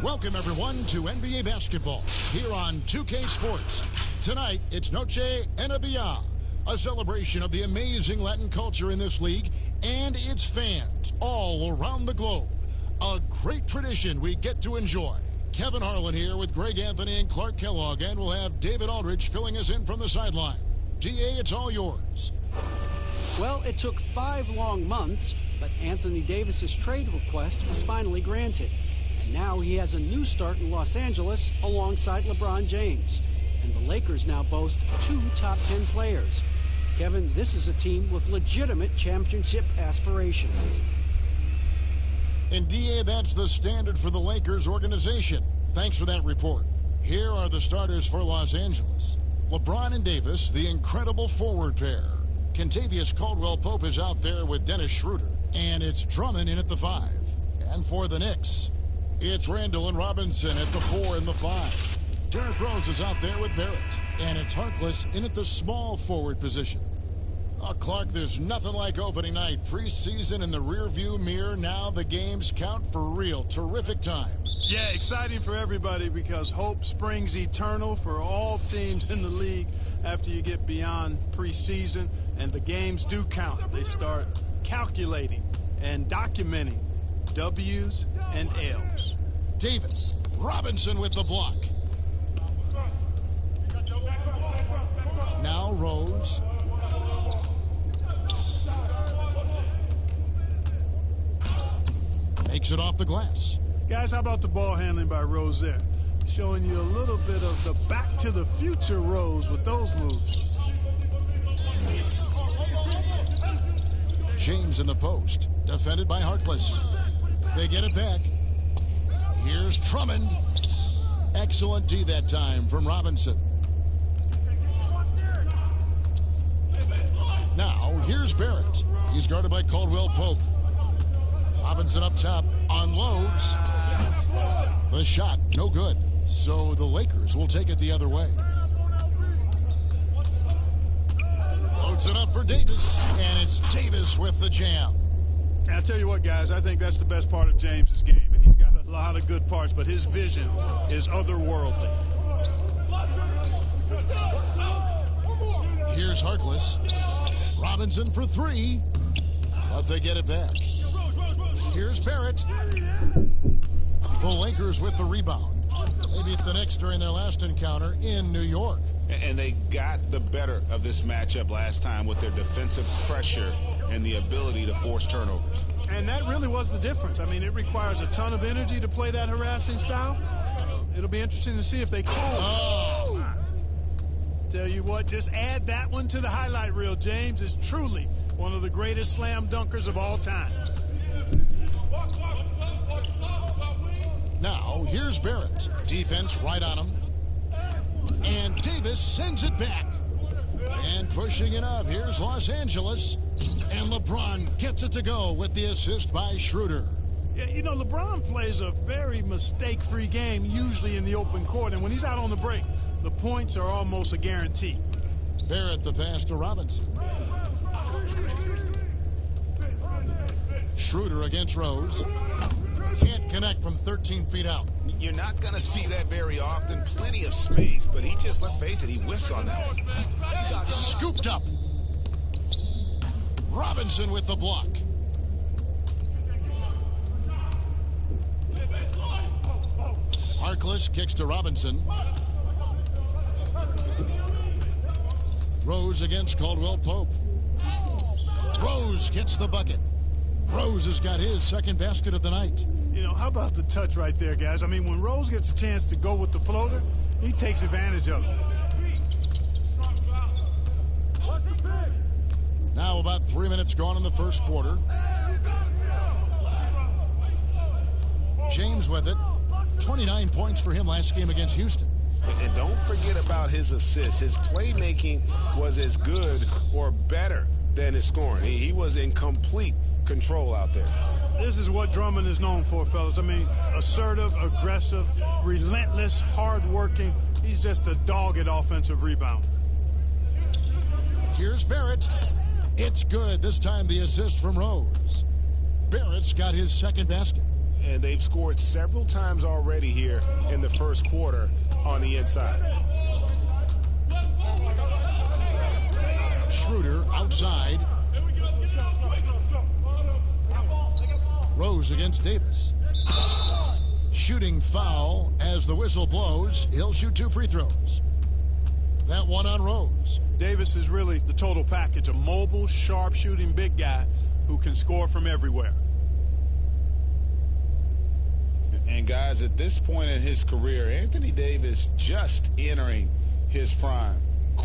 Welcome, everyone, to NBA basketball here on 2K Sports. Tonight, it's Noche NBA, a celebration of the amazing Latin culture in this league and its fans all around the globe. A great tradition we get to enjoy. Kevin Harlan here with Greg Anthony and Clark Kellogg, and we'll have David Aldridge filling us in from the sideline. DA, it's all yours. Well, it took 5 long months, but Anthony Davis's trade request was finally granted. And now he has a new start in Los Angeles alongside LeBron James. And the Lakers now boast 2 top 10 players. Kevin, this is a team with legitimate championship aspirations. And DA, that's the standard for the Lakers organization. Thanks for that report. Here are the starters for Los Angeles. LeBron and Davis, the incredible forward pair. Kentavious Caldwell-Pope is out there with Dennis Schroeder. And it's Drummond in at the 5. And for the Knicks, it's Randall and Robinson at the 4 and the 5. Derrick Rose is out there with Barrett. And it's Harkless in at the small forward position. Oh, Clark, there's nothing like opening night. Preseason in the rearview mirror. Now the games count for real. Terrific times. Yeah, exciting for everybody because hope springs eternal for all teams in the league after you get beyond preseason. And the games do count. They start calculating and documenting W's and L's. Davis. Robinson with the block. Now Rose. Makes it off the glass. Guys, how about the ball handling by Rose there? Showing you a little bit of the back to the future Rose with those moves. James in the post. Defended by Harkless. They get it back. Here's Drummond. Excellent D that time from Robinson. Now, here's Barrett. He's guarded by Caldwell-Pope. Robinson up top unloads. The shot, no good. So the Lakers will take it the other way. Loads it up for Davis. And it's Davis with the jam. And I'll tell you what, guys, I think that's the best part of James's game. And he's got a lot of good parts, but his vision is otherworldly. Here's Harkless. Robinson for 3. But they get it back. Here's Barrett. The Lakers with the rebound. They beat the Knicks during their last encounter in New York. And they got the better of this matchup last time with their defensive pressure and the ability to force turnovers. And that really was the difference. I mean, it requires a ton of energy to play that harassing style. It'll be interesting to see if they can. Oh! Tell you what, just add that one to the highlight reel. James is truly one of the greatest slam dunkers of all time. Now, here's Barrett. Defense right on him. And Davis sends it back. And pushing it up, here's Los Angeles. And LeBron gets it to go with the assist by Schroeder. Yeah, you know, LeBron plays a very mistake-free game, usually in the open court. And when he's out on the break, the points are almost a guarantee. Barrett the pass to Robinson. Schroeder against Rose. Can't connect from 13 feet out. You're not going to see that very often. Plenty of space, but he just, let's face it, he whiffs on that one. Scooped up. Robinson with the block. Harkless kicks to Robinson. Rose against Caldwell-Pope. Rose gets the bucket. Rose has got his second basket of the night. You know, how about the touch right there, guys? I mean, when Rose gets a chance to go with the floater, he takes advantage of it. Now about 3 minutes gone in the first quarter. James with it. 29 points for him last game against Houston. And don't forget about his assists. His playmaking was as good or better than his scoring. He was in complete control out there. This is what Drummond is known for, fellas. I mean, assertive, aggressive, relentless, hard-working. He's just a dogged offensive rebound. Here's Barrett. It's good. This time the assist from Rose. Barrett's got his second basket. and they've scored several times already here in the first quarter on the inside. Schroeder outside. Rose against Davis. Shooting foul as the whistle blows. He'll shoot 2 free throws. That one on Rose. Davis is really the total package, a mobile, sharp-shooting big guy who can score from everywhere. And guys, at this point in his career, Anthony Davis just entering his prime.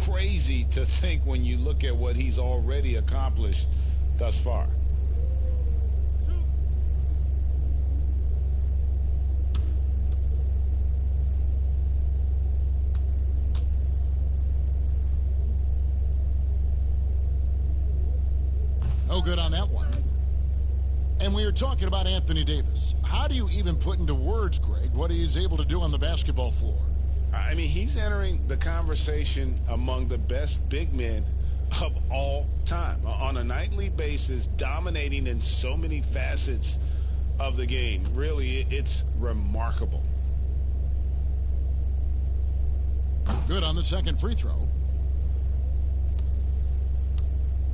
Crazy to think when you look at what he's already accomplished thus far. No good on that one. And we were talking about Anthony Davis. How do you even put into words, Greg, what he's able to do on the basketball floor? I mean, he's entering the conversation among the best big men of all time. On a nightly basis, dominating in so many facets of the game. Really, it's remarkable. Good on the second free throw.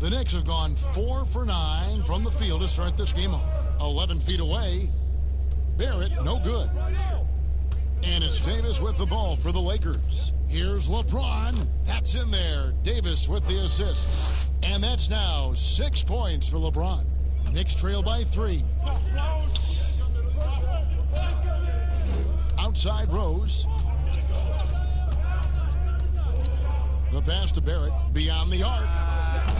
The Knicks have gone 4 for 9 from the field to start this game off. 11 feet away. Barrett, no good. And it's Davis with the ball for the Lakers. Here's LeBron. That's in there. Davis with the assist. And that's now 6 points for LeBron. Knicks trail by 3. Outside Rose. The pass to Barrett beyond the arc.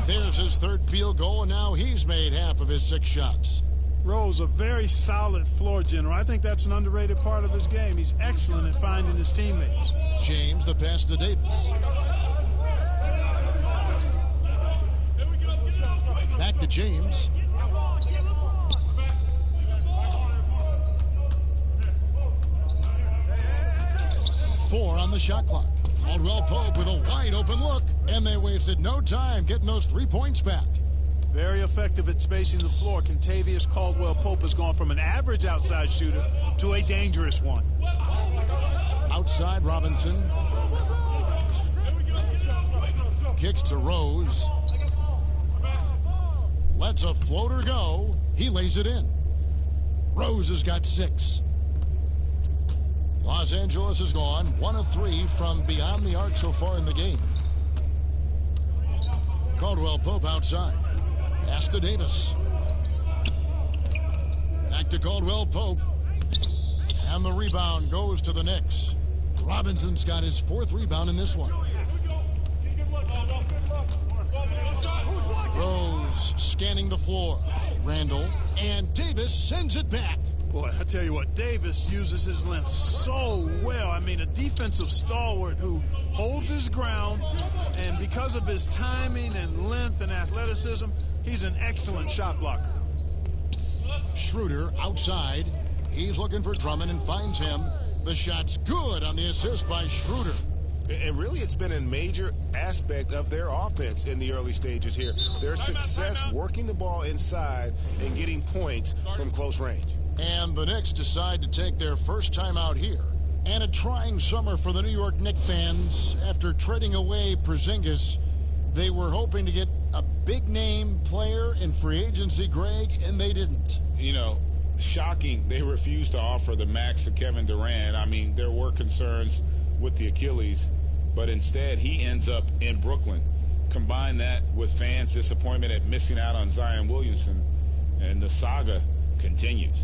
There's his third field goal, and now he's made half of his 6 shots. Rose, a very solid floor general. I think that's an underrated part of his game. He's excellent at finding his teammates. James, the pass to Davis. Back to James. Four on the shot clock. Caldwell Pope with a wide open look, and they wasted no time getting those 3 points back. Very effective at spacing the floor. Kentavious Caldwell-Pope has gone from an average outside shooter to a dangerous one. Outside Robinson. Kicks to Rose. Lets a floater go. He lays it in. Rose has got 6. Los Angeles has gone 1 of 3 from beyond the arc so far in the game. Caldwell Pope outside. Pass to Davis. Back to Caldwell Pope. And the rebound goes to the Knicks. Robinson's got his 4th rebound in this one. Rose scanning the floor. Randall. And Davis sends it back. Boy, I tell you what, Davis uses his length so well. I mean, a defensive stalwart who holds his ground, and because of his timing and length and athleticism, he's an excellent shot blocker. Schroeder outside. He's looking for Drummond and finds him. The shot's good on the assist by Schroeder. And really, it's been a major aspect of their offense in the early stages here. Their success working the ball inside and getting points from close range. And the Knicks decide to take their first time out here. And a trying summer for the New York Knicks fans. After trading away Porzingis, they were hoping to get a big-name player in free agency, Greg, and they didn't. You know, shocking they refused to offer the max to Kevin Durant. I mean, there were concerns with the Achilles, but instead he ends up in Brooklyn. Combine that with fans' disappointment at missing out on Zion Williamson, and the saga continues.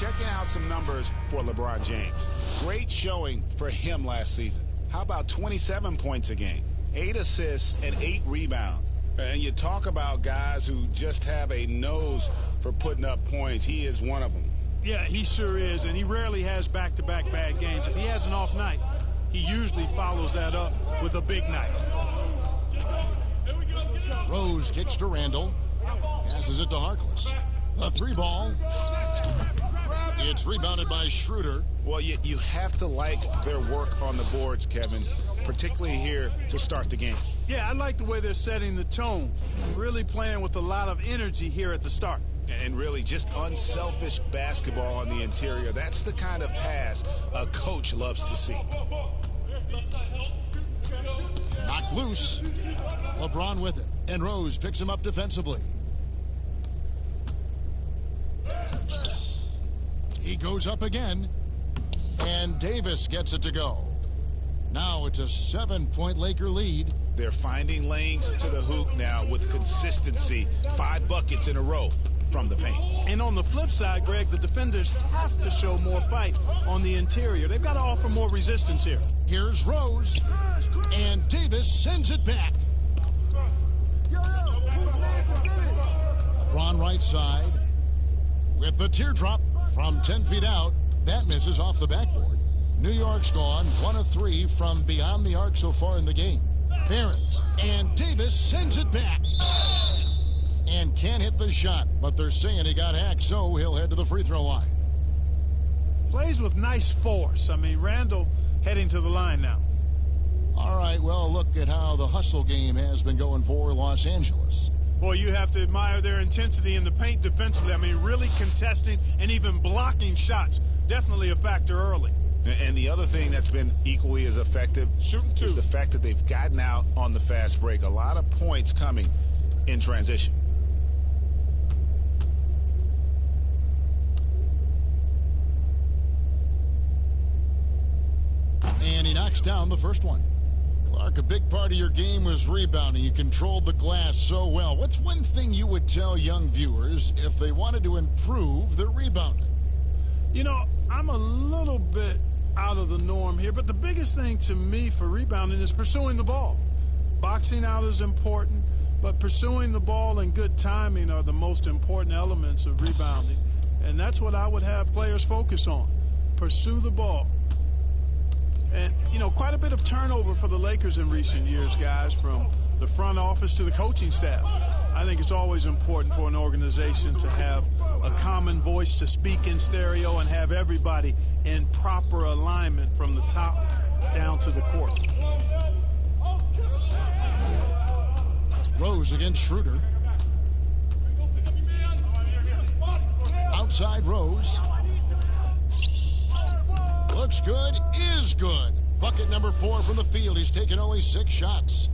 Checking out some numbers for LeBron James. Great showing for him last season. How about 27 points a game, 8 assists, and 8 rebounds? And you talk about guys who just have a nose for putting up points. He is one of them. Yeah, he sure is, and he rarely has back-to-back bad games. If he has an off night, he usually follows that up with a big night. Rose kicks to Randall. Passes it to Harkless. The 3-ball. It's rebounded by Schroeder. Well, you have to like their work on the boards, Kevin, particularly here to start the game. Yeah, I like the way they're setting the tone. Really playing with a lot of energy here at the start. And really just unselfish basketball on the interior. That's the kind of pass a coach loves to see. Knocked loose. LeBron with it. And Rose picks him up defensively. He goes up again. And Davis gets it to go. Now it's a 7-point Laker lead. They're finding lanes to the hoop now with consistency. 5 buckets in a row from the paint. And on the flip side, Greg, the defenders have to show more fight on the interior. They've got to offer more resistance here. Here's Rose. And Davis sends it back. LeBron right side with the teardrop from 10 feet out. That misses off the backboard. New York's gone 1 of 3 from beyond the arc so far in the game. Barrett and Davis sends it back. And can't hit the shot, but they're saying he got hacked, so he'll head to the free throw line. Plays with nice force. I mean, Randall heading to the line now. All right, well, look at how the hustle game has been going for Los Angeles. Boy, you have to admire their intensity in the paint defensively. I mean, really contesting and even blocking shots. Definitely a factor early. And the other thing that's been equally as effective is the fact that they've gotten out on the fast break. A lot of points coming in transition. And he knocks down the first one. Clark, a big part of your game was rebounding. You controlled the glass so well. What's one thing you would tell young viewers if they wanted to improve their rebounding? You know, I'm a little bit out of the norm here, but the biggest thing to me for rebounding is pursuing the ball. Boxing out is important, but pursuing the ball and good timing are the most important elements of rebounding. And that's what I would have players focus on. Pursue the ball. And, you know, quite a bit of turnover for the Lakers in recent years, guys, from the front office to the coaching staff. I think it's always important for an organization to have a common voice to speak in stereo and have everybody in proper alignment from the top down to the court. Rose against Schroeder. Outside Rose. Looks good, is good. Bucket number 4 from the field. He's taken only 6 shots.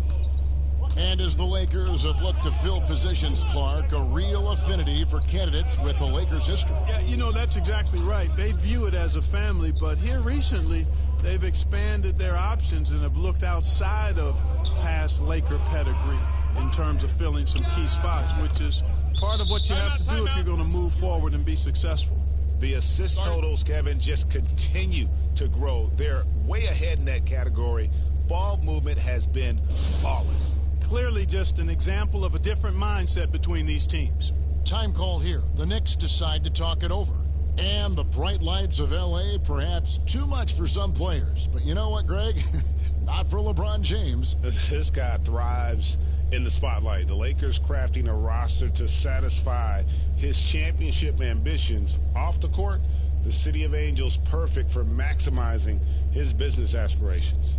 And as the Lakers have looked to fill positions, Clark, a real affinity for candidates with the Lakers history. Yeah, you know, that's exactly right. They view it as a family, but here recently, they've expanded their options and have looked outside of past Laker pedigree in terms of filling some key spots, which is part of what you have to do if you're going to move forward and be successful. The assist totals, Kevin, just continue to grow. They're way ahead in that category. Ball movement has been flawless. Clearly just an example of a different mindset between these teams. Time call here. The Knicks decide to talk it over. And the bright lights of L.A., perhaps too much for some players. But you know what, Greg? Not for LeBron James. This guy thrives in the spotlight. The Lakers crafting a roster to satisfy his championship ambitions. Off the court, the City of Angels perfect for maximizing his business aspirations.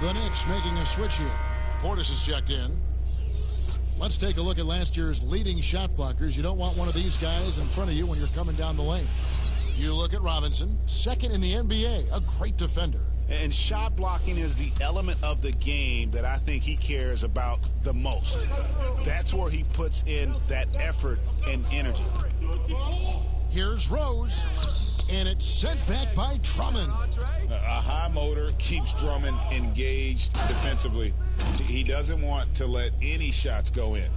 The Knicks making a switch here. Portis is checked in. Let's take a look at last year's leading shot blockers. You don't want one of these guys in front of you when you're coming down the lane. You look at Robinson, second in the NBA, a great defender. And shot blocking is the element of the game that I think he cares about the most. That's where he puts in that effort and energy. Here's Rose, and it's sent back by Drummond. A high motor keeps Drummond engaged defensively. He doesn't want to let any shots go in.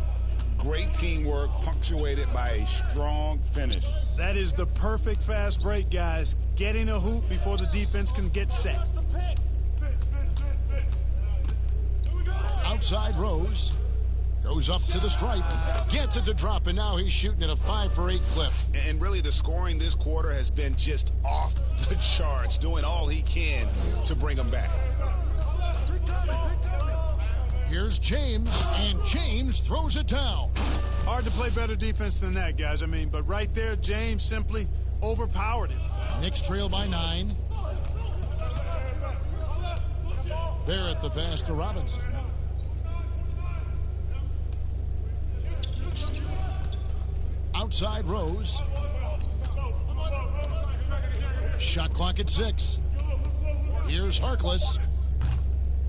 Great teamwork punctuated by a strong finish. That is the perfect fast break, guys. Getting a hoop before the defense can get set. Outside Rose. Goes up to the stripe. Gets it to drop, and now he's shooting at a 5-for-8 clip. And really the scoring this quarter has been just off the charts, doing all he can to bring them back. Here's James, and James throws it down. Hard to play better defense than that, guys. But right there, James simply overpowered him. Knicks trail by 9. Barrett the pass to Robinson. Outside Rose. Shot clock at 6. Here's Harkless.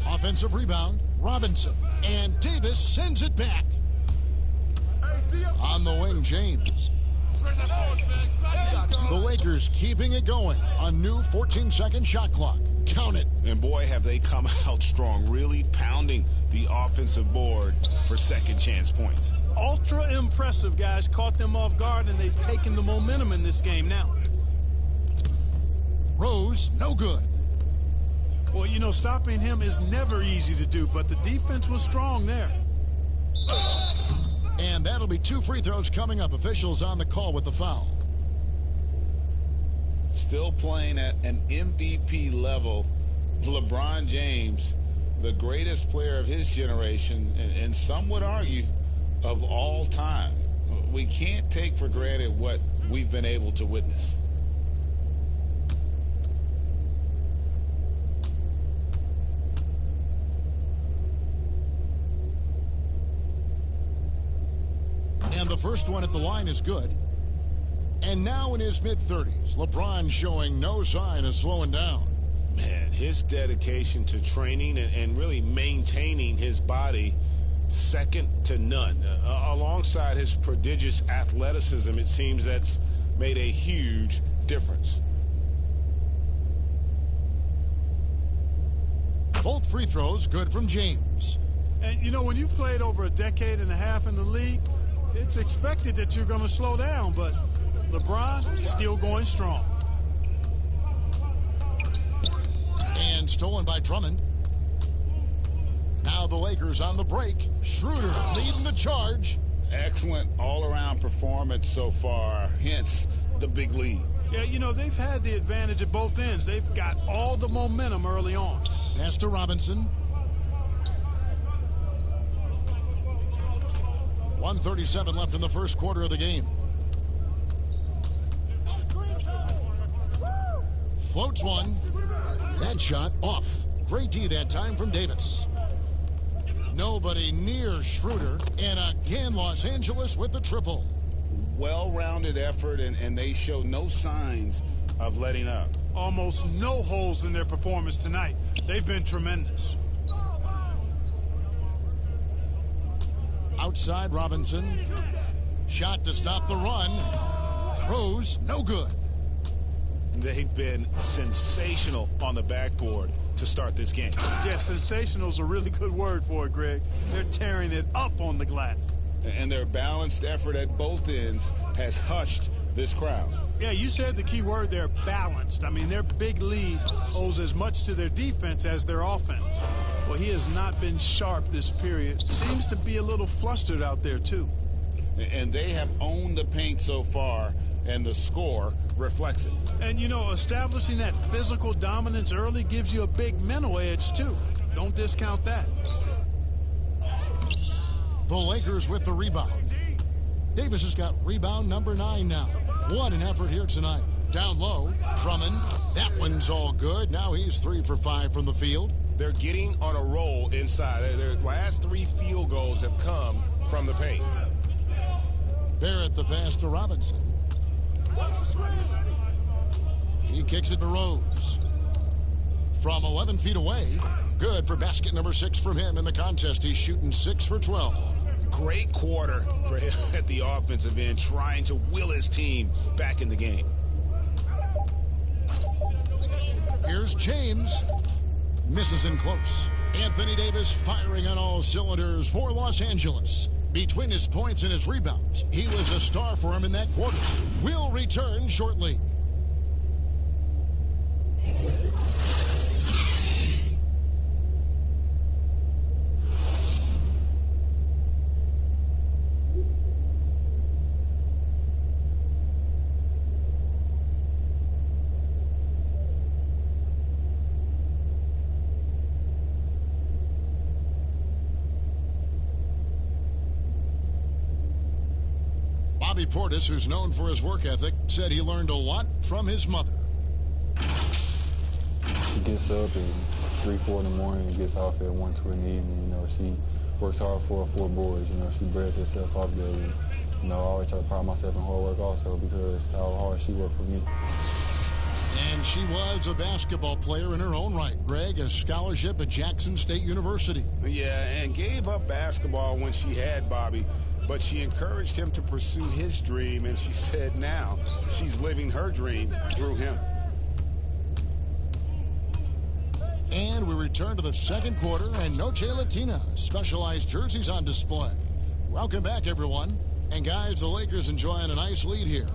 Offensive rebound. Robinson. And Davis sends it back. On the wing, James. The Lakers keeping it going. A new 14-second shot clock. Count it. And boy, have they come out strong, really pounding the offensive board for second chance points. Ultra impressive, guys. Caught them off guard, and they've taken the momentum in this game now. Rose, no good. Well, stopping him is never easy to do, but the defense was strong there. And that'll be 2 free throws coming up. Officials on the call with the foul. Still playing at an MVP level, LeBron James, the greatest player of his generation, and some would argue of all time. We can't take for granted what we've been able to witness. And the first one at the line is good. And now in his mid-30s, LeBron showing no sign of slowing down. Man, his dedication to training and really maintaining his body, second to none. Alongside his prodigious athleticism, it seems that's made a huge difference. Both free throws good from James. And, when you've played over a decade and a half in the league, it's expected that you're going to slow down, but LeBron still going strong. And stolen by Drummond. Now the Lakers on the break. Schroeder leading the charge. Excellent all-around performance so far, hence the big lead. Yeah, they've had the advantage at both ends. They've got all the momentum early on. Pass to Robinson. 1:37 left in the first quarter of the game. Floats one. That shot off. Great D that time from Davis. Nobody near Schroeder. And again, Los Angeles with the triple. Well-rounded effort, and they show no signs of letting up. Almost no holes in their performance tonight. They've been tremendous. Outside Robinson. Shot to stop the run. Rose, no good. They've been sensational on the backboard to start this game. Yeah, sensational is a really good word for it, Greg. They're tearing it up on the glass. And their balanced effort at both ends has hushed this crowd. Yeah, you said the key word there, balanced. Their big lead owes as much to their defense as their offense. Well, he has not been sharp this period. Seems to be a little flustered out there, too. And they have owned the paint so far, and the score reflects it. And, establishing that physical dominance early gives you a big mental edge, too. Don't discount that. The Lakers with the rebound. Davis has got rebound number 9 now. What an effort here tonight. Down low, Drummond. That one's all good. Now he's 3 for 5 from the field. They're getting on a roll inside. Their last 3 field goals have come from the paint. Barrett the pass to Robinson. kicks it to Rose. From 11 feet away, good for basket number 6 from him in the contest. He's shooting 6 for 12. Great quarter for him at the offensive end, trying to will his team back in the game. Here's James. Misses in close. Anthony Davis firing on all cylinders for Los Angeles. Between his points and his rebounds, he was a star for him in that quarter. Will return shortly. Bobby Portis, who's known for his work ethic, said he learned a lot from his mother. She gets up at 3, 4 in the morning and gets off at 1, 2 in the evening. You know, she works hard for her 4 boys. You know, she breaks herself off daily. You know, I always try to pride myself in hard work also because how hard she worked for me. And she was a basketball player in her own right. Greg, a scholarship at Jackson State University. Yeah, and gave up basketball when she had Bobby, but she encouraged him to pursue his dream, and she said now she's living her dream through him. And we return to the second quarter, and Noche Latina specialized jerseys on display. Welcome back, everyone. And guys, the Lakers enjoying a nice lead here.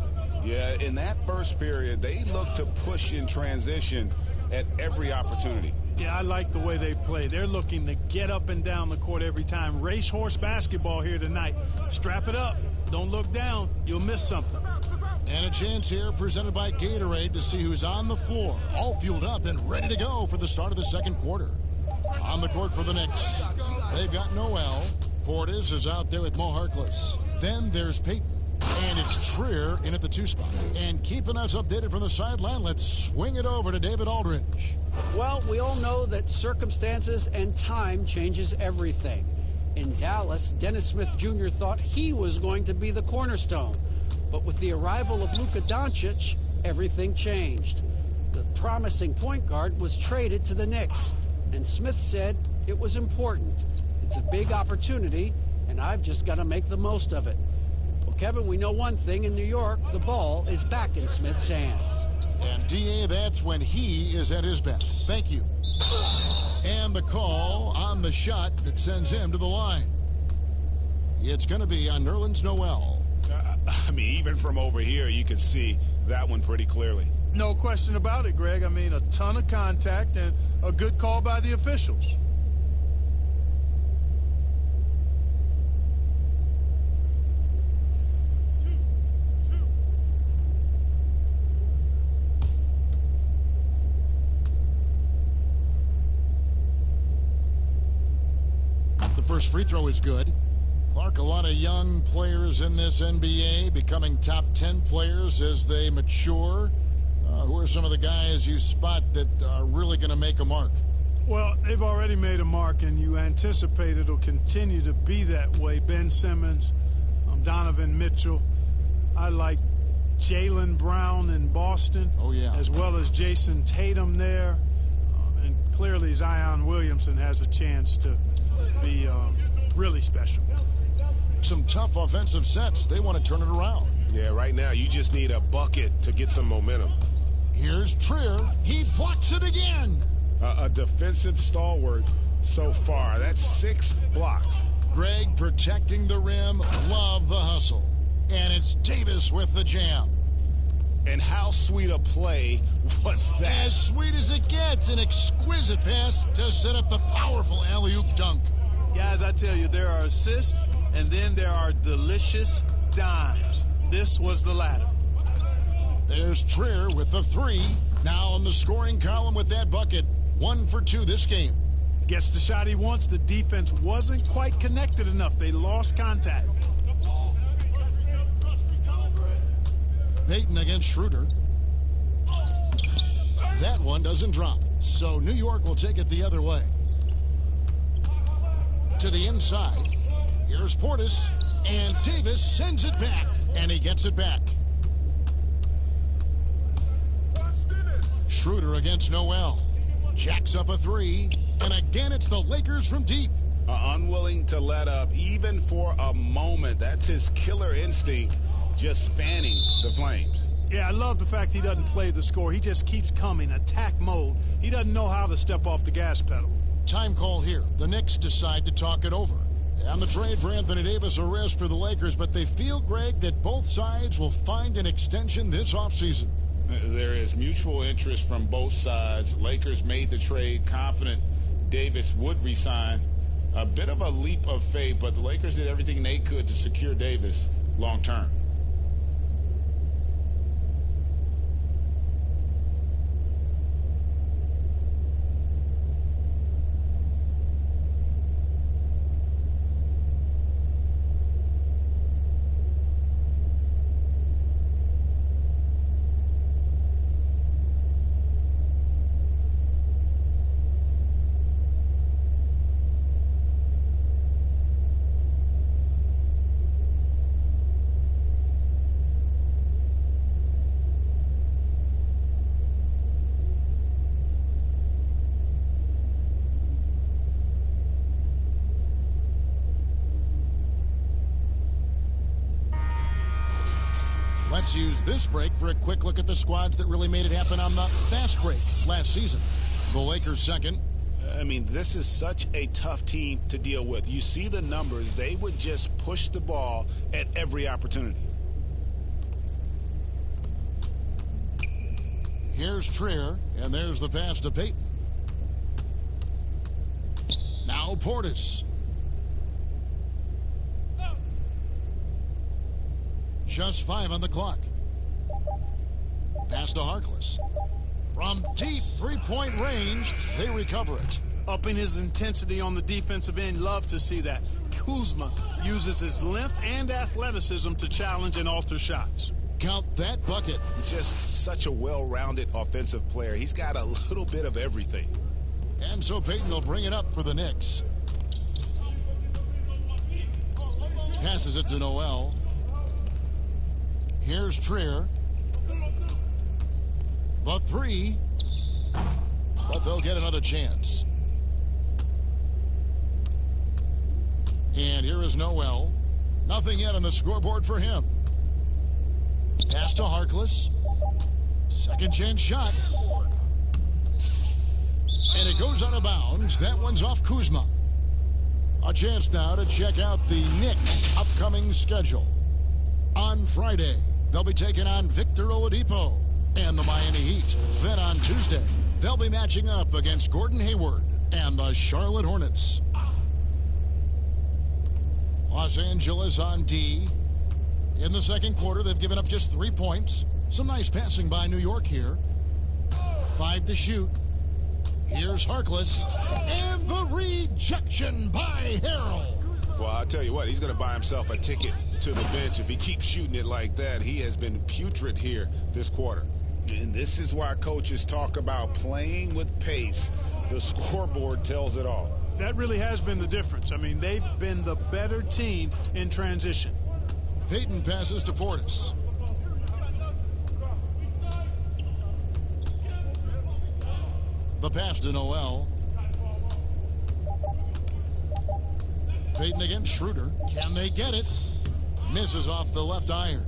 Yeah, in that first period, they looked to push in transition at every opportunity. Yeah, I like the way they play. They're looking to get up and down the court every time. Racehorse basketball here tonight. Strap it up. Don't look down. You'll miss something. And a chance here presented by Gatorade to see who's on the floor, all fueled up and ready to go for the start of the second quarter. On the court for the Knicks, they've got Noel. Portis is out there with Mo Harkless. Then there's Peyton. And it's Trier in at the 2 spot. And keeping us updated from the sideline, let's swing it over to David Aldridge. Well, we all know that circumstances and time changes everything. In Dallas, Dennis Smith Jr. thought he was going to be the cornerstone. But with the arrival of Luka Doncic, everything changed. The promising point guard was traded to the Knicks. And Smith said it was important. It's a big opportunity, and I've just got to make the most of it. Well, Kevin, we know one thing. In New York, the ball is back in Smith's hands. And D.A., that's when he is at his best. Thank you. And the call on the shot that sends him to the line. It's going to be on Nerlens Noel. I mean, even from over here, you can see that one pretty clearly. No question about it, Greg. I mean, a ton of contact and a good call by the officials. First free throw is good. Clark, a lot of young players in this NBA becoming top 10 players as they mature. Who are some of the guys you spot that are really going to make a mark? Well, they've already made a mark, and you anticipate it'll continue to be that way. Ben Simmons, Donovan Mitchell. I like Jaylen Brown in Boston. Oh, yeah. As well as Jason Tatum there. And clearly Zion Williamson has a chance to be really special. Some tough offensive sets. They want to turn it around. Yeah, right now you just need a bucket to get some momentum. Here's Trier. He blocks it again. A defensive stalwart so far. That's 6 blocks. Greg protecting the rim. Love the hustle. And it's Davis with the jam. And how sweet a play was that? As sweet as it gets. An exquisite pass to set up the powerful alley-oop dunk. Guys, I tell you, there are assists, and then there are delicious dimes. This was the latter. There's Trier with the 3. Now on the scoring column with that bucket. 1 for 2 this game. Gets the shot he wants. The defense wasn't quite connected enough. They lost contact. Peyton against Schroeder. That one doesn't drop. So New York will take it the other way. To the inside. Here's Portis. And Davis sends it back. And he gets it back. Schroeder against Noel. Jacks up a three. And again, it's the Lakers from deep. Unwilling to let up even for a moment. That's his killer instinct, just fanning the Flames. Yeah, I love the fact he doesn't play the score. He just keeps coming, attack mode. He doesn't know how to step off the gas pedal. Time call here. The Knicks decide to talk it over. And the trade for Anthony Davis a risk for the Lakers, but they feel, Greg, that both sides will find an extension this offseason. There is mutual interest from both sides. Lakers made the trade confident Davis would resign. A bit of a leap of faith, but the Lakers did everything they could to secure Davis long term. Let's use this break for a quick look at the squads that really made it happen on the fast break last season. The Lakers second. I mean, this is such a tough team to deal with. You see the numbers. They would just push the ball at every opportunity. Here's Trier, and there's the pass to Payton. Now Portis. Just 5 on the clock. Pass to Harkless. From deep three-point range, they recover it. Upping his intensity on the defensive end. Love to see that. Kuzma uses his length and athleticism to challenge and alter shots. Count that bucket. Just such a well-rounded offensive player. He's got a little bit of everything. And so Payton will bring it up for the Knicks. Passes it to Noel. Here's Trier. The three. But they'll get another chance. And here is Noel. Nothing yet on the scoreboard for him. Pass to Harkless. Second chance shot. And it goes out of bounds. That one's off Kuzma. A chance now to check out the Knicks' upcoming schedule. On Friday, they'll be taking on Victor Oladipo and the Miami Heat. Then on Tuesday, they'll be matching up against Gordon Hayward and the Charlotte Hornets. Los Angeles on D. In the second quarter, they've given up just 3 points. Some nice passing by New York here. 5 to shoot. Here's Harkless. And the rejection by Harrell. Well, I'll tell you what, he's going to buy himself a ticket to the bench. If he keeps shooting it like that, he has been putrid here this quarter. And this is why coaches talk about playing with pace. The scoreboard tells it all. That really has been the difference. I mean, they've been the better team in transition. Payton passes to Portis. The pass to Noel. Payton against Schroeder. Can they get it? Misses off the left iron.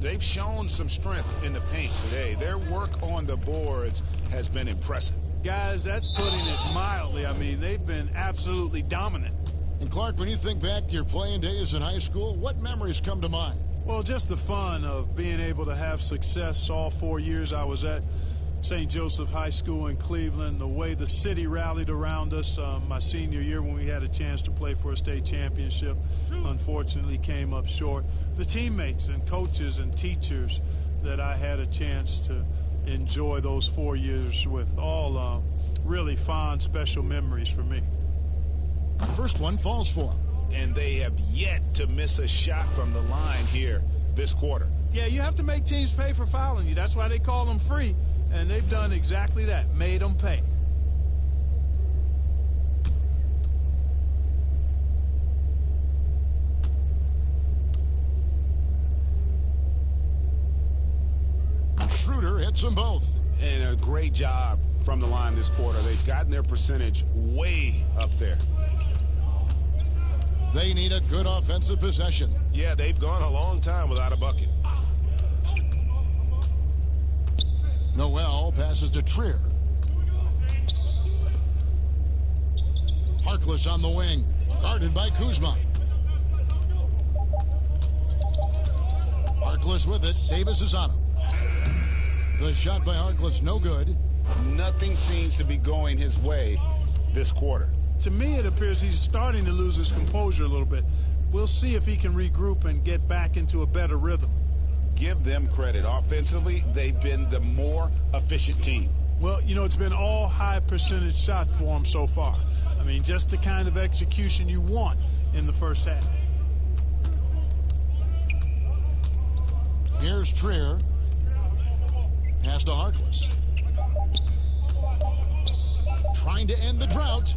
They've shown some strength in the paint today. Their work on the boards has been impressive. Guys, that's putting it mildly. I mean, they've been absolutely dominant. And Clark, when you think back to your playing days in high school, what memories come to mind? Well, just the fun of being able to have success all 4 years I was at St. Joseph High School in Cleveland, the way the city rallied around us my senior year when we had a chance to play for a state championship. Unfortunately came up short. The teammates and coaches and teachers that I had a chance to enjoy those 4 years with, all really fond, special memories for me. First one falls for them. And they have yet to miss a shot from the line here this quarter. Yeah, you have to make teams pay for fouling you. That's why they call them free. And they've done exactly that, made them pay. Schroeder hits them both. And a great job from the line this quarter. They've gotten their percentage way up there. They need a good offensive possession. Yeah, they've gone a long time without a bucket. Noel passes to Trier. Harkless on the wing, guarded by Kuzma. Harkless with it. Davis is on him. The shot by Harkless, no good. Nothing seems to be going his way this quarter. To me, it appears he's starting to lose his composure a little bit. We'll see if he can regroup and get back into a better rhythm. Give them credit. Offensively, they've been the more efficient team. Well, you know, it's been all high percentage shot for him so far. I mean, just the kind of execution you want in the first half. Here's Trier. Pass to Harkless. Trying to end the drought.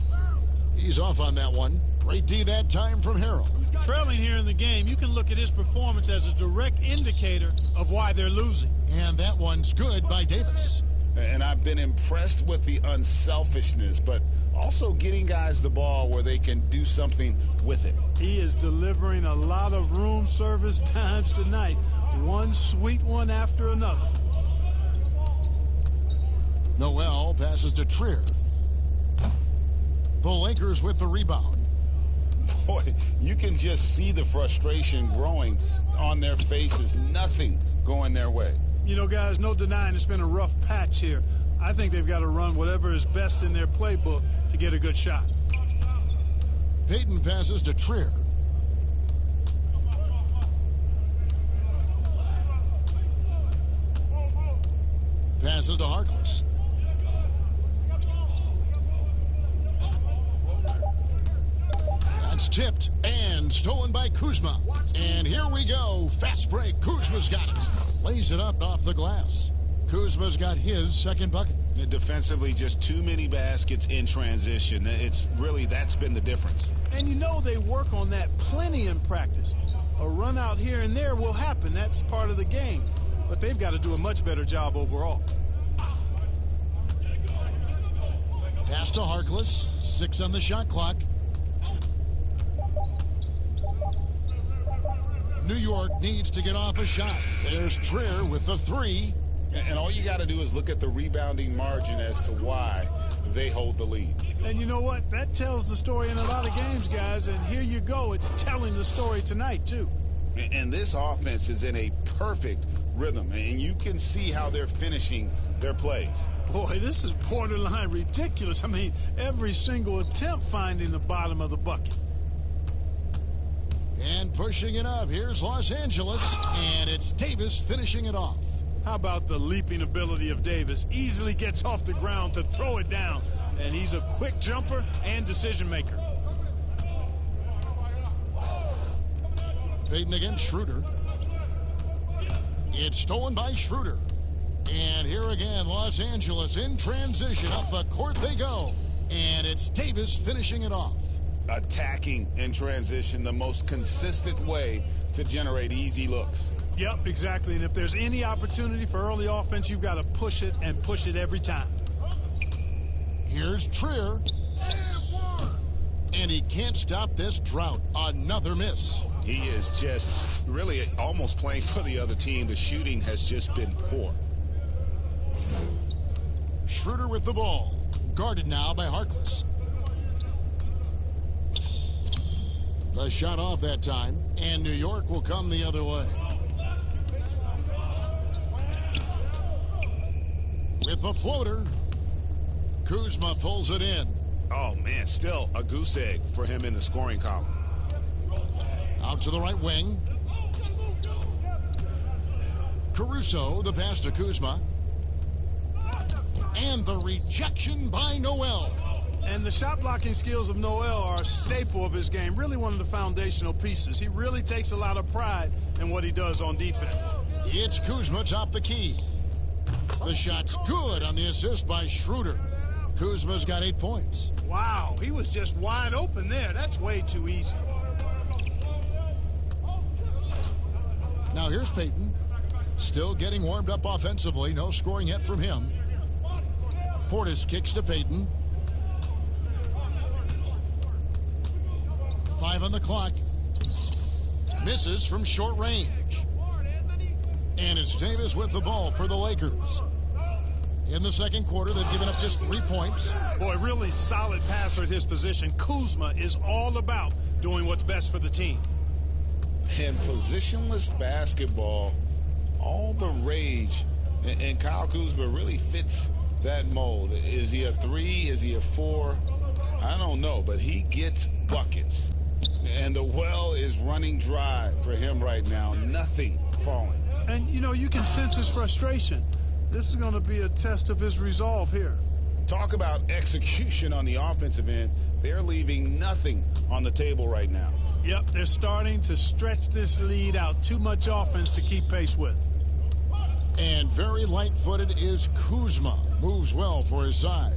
He's off on that one. Great D that time from Harrell. Trailing here in the game, you can look at his performance as a direct indicator of why they're losing. And that one's good by Davis. And I've been impressed with the unselfishness, but also getting guys the ball where they can do something with it. He is delivering a lot of room service times tonight. One sweet one after another. Noel passes to Trier. The Lakers with the rebound. Boy, you can just see the frustration growing on their faces. Nothing going their way. You know, guys, no denying it's been a rough patch here. I think they've got to run whatever is best in their playbook to get a good shot. Payton passes to Trier. Passes to Harkless. That's tipped and stolen by Kuzma. And here we go. Fast break. Kuzma's got it. Lays it up off the glass. Kuzma's got his second bucket. Defensively, just too many baskets in transition. It's really, that's been the difference. And you know they work on that plenty in practice. A run out here and there will happen. That's part of the game. But they've got to do a much better job overall. Pass to Harkless. 6 on the shot clock. New York needs to get off a shot. There's Trier with the 3. And all you got to do is look at the rebounding margin as to why they hold the lead. And you know what? That tells the story in a lot of games, guys. And here you go. It's telling the story tonight, too. And this offense is in a perfect rhythm. And you can see how they're finishing their plays. Boy, this is borderline ridiculous. I mean, every single attempt finding the bottom of the bucket. And pushing it up. Here's Los Angeles. And it's Davis finishing it off. How about the leaping ability of Davis? Easily gets off the ground to throw it down. And he's a quick jumper and decision maker. Payton against Schroeder. It's stolen by Schroeder. And here again, Los Angeles in transition. Up the court they go. And it's Davis finishing it off. Attacking in transition, the most consistent way to generate easy looks. Yep, exactly. And if there's any opportunity for early offense, you've got to push it and push it every time. Here's Trier. And he can't stop this drought. Another miss. He is just really almost playing for the other team. The shooting has just been poor. Schroeder with the ball. Guarded now by Harkless. The shot off that time, and New York will come the other way. With the floater, Kuzma pulls it in. Oh, man, still a goose egg for him in the scoring column. Out to the right wing. Caruso, the pass to Kuzma. And the rejection by Noel. And the shot blocking skills of Noel are a staple of his game, really one of the foundational pieces. He really takes a lot of pride in what he does on defense. It's Kuzma top the key. The shot's good on the assist by Schroeder. Kuzma's got 8 points. Wow, he was just wide open there. That's way too easy. Now here's Payton. Still getting warmed up offensively. No scoring yet from him. Portis kicks to Payton. 5 on the clock. Misses from short range. And it's Davis with the ball for the Lakers. In the second quarter, they've given up just 3 points. Boy, really solid passer at his position. Kuzma is all about doing what's best for the team. And positionless basketball, all the rage, and Kyle Kuzma really fits that mold. Is he a 3? Is he a 4? I don't know, but he gets buckets. And the well is running dry for him right now. Nothing falling. And, you know, you can sense his frustration. This is going to be a test of his resolve here. Talk about execution on the offensive end. They're leaving nothing on the table right now. Yep, they're starting to stretch this lead out. Too much offense to keep pace with. And very light-footed is Kuzma. Moves well for his size.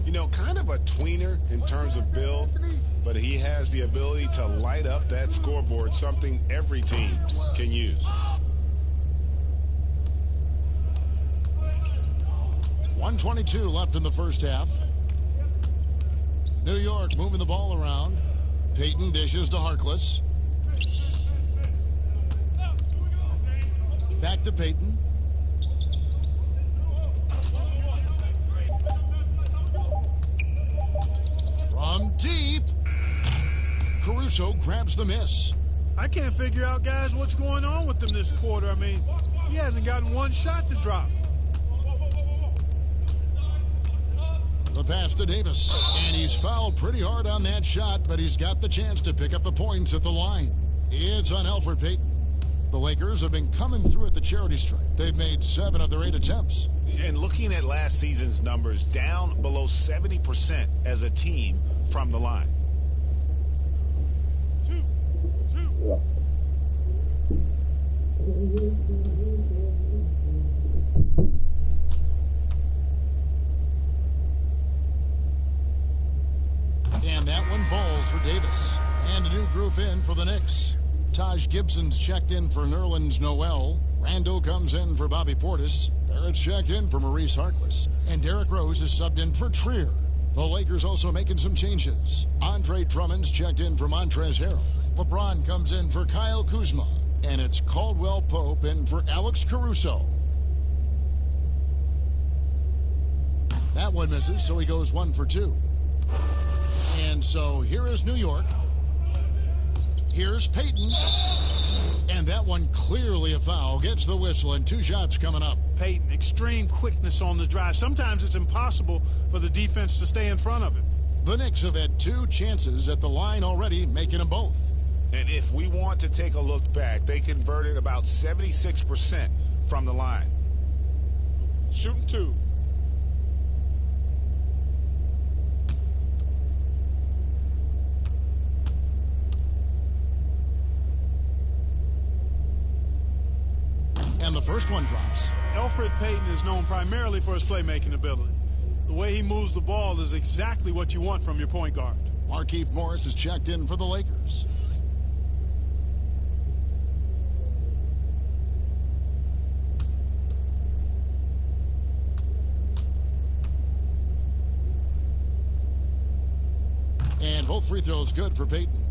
You know, kind of a tweener in terms of build, but he has the ability to light up that scoreboard, something every team can use. .122 left in the first half. New York moving the ball around. Payton dishes to Harkless. Back to Payton. From deep. Caruso grabs the miss. I can't figure out, guys, what's going on with him this quarter. I mean, he hasn't gotten one shot to drop. The pass to Davis, and he's fouled pretty hard on that shot, but he's got the chance to pick up the points at the line. It's on Elfrid Payton. The Lakers have been coming through at the charity stripe. They've made 7 of their 8 attempts. And looking at last season's numbers, down below 70% as a team from the line. And that one falls for Davis. And a new group in for the Knicks. Taj Gibson's checked in for Nerlens Noel. Randall comes in for Bobby Portis. Barrett's checked in for Maurice Harkless. And Derrick Rose is subbed in for Trier. The Lakers also making some changes. Andre Drummond's checked in for Montrezl Harrell. LeBron comes in for Kyle Kuzma. And it's Caldwell Pope in for Alex Caruso. That one misses, so he goes 1 for 2. And so here is New York. Here's Payton. And that one clearly a foul. Gets the whistle, and 2 shots coming up. Payton, extreme quickness on the drive. Sometimes it's impossible for the defense to stay in front of him. The Knicks have had 2 chances at the line already, making them both. And if we want to take a look back, they converted about 76% from the line. Shooting 2. And the first one drops. Elfrid Payton is known primarily for his playmaking ability. The way he moves the ball is exactly what you want from your point guard. Markieff Morris is checked in for the Lakers. And both free throws good for Payton.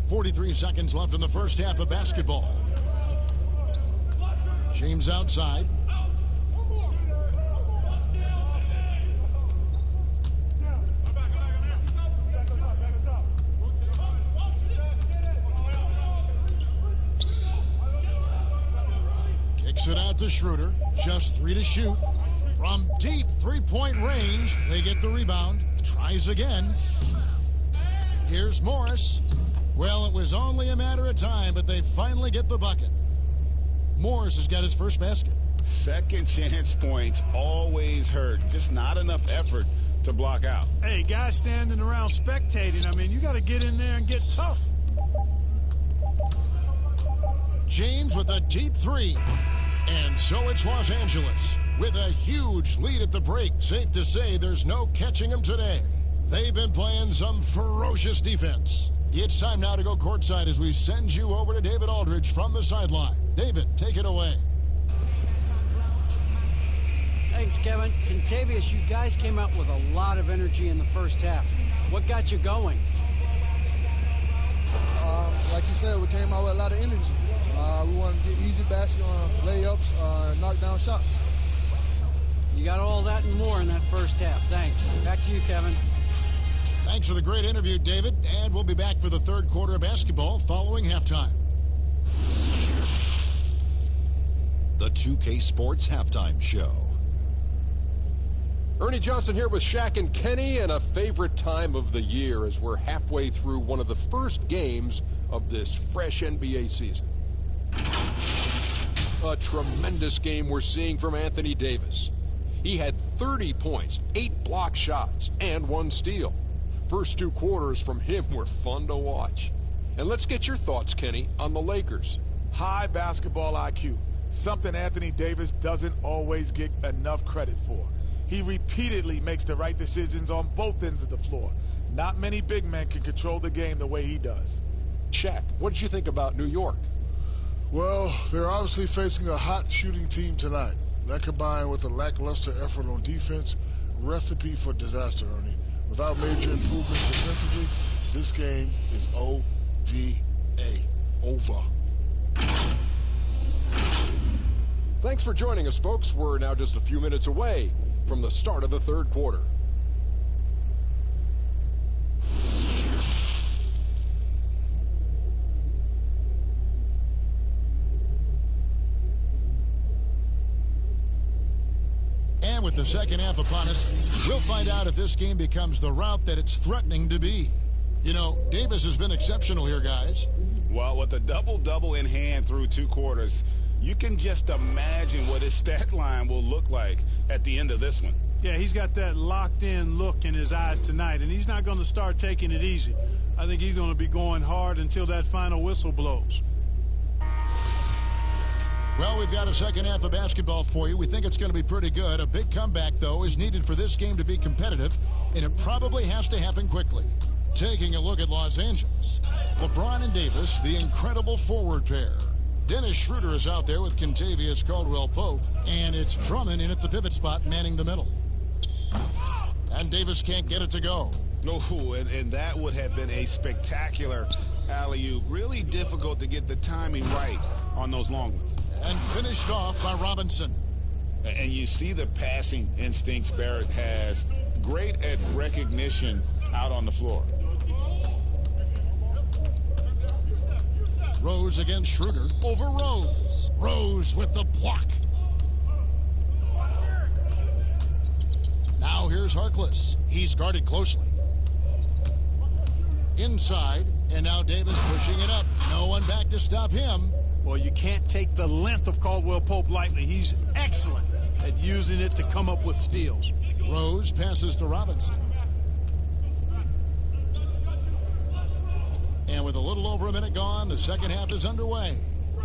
43 seconds left in the first half of basketball. James outside. Kicks it out to Schroeder. Just 3 to shoot. From deep 3-point range, they get the rebound. Tries again. Here's Morris. Well, it was only a matter of time, but they finally get the bucket. Morris has got his first basket. Second chance points always hurt. Just not enough effort to block out. Hey, guys standing around spectating, I mean, you got to get in there and get tough. James with a deep 3. And so it's Los Angeles with a huge lead at the break. Safe to say there's no catching them today. They've been playing some ferocious defense. It's time now to go courtside as we send you over to David Aldridge from the sideline. David, take it away. Thanks, Kevin. Contavious, you guys came out with a lot of energy in the first half. What got you going? Like you said, we came out with a lot of energy. We wanted to get easy basket layups, knock down shots. You got all that and more in that first half. Thanks. Back to you, Kevin. Thanks for the great interview, David. And we'll be back for the third quarter of basketball following halftime. The 2K Sports Halftime Show. Ernie Johnson here with Shaq and Kenny, and a favorite time of the year as we're halfway through one of the first games of this fresh NBA season. A tremendous game we're seeing from Anthony Davis. He had 30 points, 8 block shots, and 1 steal. First 2 quarters from him were fun to watch. And let's get your thoughts, Kenny, on the Lakers. High basketball IQ, something Anthony Davis doesn't always get enough credit for. He repeatedly makes the right decisions on both ends of the floor. Not many big men can control the game the way he does. Shaq, what did you think about New York? Well, they're obviously facing a hot shooting team tonight. That combined with a lackluster effort on defense, recipe for disaster, Ernie. Without major improvements defensively, this game is OVA. Over. Thanks for joining us, folks. We're now just a few minutes away from the start of the third quarter. And with the second half upon us, we'll find out if this game becomes the route that it's threatening to be. You know, Davis has been exceptional here, guys. Well, with a double-double in hand through 2 quarters, you can just imagine what his stat line will look like at the end of this one. Yeah, he's got that locked-in look in his eyes tonight, and he's not going to start taking it easy. I think he's going to be going hard until that final whistle blows. Well, we've got a second half of basketball for you. We think it's going to be pretty good. A big comeback, though, is needed for this game to be competitive, and it probably has to happen quickly. Taking a look at Los Angeles, LeBron and Davis, the incredible forward pair. Dennis Schroeder is out there with Kentavious Caldwell-Pope, and it's Drummond in at the pivot spot manning the middle. And Davis can't get it to go. Oh, and that would have been a spectacular alley-oop. Really difficult to get the timing right on those long ones. And finished off by Robinson. And you see the passing instincts Barrett has. Great at recognition out on the floor. Rose against Schroeder over Rose. Rose with the block. Now here's Harkless. He's guarded closely. Inside, and now Davis pushing it up. No one back to stop him. Well, you can't take the length of Caldwell-Pope lightly. He's excellent at using it to come up with steals. Rose passes to Robinson. And with a little over a minute gone, the second half is underway.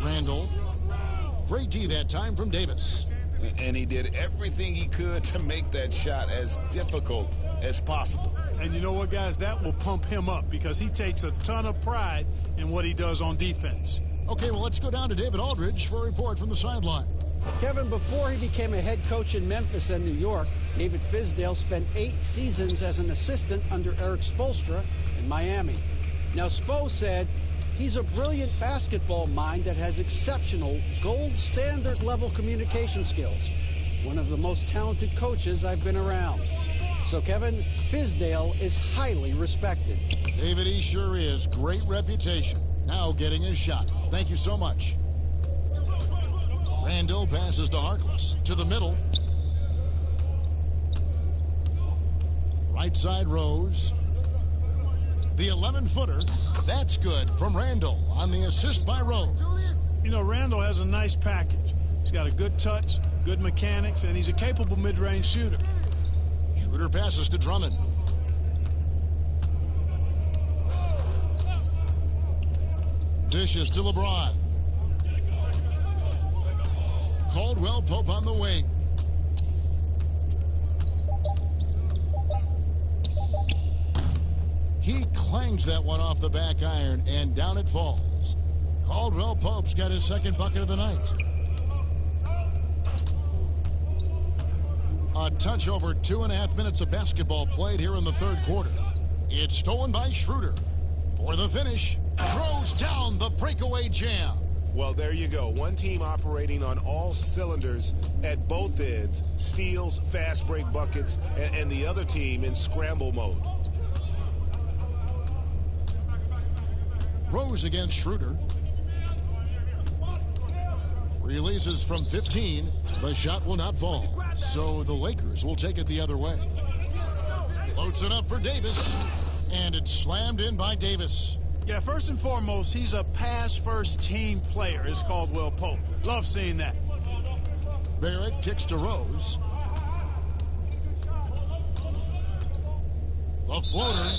Randall. Great D that time from Davis. And he did everything he could to make that shot as difficult as possible. And you know what, guys? That will pump him up because he takes a ton of pride in what he does on defense. Okay, well, let's go down to David Aldridge for a report from the sideline. Kevin, before he became a head coach in Memphis and New York, David Fizdale spent 8 seasons as an assistant under Eric Spoelstra in Miami. Now, Spo said he's a brilliant basketball mind that has exceptional gold standard level communication skills. One of the most talented coaches I've been around. So, Kevin, Fizdale is highly respected. David, he sure is. Great reputation. Now getting his shot. Thank you so much. Randall passes to Harkless. To the middle. Right side Rose. The 11-footer. That's good from Randall on the assist by Rose. You know, Randall has a nice package. He's got a good touch, good mechanics, and he's a capable mid-range shooter. Schroeder passes to Drummond. Dishes to LeBron. Caldwell-Pope on the wing. He clangs that one off the back iron, and down it falls. Caldwell-Pope's got his second bucket of the night. A touch over 2.5 minutes of basketball played here in the third quarter. It's stolen by Schroeder. For the finish, throws down the breakaway jam. Well, there you go. One team operating on all cylinders at both ends. Steals, fast break buckets, and the other team in scramble mode. Rose against Schroeder. Releases from 15. The shot will not fall. So the Lakers will take it the other way. Floats it up for Davis. And it's slammed in by Davis. Yeah, first and foremost, he's a pass-first team player, is Caldwell Pope. Love seeing that. Barrett kicks to Rose. The floater.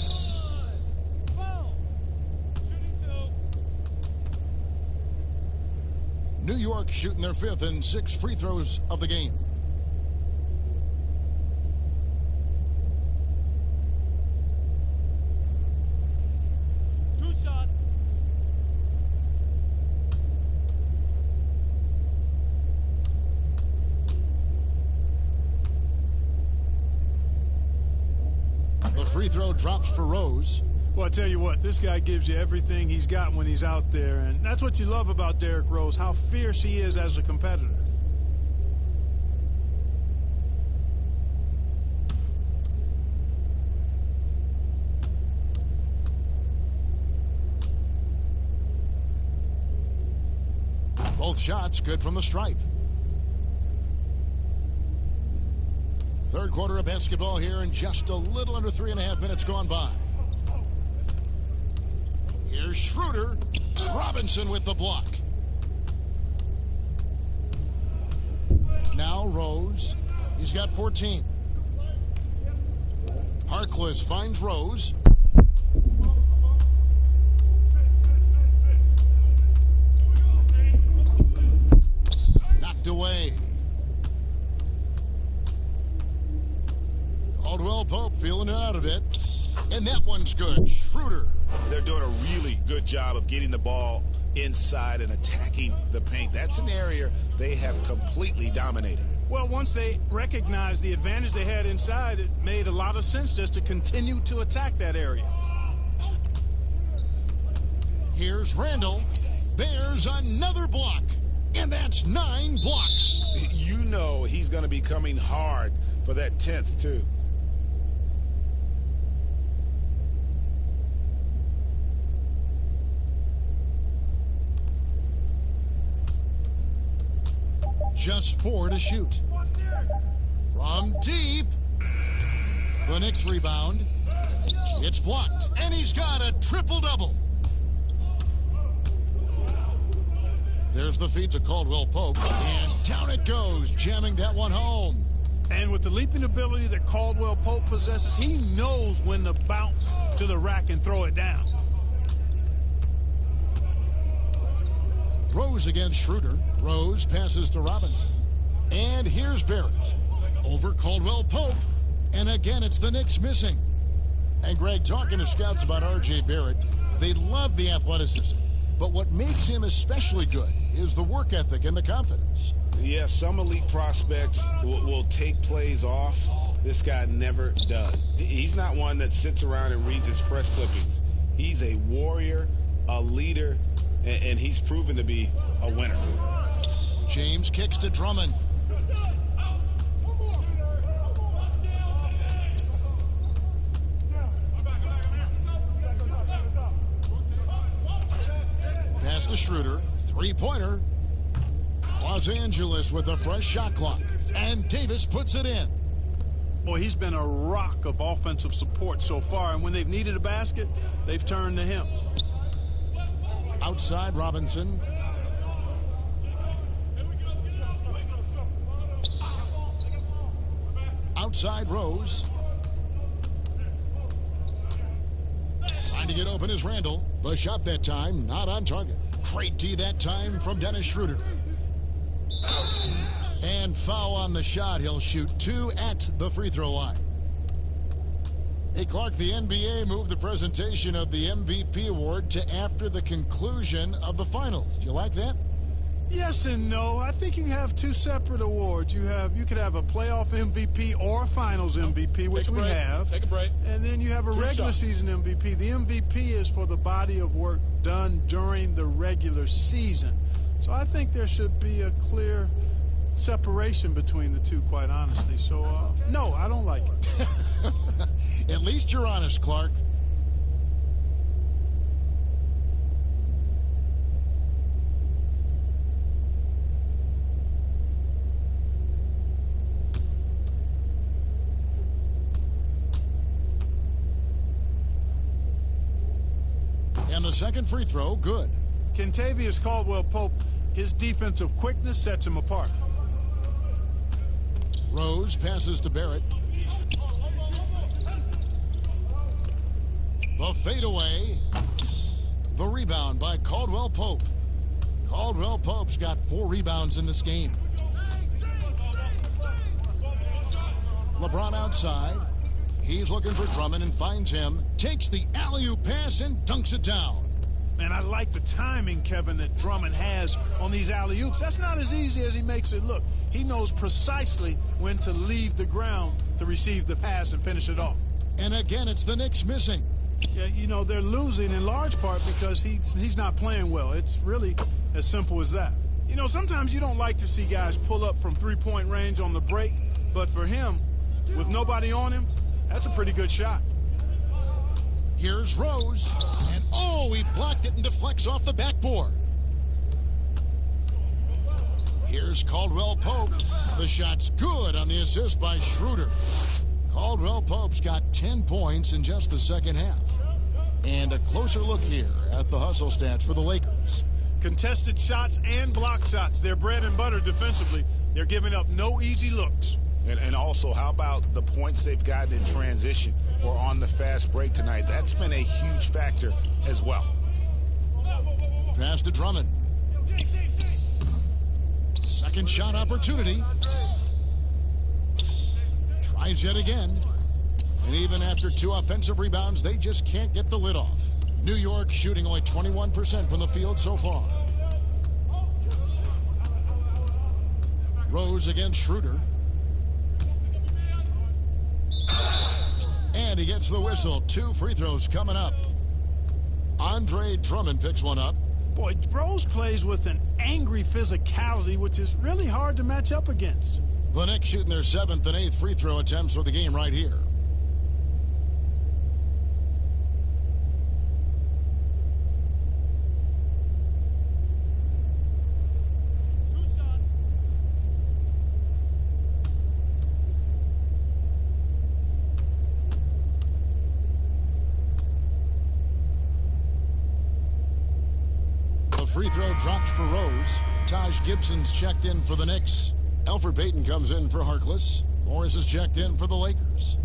New York shooting their 5th and 6 free throws of the game. Free throw drops for Rose. Well, I tell you what, this guy gives you everything he's got when he's out there, and that's what you love about Derrick Rose, how fierce he is as a competitor. Both shots good from the stripe. Third quarter of basketball here, and just a little under 3.5 minutes gone by. Here's Schroeder. Robinson with the block. Now Rose. He's got 14. Harkless finds Rose. Knocked away. Caldwell Pope feeling it out a bit. And that one's good. Schroeder. They're doing a really good job of getting the ball inside and attacking the paint. That's an area they have completely dominated. Well, once they recognized the advantage they had inside, it made a lot of sense just to continue to attack that area. Here's Randall. There's another block. And that's 9 blocks. You know he's going to be coming hard for that 10th, too. Just 4 to shoot. From deep. The Knicks rebound. It's blocked. And he's got a triple-double. There's the feed to Caldwell Pope. And down it goes, jamming that one home. And with the leaping ability that Caldwell Pope possesses, he knows when to bounce to the rack and throw it down. Rose against Schroeder. Rose passes to Robinson. And here's Barrett. Over Caldwell Pope. And again, it's the Knicks missing. And Greg, talking to scouts about R.J. Barrett, they love the athleticism. But what makes him especially good is the work ethic and the confidence. Yes, some elite prospects will take plays off. This guy never does. He's not one that sits around and reads his press clippings. He's a warrior, a leader, and he's proven to be a winner. James kicks to Drummond. Pass to Schroeder. Three-pointer. Los Angeles with a fresh shot clock. And Davis puts it in. Boy, he's been a rock of offensive support so far, and when they've needed a basket, they've turned to him. Outside Robinson. Outside Rose. Trying to get open is Randall. The shot that time, not on target. Great D that time from Dennis Schroeder. And foul on the shot. He'll shoot 2 at the free throw line. Hey, Clark, the NBA moved the presentation of the MVP award to after the conclusion of the finals. Do you like that? Yes and no. I think you have two separate awards. You could have a playoff MVP or a finals MVP, which we have. Take a break. And then you have a regular season MVP. The MVP is for the body of work done during the regular season. So I think there should be a clear separation between the two, quite honestly. So, no, I don't like it. At least you're honest, Clark. And the second free throw, good. Kentavious Caldwell-Pope, his defensive quickness sets him apart. Rose passes to Barrett. The fadeaway. The rebound by Caldwell-Pope. Caldwell-Pope's got 4 rebounds in this game. LeBron outside. He's looking for Drummond and finds him. Takes the alley-oop pass and dunks it down. Man, I like the timing, Kevin, that Drummond has on these alley-oops. That's not as easy as he makes it look. He knows precisely when to leave the ground to receive the pass and finish it off. And again, it's the Knicks missing. Yeah, you know, they're losing in large part because he's not playing well. It's really as simple as that. You know, sometimes you don't like to see guys pull up from three-point range on the break, but for him, with nobody on him, that's a pretty good shot. Here's Rose, and oh, he blocked it and deflects off the backboard. Here's Caldwell-Pope. The shot's good on the assist by Schroeder. Caldwell-Pope's got 10 points in just the second half. And a closer look here at the hustle stats for the Lakers. Contested shots and block shots. They're bread and butter defensively. They're giving up no easy looks. And also, how about the points they've gotten in transition or on the fast break tonight? That's been a huge factor as well. Pass to Drummond. Second shot opportunity. Tries yet again. And even after 2 offensive rebounds, they just can't get the lid off. New York shooting only 21% from the field so far. Rose against Schroeder. And he gets the whistle. 2 free throws coming up. Andre Drummond picks one up. Boy, Rose plays with an angry physicality, which is really hard to match up against. The Knicks shooting their 7th and 8th free throw attempts for the game right here. Free throw drops for Rose. Taj Gibson's checked in for the Knicks. Elfrid Payton comes in for Harkless. Morris is checked in for the Lakers.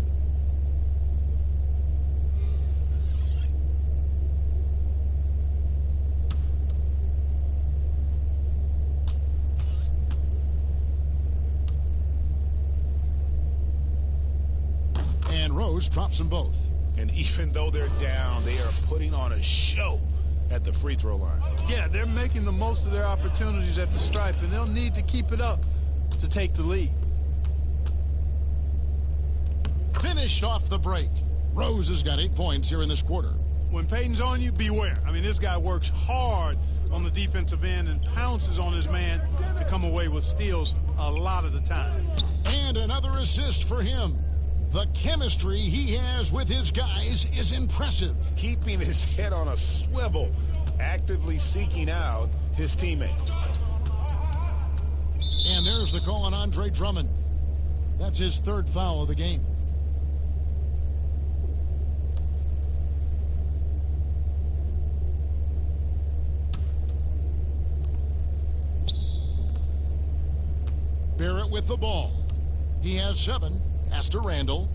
And Rose drops them both. And even though they're down, they are putting on a show at the free throw line. Yeah, they're making the most of their opportunities at the stripe, and they'll need to keep it up to take the lead. Finished off the break. Rose has got 8 points here in this quarter. When Payton's on you, beware. I mean, this guy works hard on the defensive end and pounces on his man to come away with steals a lot of the time. And another assist for him. The chemistry he has with his guys is impressive. Keeping his head on a swivel, actively seeking out his teammates. And there's the call on Andre Drummond. That's his 3rd foul of the game. Barrett with the ball. He has 7. Pass to Randall.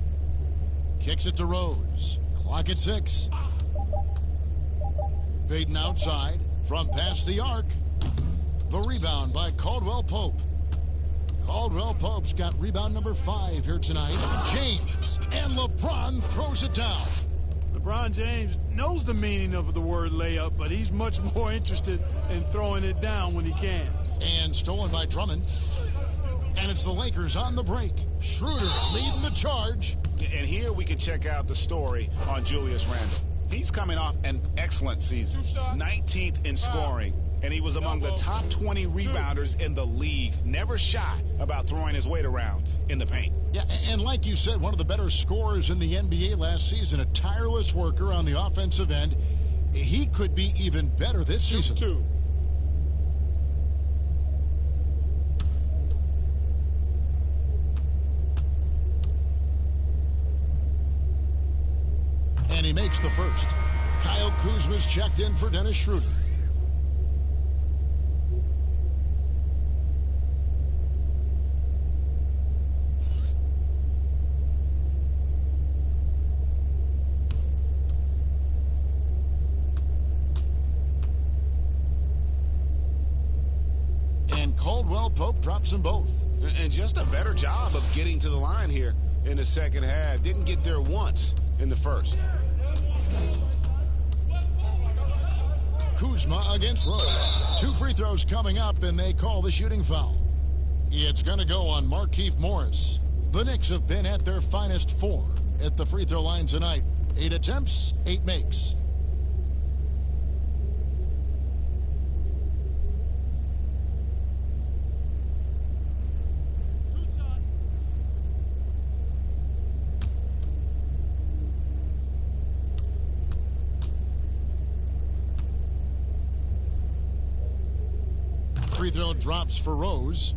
Kicks it to Rose. Clock at 6. Payton outside from past the arc. The rebound by Caldwell-Pope. Caldwell-Pope's got rebound number 5 here tonight. James, and LeBron throws it down. LeBron James knows the meaning of the word layup, but he's much more interested in throwing it down when he can. And stolen by Drummond. And it's the Lakers on the break. Schroeder leading the charge. And here we can check out the story on Julius Randle. He's coming off an excellent season. 19th in scoring. And he was among the top 20 rebounders in the league. Never shy about throwing his weight around in the paint. Yeah, and like you said, one of the better scorers in the NBA last season. A tireless worker on the offensive end. He could be even better this season. And he makes the first. Kyle Kuzma's checked in for Dennis Schroeder. And Caldwell Pope drops them both. And just a better job of getting to the line here in the second half. Didn't get there once in the first. Kuzma against Rose. 2 free throws coming up, and they call the shooting foul. It's going to go on Markieff Morris. The Knicks have been at their finest form at the free throw line tonight. 8 attempts, 8 makes. Free throw drops for Rose.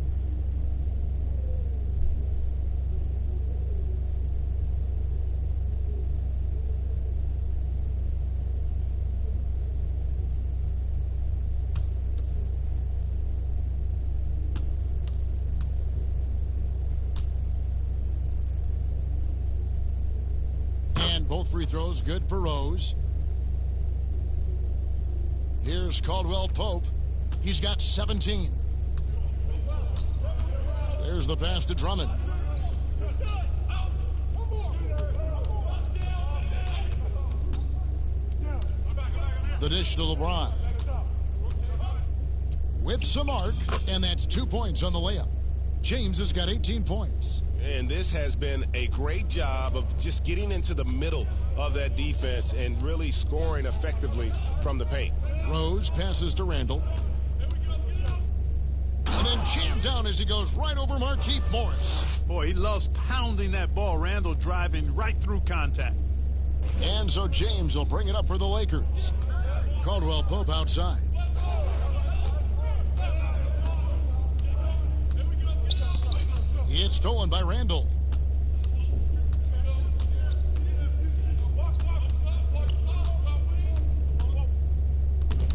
And both free throws good for Rose. Here's Caldwell Pope. He's got 17. There's the pass to Drummond. The dish to LeBron. With some arc, and that's 2 points on the layup. James has got 18 points. And this has been a great job of just getting into the middle of that defense and really scoring effectively from the paint. Rose passes to Randle. And then jammed down as he goes right over Markieff Morris. Boy, he loves pounding that ball. Randle driving right through contact. And so James will bring it up for the Lakers. Caldwell Pope outside. It's stolen by Randle.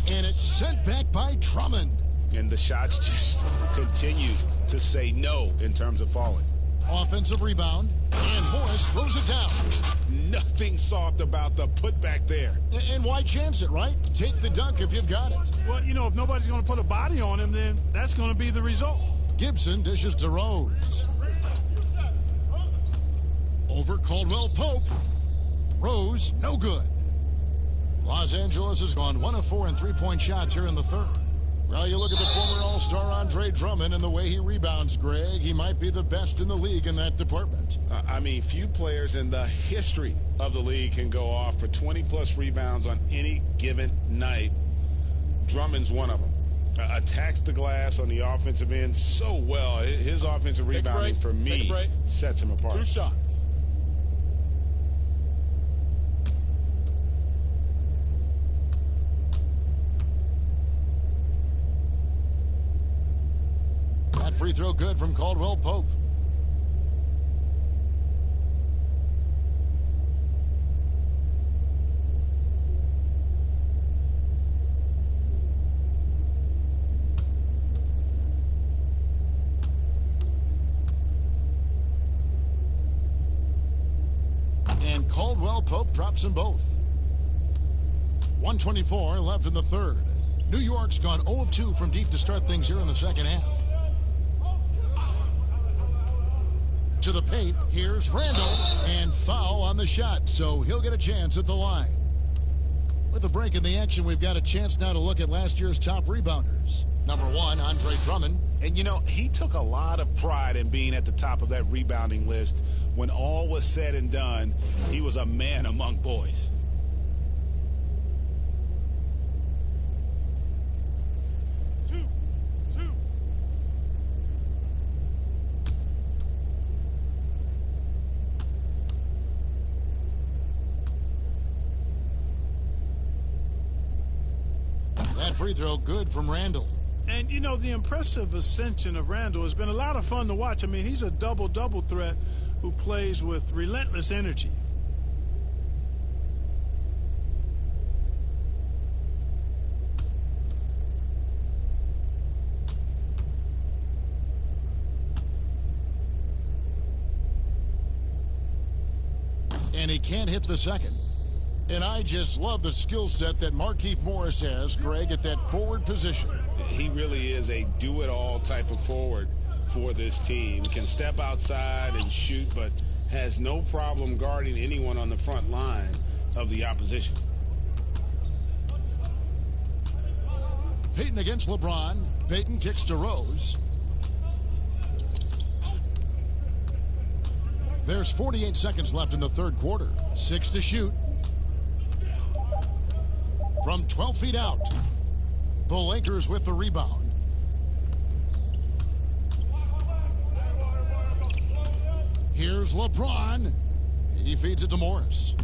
And it's sent back by Drummond. And the shots just continue to say no in terms of falling. Offensive rebound, and Morris throws it down. Nothing soft about the putback there. And why chance it, right? Take the dunk if you've got it. Well, you know, if nobody's going to put a body on him, then that's going to be the result. Gibson dishes to Rose. Over Caldwell Pope. Rose, no good. Los Angeles has gone 1 of 4 in three-point shots here in the third. Well, you look at the former All-Star Andre Drummond and the way he rebounds, Greg. He might be the best in the league in that department. I mean, few players in the history of the league can go off for 20-plus rebounds on any given night. Drummond's one of them. Attacks the glass on the offensive end so well. His offensive rebounding, for me, sets him apart. 2 shots. Free throw good from Caldwell Pope. And Caldwell Pope drops them both. 1:24 left in the third. New York's gone 0 of 2 from deep to start things here in the second half. To the paint, here's Randle, and foul on the shot, so he'll get a chance at the line. With a break in the action, we've got a chance now to look at last year's top rebounders. Number 1, Andre Drummond. And, you know, he took a lot of pride in being at the top of that rebounding list. When all was said and done, he was a man among boys. That free throw good from Randall. And, you know, the impressive ascension of Randall has been a lot of fun to watch. I mean, he's a double-double threat who plays with relentless energy. And he can't hit the second. And I just love the skill set that Markieff Morris has, Greg, at that forward position. He really is a do-it-all type of forward for this team. Can step outside and shoot, but has no problem guarding anyone on the front line of the opposition. Payton against LeBron. Payton kicks to Rose. There's 48 seconds left in the third quarter. 6 to shoot. From 12 feet out, the Lakers with the rebound. Here's LeBron. He feeds it to Morris.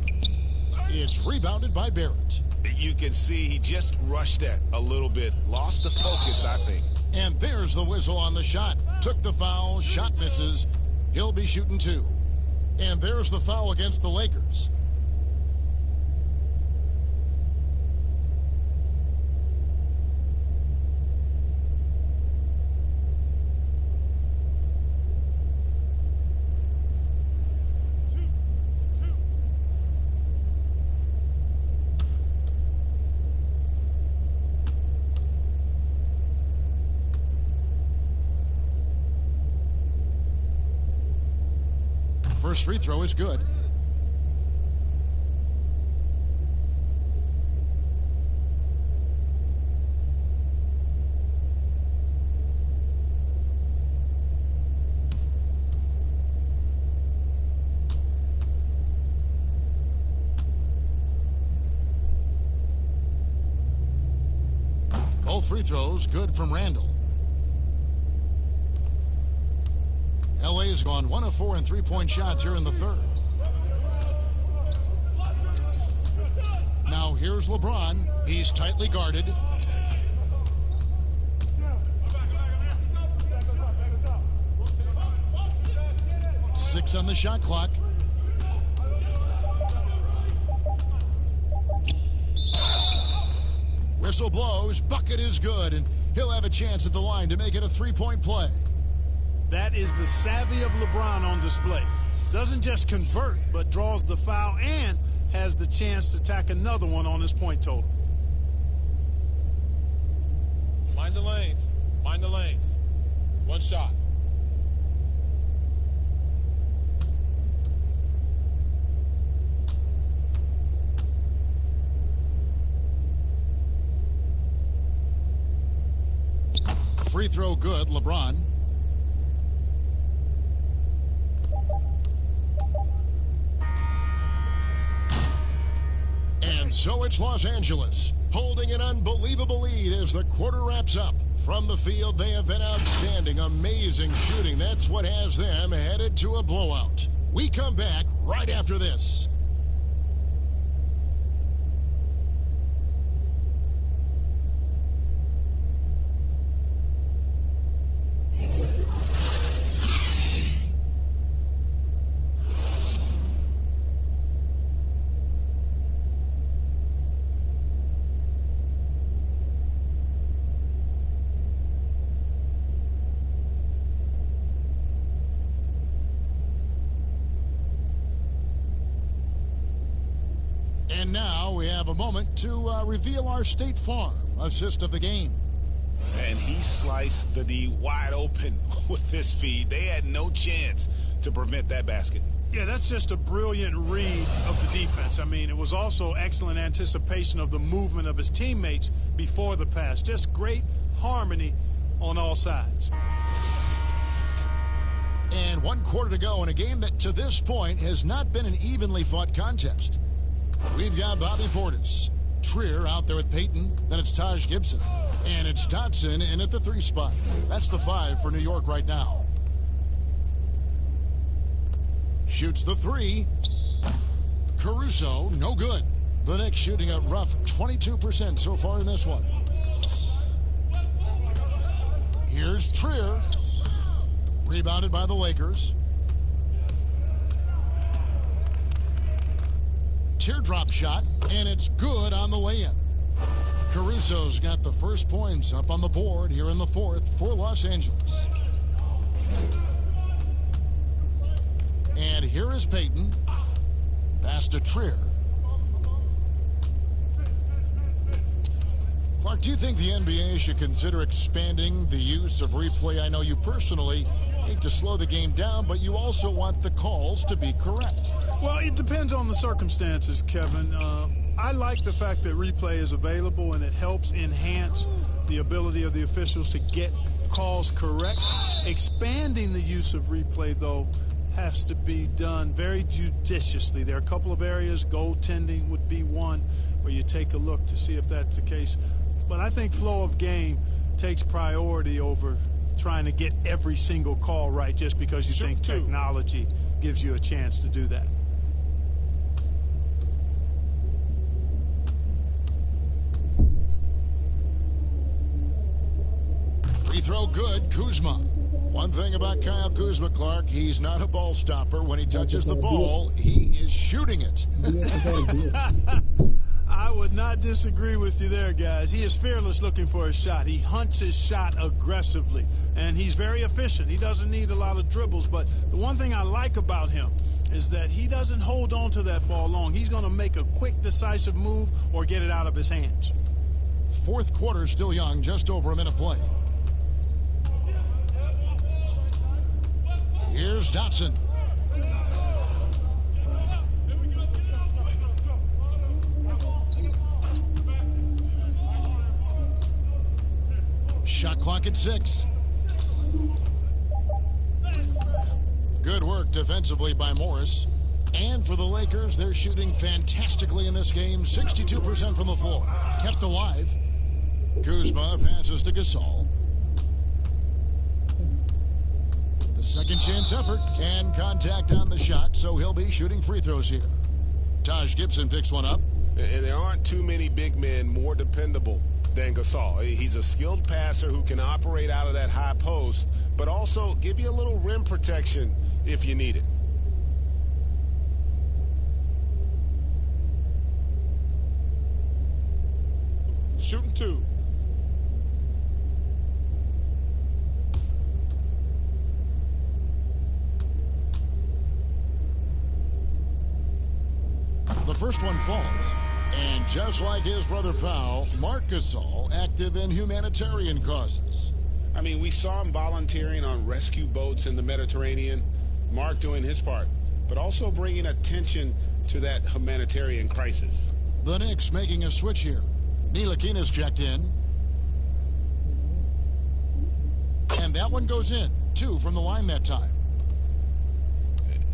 It's rebounded by Barrett. You can see he just rushed that a little bit. Lost the focus, I think. And there's the whistle on the shot. Took the foul. Shot misses. He'll be shooting 2. And there's the foul against the Lakers. First free throw is good. Both free throws good from Randall. LA's gone 1 of 4 in three-point shots here in the third. Now here's LeBron. He's tightly guarded. Six on the shot clock. Whistle blows. Bucket is good, and he'll have a chance at the line to make it a three-point play. That is the savvy of LeBron on display. Doesn't just convert, but draws the foul and has the chance to tack another one on his point total. Mind the lanes. Mind the lanes. One shot. Free throw good, LeBron. And so it's Los Angeles, holding an unbelievable lead as the quarter wraps up. From the field, they have been outstanding, amazing shooting. That's what has them headed to a blowout. We come back right after this. And now we have a moment to reveal our State Farm assist of the game. And he sliced the D wide open with his feed. They had no chance to prevent that basket. Yeah, that's just a brilliant read of the defense. I mean, it was also excellent anticipation of the movement of his teammates before the pass. Just great harmony on all sides. And 1 quarter to go in a game that to this point has not been an evenly fought contest. We've got Bobby Portis. Trier out there with Payton. Then it's Taj Gibson. And it's Dotson in at the 3 spot. That's the 5 for New York right now. Shoots the 3. Caruso, no good. The Knicks shooting a rough 22% so far in this one. Here's Trier. Rebounded by the Lakers. Teardrop shot, and it's good on the way in. Caruso's got the first points up on the board here in the 4th for Los Angeles. And here is Payton. Pass to Trier. Clark, do you think the NBA should consider expanding the use of replay? I know you personally hate to slow the game down, but you also want the calls to be correct. Well, it depends on the circumstances, Kevin. I like the fact that replay is available, and it helps enhance the ability of the officials to get calls correct. Expanding the use of replay, though, has to be done very judiciously. There are a couple of areas, goaltending would be one, where you take a look to see if that's the case. But I think flow of game takes priority over trying to get every single call right just because you think technology gives you a chance to do that. Free throw good, Kuzma. One thing about Kyle Kuzma, Clark, he's not a ball stopper. When he touches the ball, he is shooting it. I would not disagree with you there, guys. He is fearless looking for a shot. He hunts his shot aggressively, and he's very efficient. He doesn't need a lot of dribbles, but the one thing I like about him is that he doesn't hold on to that ball long. He's going to make a quick, decisive move or get it out of his hands. 4th quarter still young, just over a minute play. Here's Dotson. Shot clock at 6. Good work defensively by Morris. And for the Lakers, they're shooting fantastically in this game. 62% from the floor. Kept alive. Kuzma passes to Gasol. The second chance effort and contact on the shot, so he'll be shooting free throws here. Taj Gibson picks one up. And there aren't too many big men more dependable than Gasol. He's a skilled passer who can operate out of that high post, but also give you a little rim protection if you need it. Shooting 2. The first one falls. And just like his brother Powell, Marc Gasol active in humanitarian causes. I mean, we saw him volunteering on rescue boats in the Mediterranean. Mark doing his part, but also bringing attention to that humanitarian crisis. The Knicks making a switch here. Ntilikina's checked in. And that one goes in. 2 from the line that time.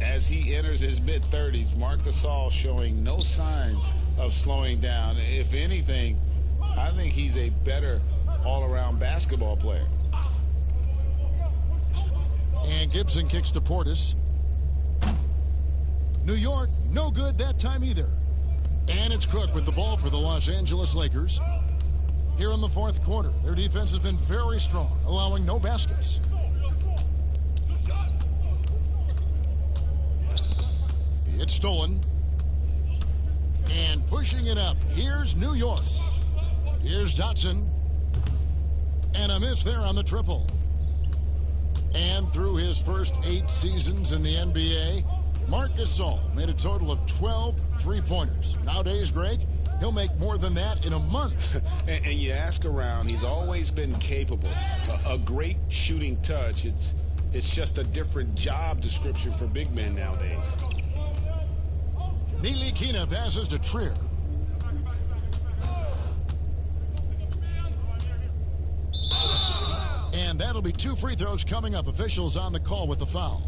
As he enters his mid-30s, Marc Gasol showing no signs of slowing down. If anything, I think he's a better all-around basketball player. And Gibson kicks to Portis. New York, no good that time either. And it's Cook with the ball for the Los Angeles Lakers. Here in the 4th quarter, their defense has been very strong, allowing no baskets. It's stolen. And pushing it up. Here's New York. Here's Dotson. And a miss there on the triple. And through his first 8 seasons in the NBA, Marc Gasol made a total of 12 three-pointers. Nowadays, Greg, He'll make more than that in a month. and you ask around, he's always been capable. A great shooting touch. It's just a different job description for big men nowadays. Ntilikina passes to Trier. And that'll be 2 free throws coming up. Officials on the call with the foul.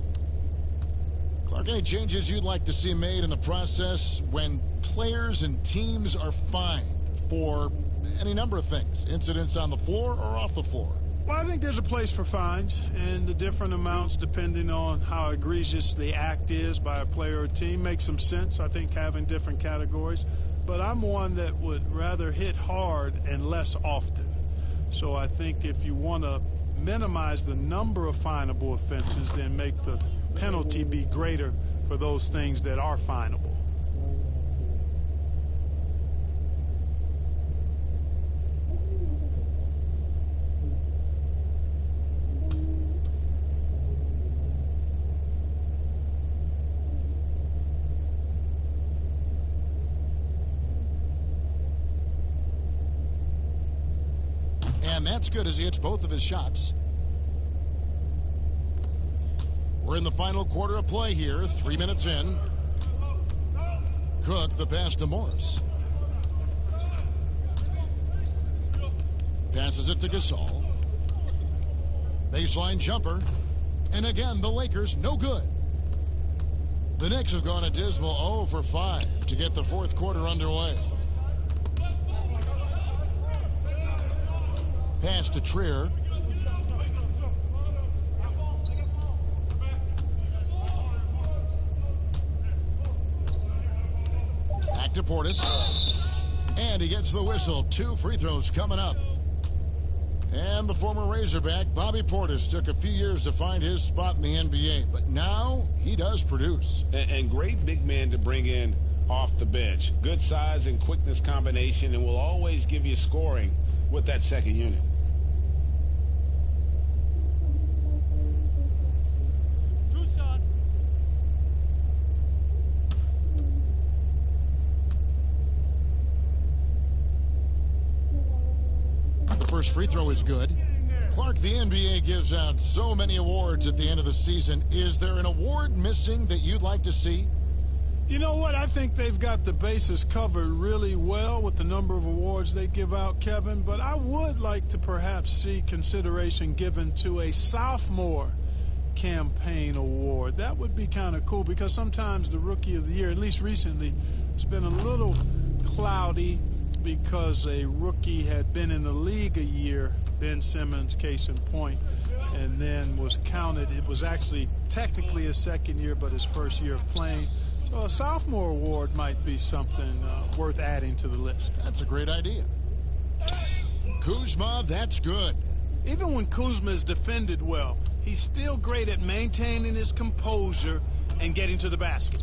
Clark, any changes you'd like to see made in the process when players and teams are fined for any number of things? Incidents on the floor or off the floor? Well, I think there's a place for fines, and the different amounts depending on how egregious the act is by a player or team makes some sense. I think having different categories. But I'm one that would rather hit hard and less often. So I think if you want to minimize the number of finable offenses, then make the penalty be greater for those things that are finable. And that's good as he hits both of his shots. We're in the final quarter of play here, 3 minutes in. Cook, the pass to Morris. Passes it to Gasol. Baseline jumper. And again, the Lakers, no good. The Knicks have gone a dismal 0 for 5 to get the fourth quarter underway. Pass to Trier. Back to Portis. And he gets the whistle. 2 free throws coming up. And the former Razorback, Bobby Portis, took a few years to find his spot in the NBA. But now he does produce. And great big man to bring in off the bench. Good size and quickness combination, and will always give you scoring with that second unit. First free throw is good. Clark, the NBA gives out so many awards at the end of the season. Is there an award missing that you'd like to see? You know what? I think they've got the bases covered really well with the number of awards they give out, Kevin. But I would like to perhaps see consideration given to a sophomore campaign award. That would be kind of cool because sometimes the rookie of the year, at least recently, has been a little cloudy because a rookie had been in the league a year, Ben Simmons, case in point, and then was counted. It was actually technically his second year, but his first year of playing. So a sophomore award might be something worth adding to the list. That's a great idea. Kuzma, that's good. Even when Kuzma is defended well, he's still great at maintaining his composure and getting to the basket.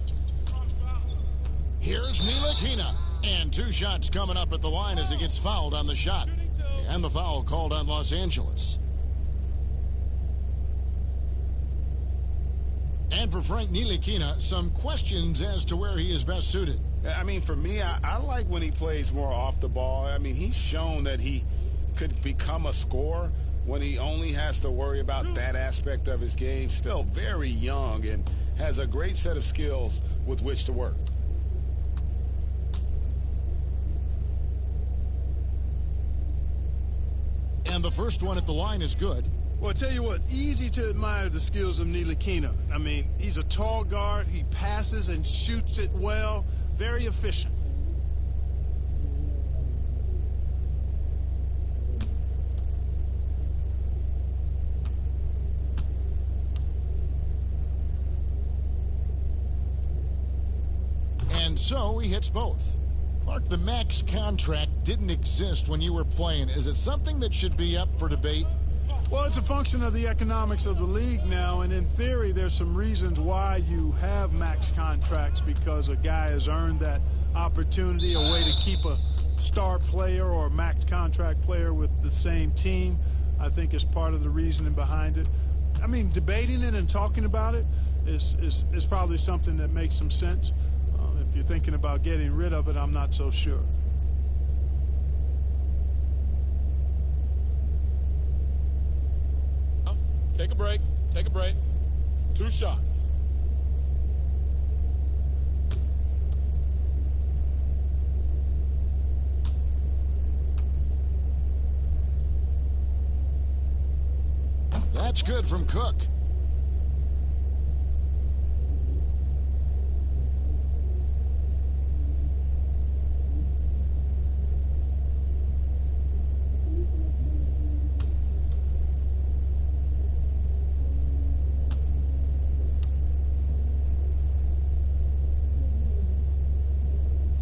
Here's Ntilikina. And 2 shots coming up at the line as he gets fouled on the shot. And the foul called on Los Angeles. And for Frank Ntilikina, some questions as to where he is best suited. I mean, for me, I like when he plays more off the ball. I mean, he's shown that he could become a scorer when he only has to worry about that aspect of his game. Still very young and has a great set of skills with which to work. And the first one at the line is good. Well, I tell you what, easy to admire the skills of Ntilikina. I mean, he's a tall guard. He passes and shoots it well. Very efficient. And so he hits both. Clark, the max contract didn't exist when you were playing. Is it something that should be up for debate? Well, it's a function of the economics of the league now, and in theory, there's some reasons why you have max contracts, because a guy has earned that opportunity, a way to keep a star player or a max contract player with the same team, I think is part of the reasoning behind it. I mean, debating it and talking about it is probably something that makes some sense. If you're thinking about getting rid of it, I'm not so sure. Take a break. Take a break. 2 shots. That's good from Cook.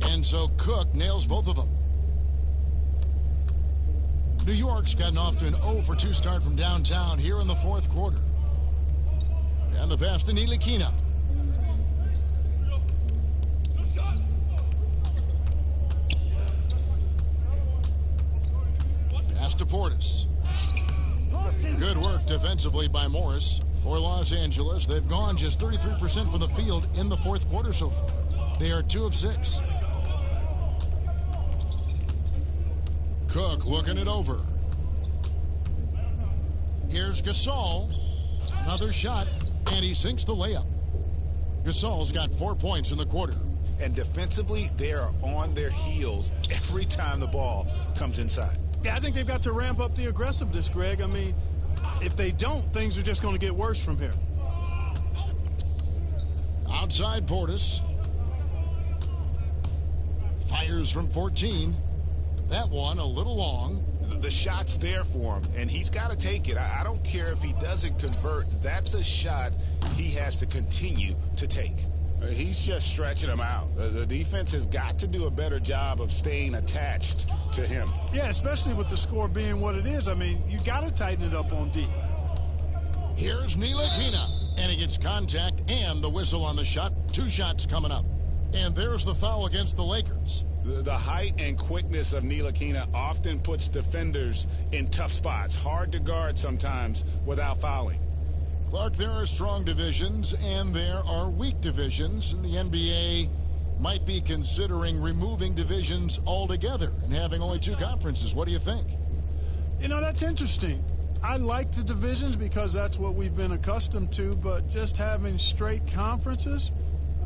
And so Cook nails both of them. New York's gotten off to an 0-for-2 start from downtown here in the 4th quarter. And the pass to Ntilikina. Pass to Portis. Good work defensively by Morris. For Los Angeles, they've gone just 33% from the field in the 4th quarter so far. They are 2 of 6. Cook looking it over. Here's Gasol. Another shot, and he sinks the layup. Gasol's got 4 points in the quarter. And defensively, they are on their heels every time the ball comes inside. Yeah, I think they've got to ramp up the aggressiveness, Greg. I mean, if they don't, things are just going to get worse from here. Outside Portis. Fires from 14. That one a little long. The shot's there for him, and he's got to take it. I don't care if he doesn't convert. That's a shot he has to continue to take. He's just stretching him out. The defense has got to do a better job of staying attached to him. Yeah, especially with the score being what it is. I mean, you got to tighten it up on D. Here's Ntilikina, and he gets contact and the whistle on the shot. 2 shots coming up. And there's the foul against the Lakers. The height and quickness of Ntilikina often puts defenders in tough spots. Hard to guard sometimes without fouling. Clark, there are strong divisions and there are weak divisions, and the NBA might be considering removing divisions altogether and having only 2 conferences. What do you think? You know, that's interesting. I like the divisions because that's what we've been accustomed to, but just having straight conferences,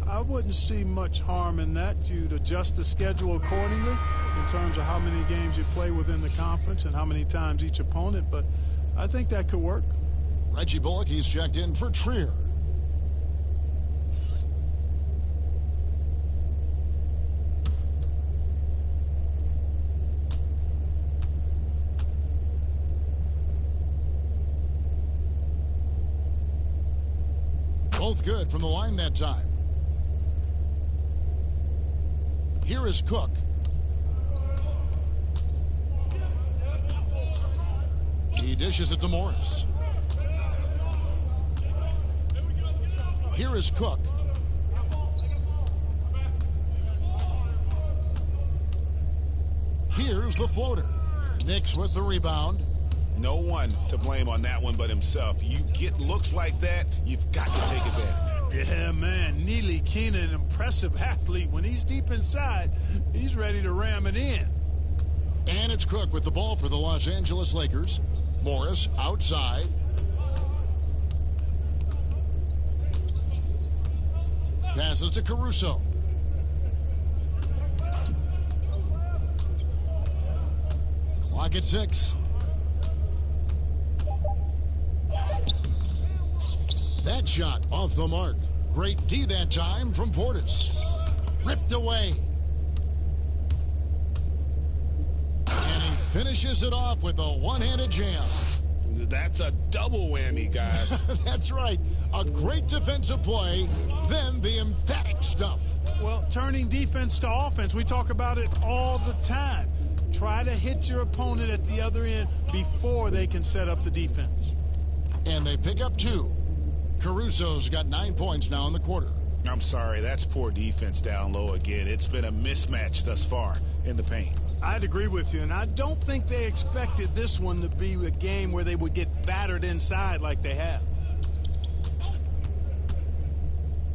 I wouldn't see much harm in that. You'd adjust the schedule accordingly in terms of how many games you play within the conference and how many times each opponent, but I think that could work. Reggie Bullock, he's checked in for Trier. Both good from the line that time. Here is Cook. He dishes it to Morris. Here is Cook. Here's the floater. Knicks with the rebound. No one to blame on that one but himself. You get looks like that, you've got to take advantage. Yeah, man, Ntilikina, an impressive athlete. When he's deep inside, he's ready to ram it in. And it's Cook with the ball for the Los Angeles Lakers. Morris outside. Passes to Caruso. Clock at 6. That shot off the mark. Great D that time from Portis. Ripped away. And he finishes it off with a one-handed jam. That's a double whammy, guys. That's right. A great defensive play, then the emphatic stuff. Well, turning defense to offense, we talk about it all the time. Try to hit your opponent at the other end before they can set up the defense. And they pick up 2. Caruso's got 9 points now in the quarter. I'm sorry, that's poor defense down low again. It's been a mismatch thus far in the paint. I'd agree with you, and I don't think they expected this one to be a game where they would get battered inside like they have.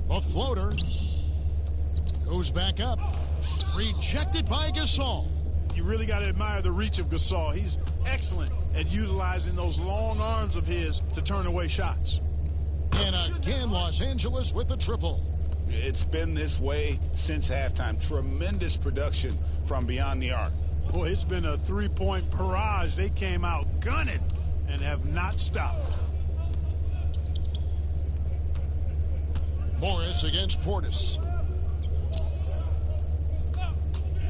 A floater goes back up. Rejected by Gasol. You really got to admire the reach of Gasol. He's excellent at utilizing those long arms of his to turn away shots. And again, Los Angeles with the triple. It's been this way since halftime. Tremendous production from beyond the arc. Boy, it's been a three-point barrage. They came out gunning and have not stopped. Morris against Portis.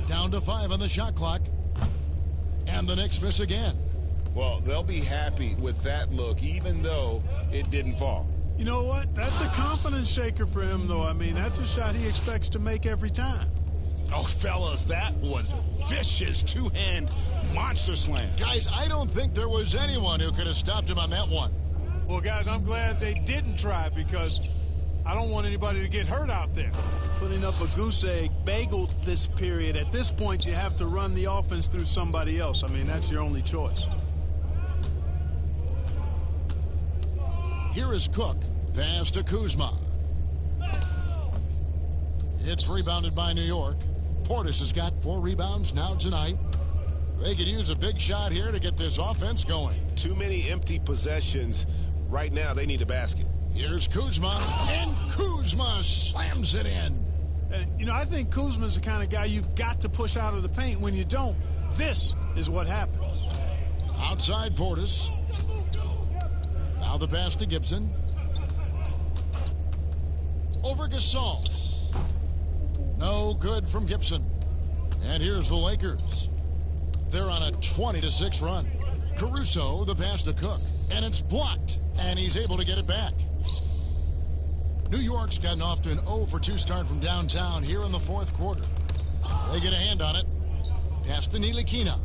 Down to 5 on the shot clock. And the Knicks miss again. Well, they'll be happy with that look, even though it didn't fall. You know what? That's a confidence shaker for him, though. I mean, that's a shot he expects to make every time. Oh, fellas, that was vicious two-hand monster slam. Guys, I don't think there was anyone who could have stopped him on that one. Well, guys, I'm glad they didn't try, because I don't want anybody to get hurt out there. Putting up a goose egg bagel this period. At this point, you have to run the offense through somebody else. I mean, that's your only choice. Here is Cook. Pass to Kuzma. It's rebounded by New York. Portis has got 4 rebounds now tonight. They could use a big shot here to get this offense going. Too many empty possessions. Right now, they need a basket. Here's Kuzma, and Kuzma slams it in. You know, I think Kuzma's the kind of guy you've got to push out of the paint. When you don't, this is what happens. Outside Portis. Now the pass to Gibson. Over Gasol. No good from Gibson. And here's the Lakers. They're on a 20-6 run. Caruso, the pass to Cook. And it's blocked. And he's able to get it back. New York's gotten off to an 0-for-2 start from downtown here in the fourth quarter. They get a hand on it. Pass to Ntilikina.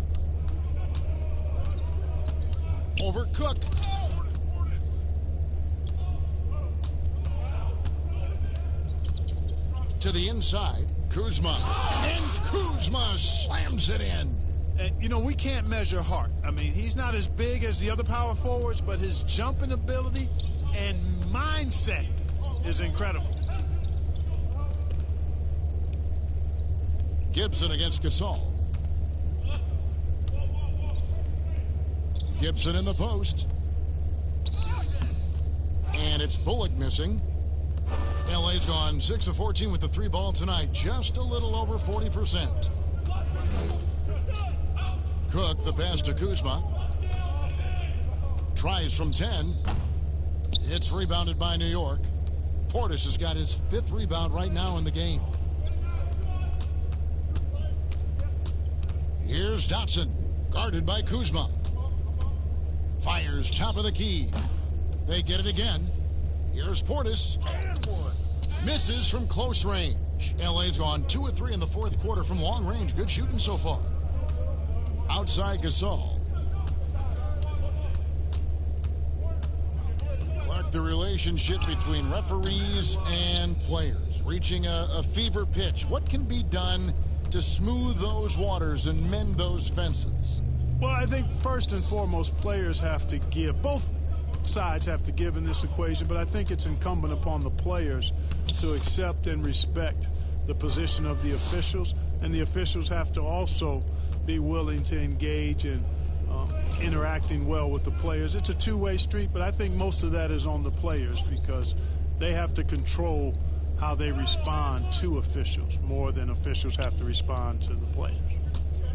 Over Cook. To the inside, Kuzma. And Kuzma slams it in. And, you know, we can't measure heart. I mean, he's not as big as the other power forwards, but his jumping ability and mindset is incredible. Gibson against Gasol. Gibson in the post. And it's Bullock missing. LA's gone 6 of 14 with the 3 ball tonight. Just a little over 40%. Cook, the pass to Kuzma. Tries from 10. It's rebounded by New York. Portis has got his 5th rebound right now in the game. Here's Dotson, guarded by Kuzma. Fires top of the key. They get it again. Here's Portis. Misses from close range. LA's gone 2 of 3 in the fourth quarter from long range. Good shooting so far. Outside Gasol. Like the relationship between referees and players reaching a fever pitch. What can be done to smooth those waters and mend those fences? Well, I think first and foremost, players have to give. Both sides have to give in this equation, but I think it's incumbent upon the players to accept and respect the position of the officials, and the officials have to also be willing to engage in interacting well with the players. It's a two-way street, but I think most of that is on the players because they have to control how they respond to officials more than officials have to respond to the players.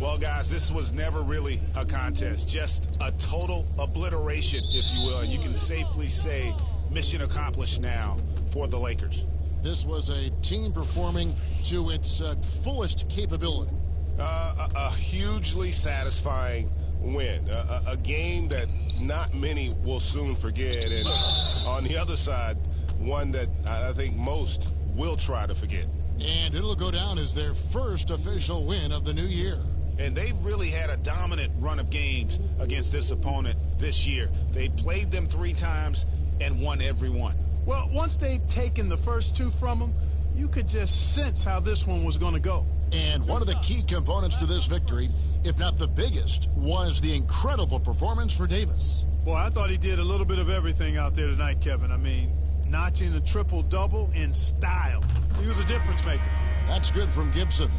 Well, guys, this was never really a contest, just a total obliteration, if you will. And you can safely say mission accomplished now for the Lakers. This was a team performing to its fullest capability. A hugely satisfying win, a game that not many will soon forget, and on the other side, one that I think most will try to forget. And it'll go down as their first official win of the new year. And they've really had a dominant run of games against this opponent this year. They played them 3 times and won every one. Well, once they'd taken the first 2 from them, you could just sense how this one was going to go. And one of the key components to this victory, if not the biggest, was the incredible performance for Davis. Boy, I thought he did a little bit of everything out there tonight, Kevin. I mean, notching the triple-double in style. He was a difference maker. That's good from Gibson.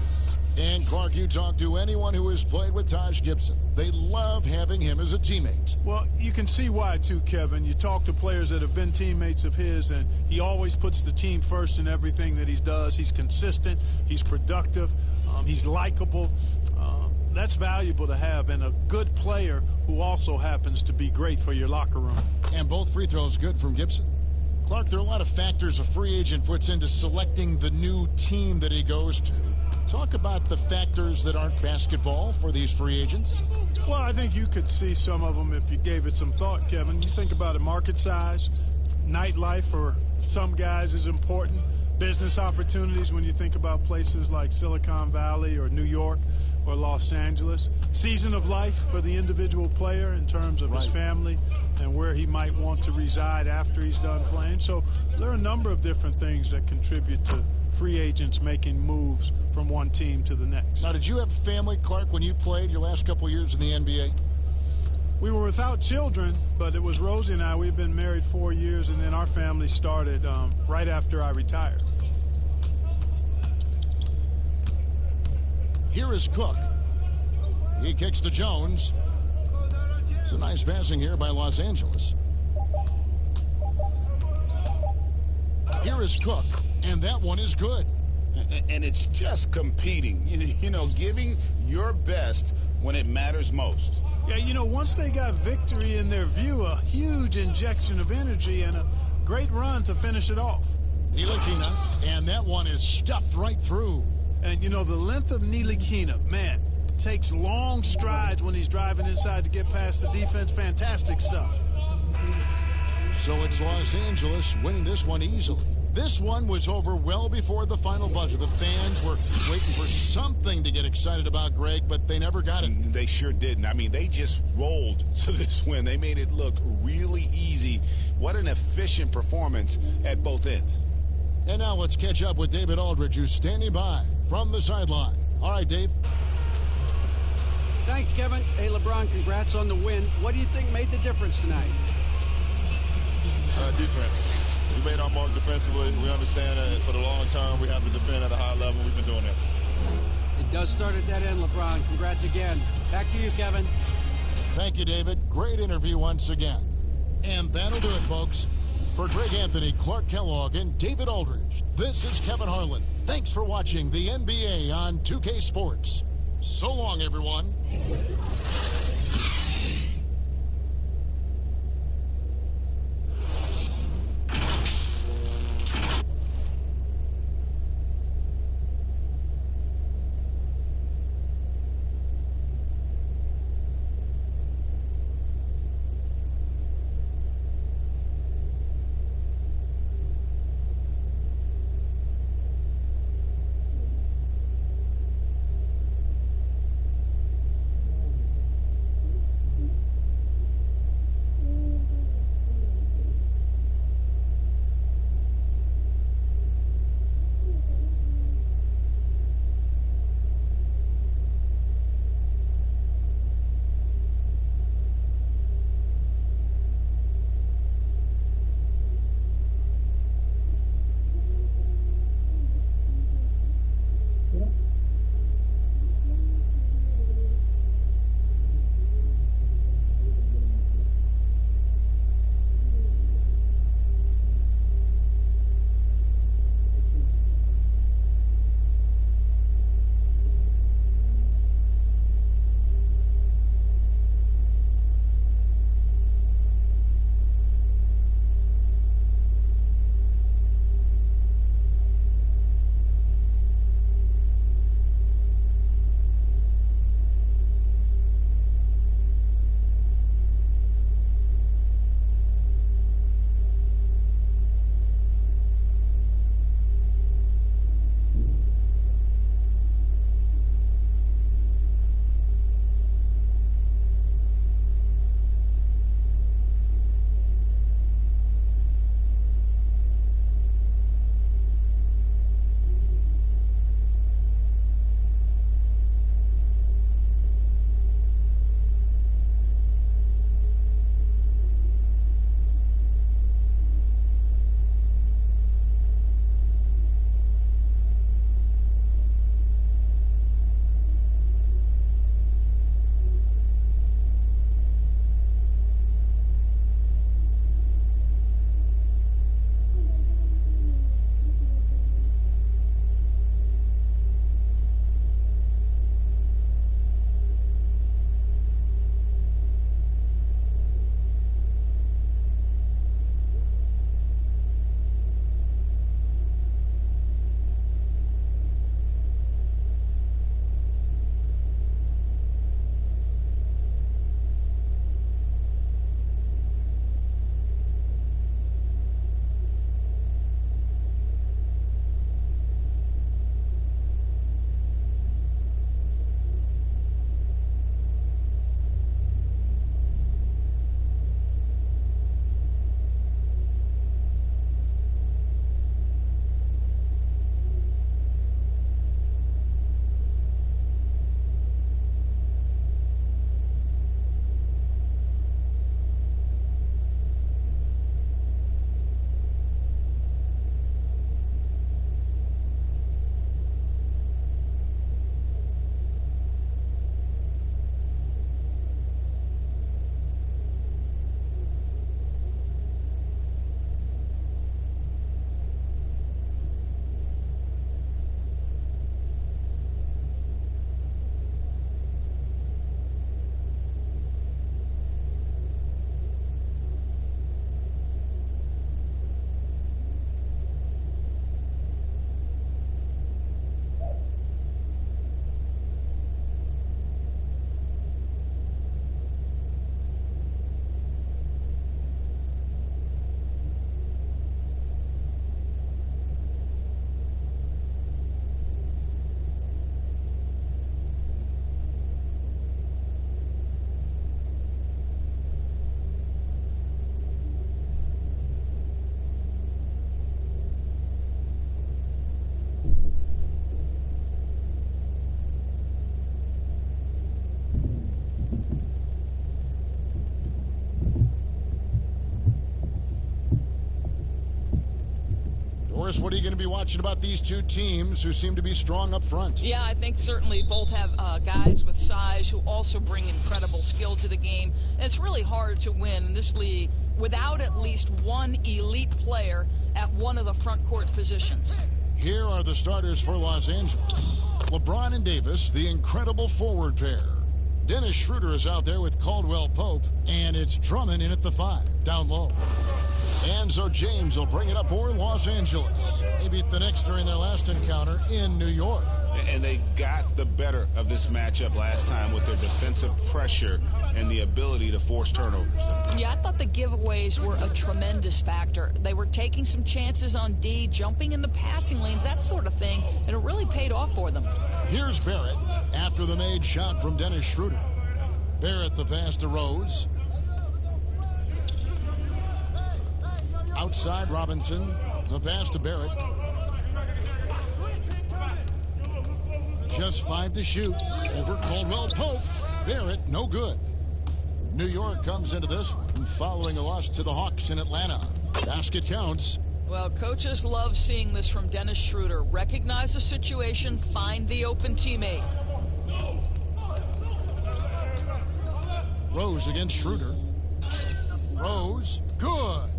And, Clark, you talk to anyone who has played with Taj Gibson. They love having him as a teammate. Well, you can see why, too, Kevin. You talk to players that have been teammates of his, and he always puts the team first in everything that he does. He's consistent. He's productive. He's likable. That's valuable to have, and a good player who also happens to be great for your locker room. And both free throws good from Gibson. Clark, there are a lot of factors a free agent puts into selecting the new team that he goes to. Talk about the factors that aren't basketball for these free agents. Well, I think you could see some of them if you gave it some thought, Kevin. You think about it, market size, nightlife for some guys is important, business opportunities when you think about places like Silicon Valley or New York or Los Angeles, season of life for the individual player in terms of his family and where he might want to reside after he's done playing. So there are a number of different things that contribute to free agents making moves from one team to the next. Now, did you have family, Clark, when you played your last couple years in the NBA? We were without children, but it was Rosie and I. We've been married 4 years, and then our family started right after I retired. Here is Cook. He kicks to Jones. It's a nice passing here by Los Angeles. Here is Cook, and that one is good. And it's just competing, you know, giving your best when it matters most. Yeah, you know, once they got victory in their view, a huge injection of energy and a great run to finish it off. Ntilikina, and that one is stuffed right through. And, you know, the length of Ntilikina, man, takes long strides when he's driving inside to get past the defense. Fantastic stuff. So it's Los Angeles winning this one easily. This one was over well before the final buzzer. The fans were waiting for something to get excited about, Greg, but they never got it. They sure didn't. I mean, they just rolled to this win. They made it look really easy. What an efficient performance at both ends. And now let's catch up with David Aldridge, who's standing by from the sideline. All right, Dave. Thanks, Kevin. Hey, LeBron, congrats on the win. What do you think made the difference tonight? Defense. We made our mark defensively. We understand that for the long term, we have to defend at a high level. We've been doing that. It does start at that end, LeBron. Congrats again. Back to you, Kevin. Thank you, David. Great interview once again. And that'll do it, folks. For Greg Anthony, Clark Kellogg, and David Aldridge, this is Kevin Harlan. Thanks for watching the NBA on 2K Sports. So long, everyone. Forrest, what are you going to be watching about these two teams who seem to be strong up front? Yeah, I think certainly both have guys with size who also bring incredible skill to the game. And it's really hard to win in this league without at least one elite player at one of the front court positions. Here are the starters for Los Angeles. LeBron and Davis, the incredible forward pair. Dennis Schroeder is out there with Caldwell Pope, and it's Drummond in at the 5, down low. And so James will bring it up for Los Angeles. They beat the Knicks during their last encounter in New York. And they got the better of this matchup last time with their defensive pressure and the ability to force turnovers. Yeah, I thought the giveaways were a tremendous factor. They were taking some chances on D, jumping in the passing lanes, that sort of thing, and it really paid off for them. Here's Barrett after the made shot from Dennis Schroeder. Barrett the pass to Rose. Outside Robinson, the pass to Barrett. Just 5 to shoot over Caldwell Pope. Barrett, no good. New York comes into this one following a loss to the Hawks in Atlanta. Basket counts. Well, coaches love seeing this from Dennis Schroeder. Recognize the situation, find the open teammate. Rose against Schroeder. Rose, good.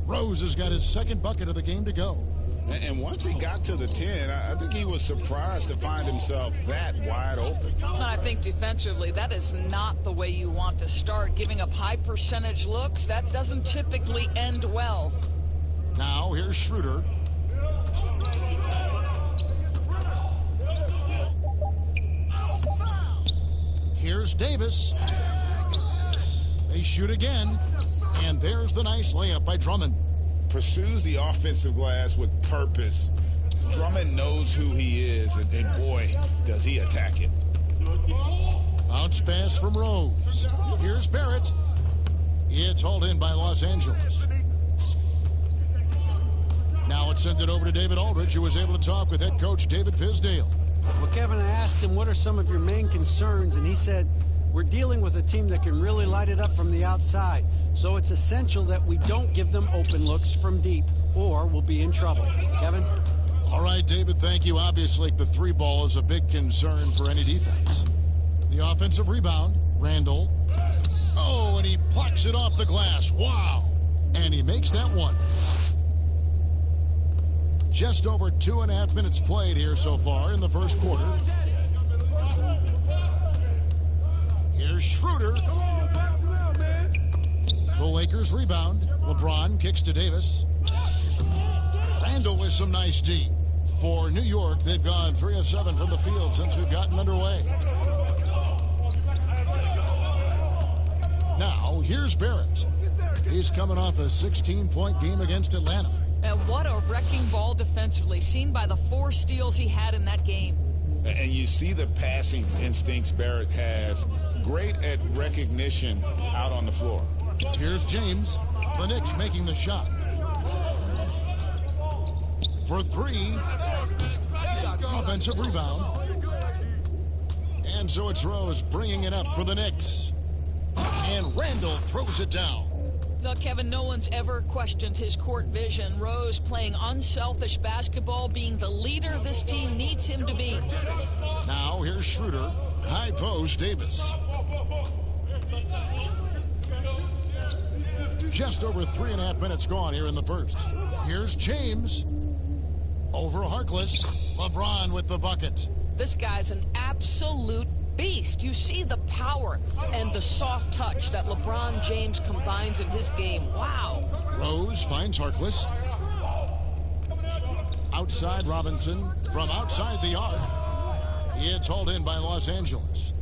Rose has got his second bucket of the game to go. And once he got to the 10, I think he was surprised to find himself that wide open. And I think defensively, that is not the way you want to start. Giving up high percentage looks, that doesn't typically end well. Now here's Schroeder. Here's Davis. They shoot again. And there's the nice layup by Drummond. Pursues the offensive glass with purpose. Drummond knows who he is, and boy, does he attack it. Bounce pass from Rose. Here's Barrett. It's hauled in by Los Angeles. Now it's sent it over to David Aldridge, who was able to talk with head coach David Fizdale. Well, Kevin, I asked him, what are some of your main concerns? And he said, we're dealing with a team that can really light it up from the outside. So it's essential that we don't give them open looks from deep, or we'll be in trouble. Kevin? All right, David, thank you. Obviously, the 3 ball is a big concern for any defense. The offensive rebound, Randall. Oh, and he plucks it off the glass. Wow. And he makes that one. Just over 2.5 minutes played here so far in the first quarter. Here's Schroeder. The Lakers rebound. LeBron kicks to Davis. Randall with some nice D. For New York, they've gone 3 of 7 from the field since we've gotten underway. Now, here's Barrett. He's coming off a 16-point game against Atlanta. And what a wrecking ball defensively, seen by the 4 steals he had in that game. And you see the passing instincts Barrett has. Great at recognition out on the floor. Here's James. The Knicks making the shot. For 3. Offensive rebound. And so it's Rose bringing it up for the Knicks. And Randall throws it down. Look, Kevin, no one's ever questioned his court vision. Rose playing unselfish basketball, being the leader this team needs him to be. Now here's Schroeder. High post, Davis. Just over 3.5 minutes gone here in the first. Here's James. Over Harkless. LeBron with the bucket. This guy's an absolute beast. You see the power and the soft touch that LeBron James combines in his game. Wow. Rose finds Harkless. Outside Robinson. From outside the arc. It's hauled in by Los Angeles.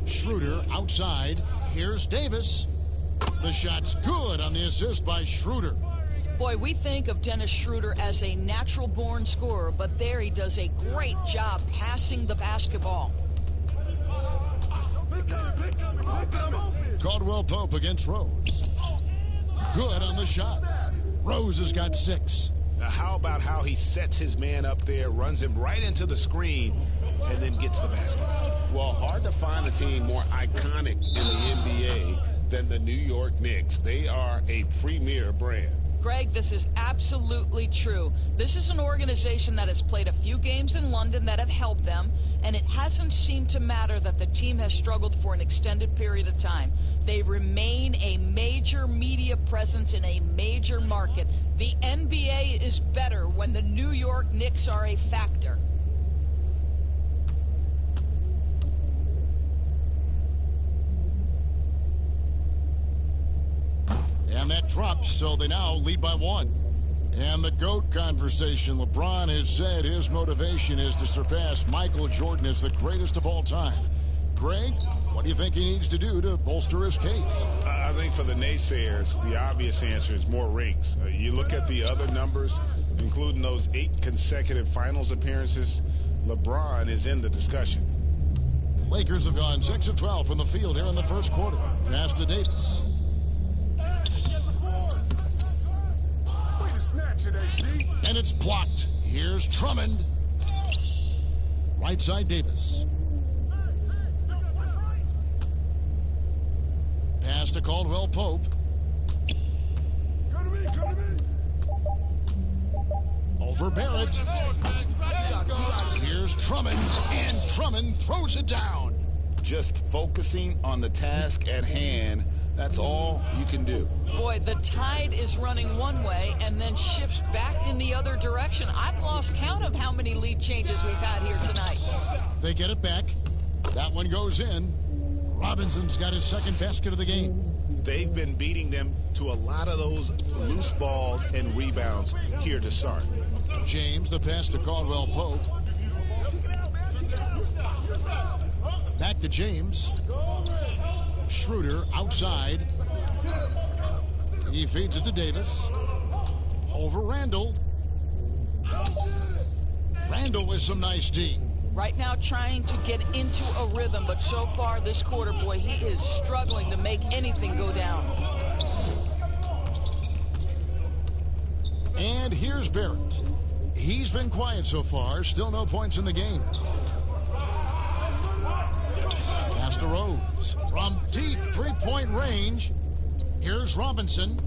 Schroeder outside. Here's Davis. The shot's good on the assist by Schroeder. Boy, we think of Dennis Schroeder as a natural-born scorer, but there he does a great job passing the basketball. Caldwell Pope against Rose. Good on the shot. Rose has got 6. Now, how about how he sets his man up there, runs him right into the screen, and then gets the basket? Well, hard to find a team more iconic in the NBA than the New York Knicks. They are a premier brand. Greg, this is absolutely true. This is an organization that has played a few games in London that have helped them, and it hasn't seemed to matter that the team has struggled for an extended period of time. They remain a major media presence in a major market. The NBA is better when the New York Knicks are a factor. And that drops, so they now lead by 1. And the GOAT conversation. LeBron has said his motivation is to surpass Michael Jordan as the greatest of all time. Greg, what do you think he needs to do to bolster his case? I think for the naysayers, the obvious answer is more rings. You look at the other numbers, including those 8 consecutive finals appearances, LeBron is in the discussion. The Lakers have gone 6 of 12 from the field here in the first quarter. Pass to Davis. And it's blocked. Here's Drummond. Right side Davis. Pass to Caldwell Pope. Over Barrett. Here's Drummond. And Drummond throws it down. Just focusing on the task at hand. That's all you can do. Boy, the tide is running one way and then shifts back in the other direction. I've lost count of how many lead changes we've had here tonight. They get it back. That one goes in. Robinson's got his second basket of the game. They've been beating them to a lot of those loose balls and rebounds here to start. James, the pass to Caldwell Pope. Back to James. Schroeder outside. He feeds it to Davis. Over Randall. Randall with some nice D. Right now trying to get into a rhythm, but so far this quarter, boy, he is struggling to make anything go down. And here's Barrett. He's been quiet so far. Still no points in the game. Pass to Rose. From deep three-point range. Here's Robinson.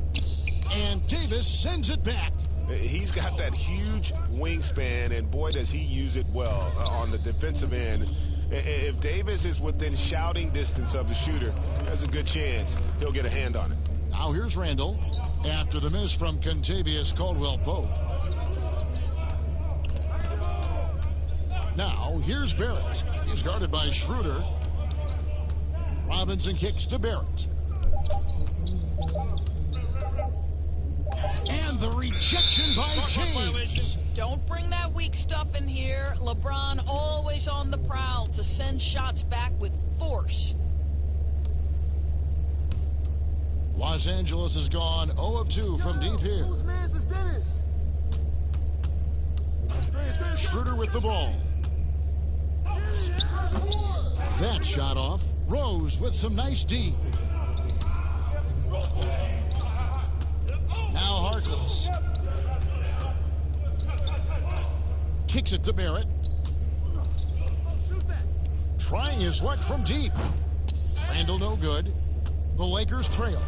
And Davis sends it back. He's got that huge wingspan, and boy, does he use it well on the defensive end. If Davis is within shouting distance of the shooter, there's a good chance he'll get a hand on it. Now here's Randall after the miss from Contavious Caldwell-Pope. Now here's Barrett. He's guarded by Schroeder. Robinson kicks to Barrett. And the rejection by James. Don't bring that weak stuff in here. LeBron always on the prowl to send shots back with force. Los Angeles has gone 0 of 2 from deep here. Schroeder with the ball. That shot off. Rose with some nice D. Now Harkless. Kicks it to Barrett. Trying his luck from deep. Randall no good. The Lakers trail.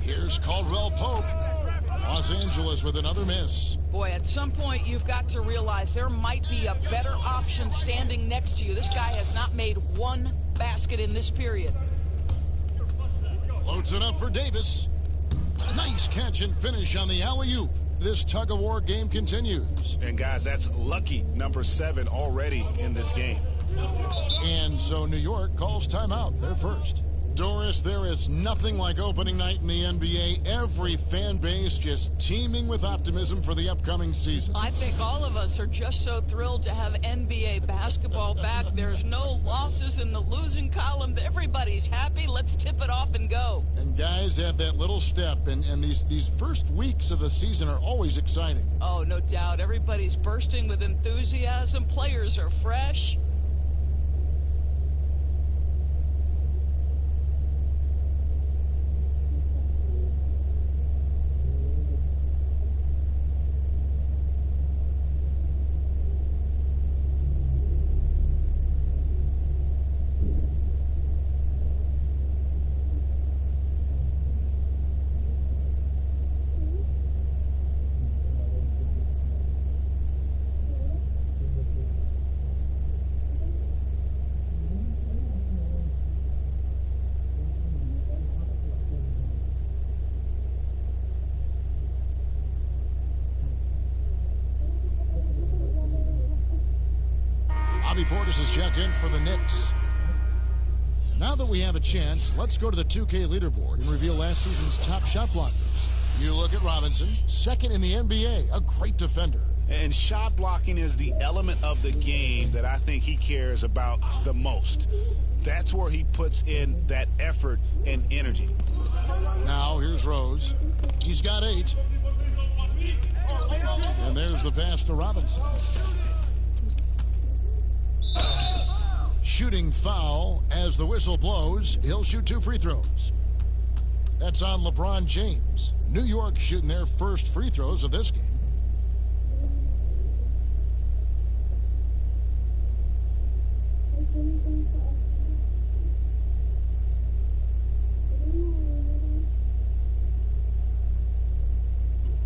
Here's Caldwell Pope. Los Angeles with another miss. Boy, at some point you've got to realize there might be a better option standing next to you. This guy has not made one basket in this period. Loads it up for Davis. Nice catch and finish on the alley-oop. This tug-of-war game continues. And guys, that's lucky number 7 already in this game. And so New York calls timeout. They're first. Doris, there is nothing like opening night in the NBA. Every fan base just teeming with optimism for the upcoming season. I think all of us are just so thrilled to have NBA basketball back. There's no losses in the losing column. Everybody's happy. Let's tip it off and go. And guys have that little step, and these first weeks of the season are always exciting. Oh, no doubt. Everybody's bursting with enthusiasm. Players are fresh. Bobby Portis has checked in for the Knicks. Now that we have a chance, let's go to the 2K leaderboard and reveal last season's top shot blockers. You look at Robinson, second in the NBA, a great defender. And shot blocking is the element of the game that I think he cares about the most. That's where he puts in that effort and energy. Now here's Rose. He's got 8. And there's the pass to Robinson. Shooting foul as the whistle blows. He'll shoot 2 free throws. That's on LeBron James. New York shooting their first free throws of this game.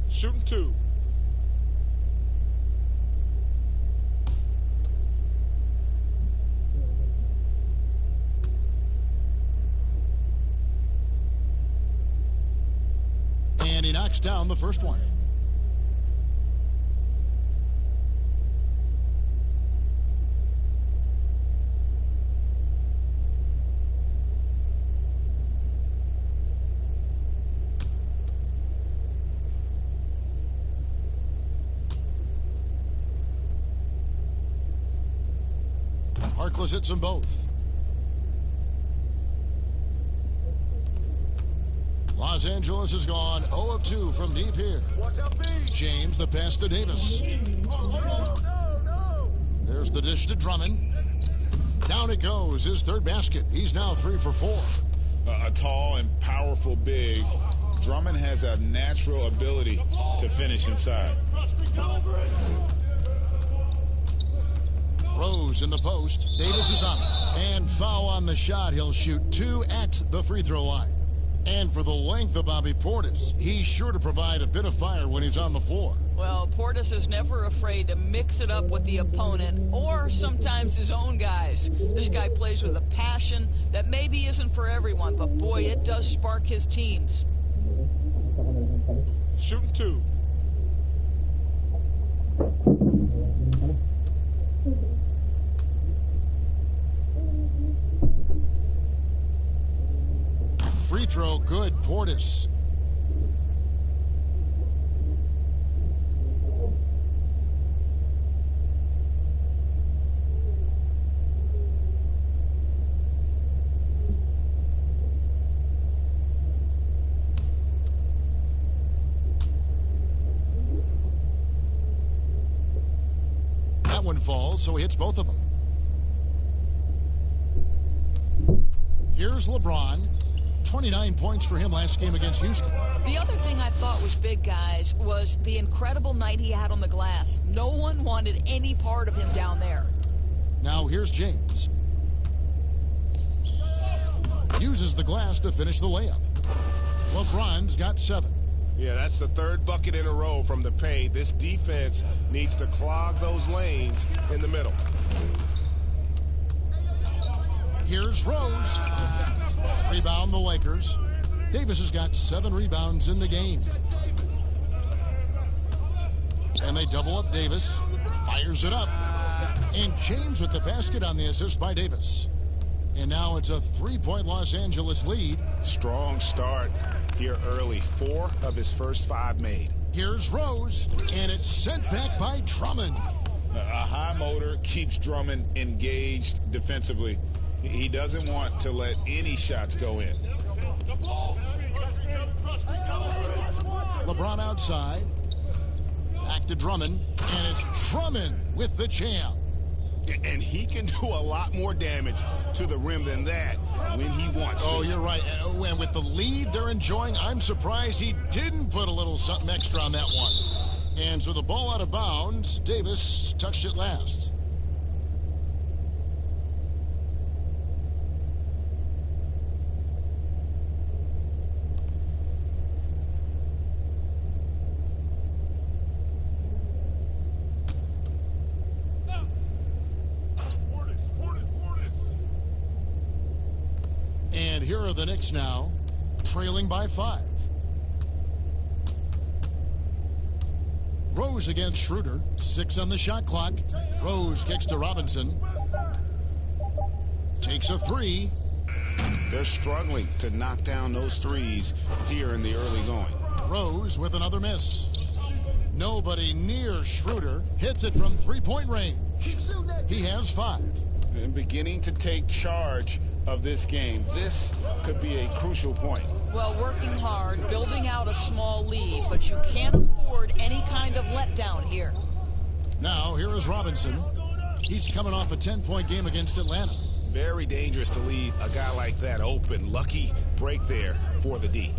Shooting 2. And he knocks down the first one. Harkless hits them both. Los Angeles has gone 0 of 2 from deep here. James, the pass to Davis. There's the dish to Drummond. Down it goes, his third basket. He's now 3 for 4. A tall and powerful big. Drummond has a natural ability to finish inside. Rose in the post. Davis is on it. And foul on the shot. He'll shoot 2 at the free throw line. And for the length of Bobby Portis, he's sure to provide a bit of fire when he's on the floor. Well, Portis is never afraid to mix it up with the opponent or sometimes his own guys. This guy plays with a passion that maybe isn't for everyone, but boy, it does spark his teams. Shooting 2. Free throw good, Portis. That one falls, so he hits both of them. Here's LeBron. 29 points for him last game against Houston. The other thing I thought was big, guys, was the incredible night he had on the glass. No one wanted any part of him down there. Now here's James. Uses the glass to finish the layup. LeBron's got 7. Yeah, that's the 3rd bucket in a row from the paint. This defense needs to clog those lanes in the middle. Here's Rose. Rebound the Lakers. Davis has got 7 rebounds in the game. And they double up Davis. Fires it up. And James with the basket on the assist by Davis. And now it's a 3-point Los Angeles lead. Strong start here early. 4 of his first 5 made. Here's Rose. And it's sent back by Drummond. A high motor keeps Drummond engaged defensively. He doesn't want to let any shots go in. LeBron outside. Back to Drummond. And it's Drummond with the jam. And he can do a lot more damage to the rim than that when he wants to. Oh, you're right. And with the lead they're enjoying, I'm surprised he didn't put a little something extra on that one. And so the ball out of bounds. Davis touched it last. And here are the Knicks now, trailing by 5. Rose against Schroeder. 6 on the shot clock. Rose kicks to Robinson. Takes a 3. They're struggling to knock down those threes here in the early going. Rose with another miss. Nobody near Schroeder. Hits it from three-point range. He has 5. And beginning to take charge of this game. This could be a crucial point. Well, working hard, building out a small lead, but you can't afford any kind of letdown here. Now, here is Robinson. He's coming off a 10-point game against Atlanta. Very dangerous to leave a guy like that open. Lucky break there for the D.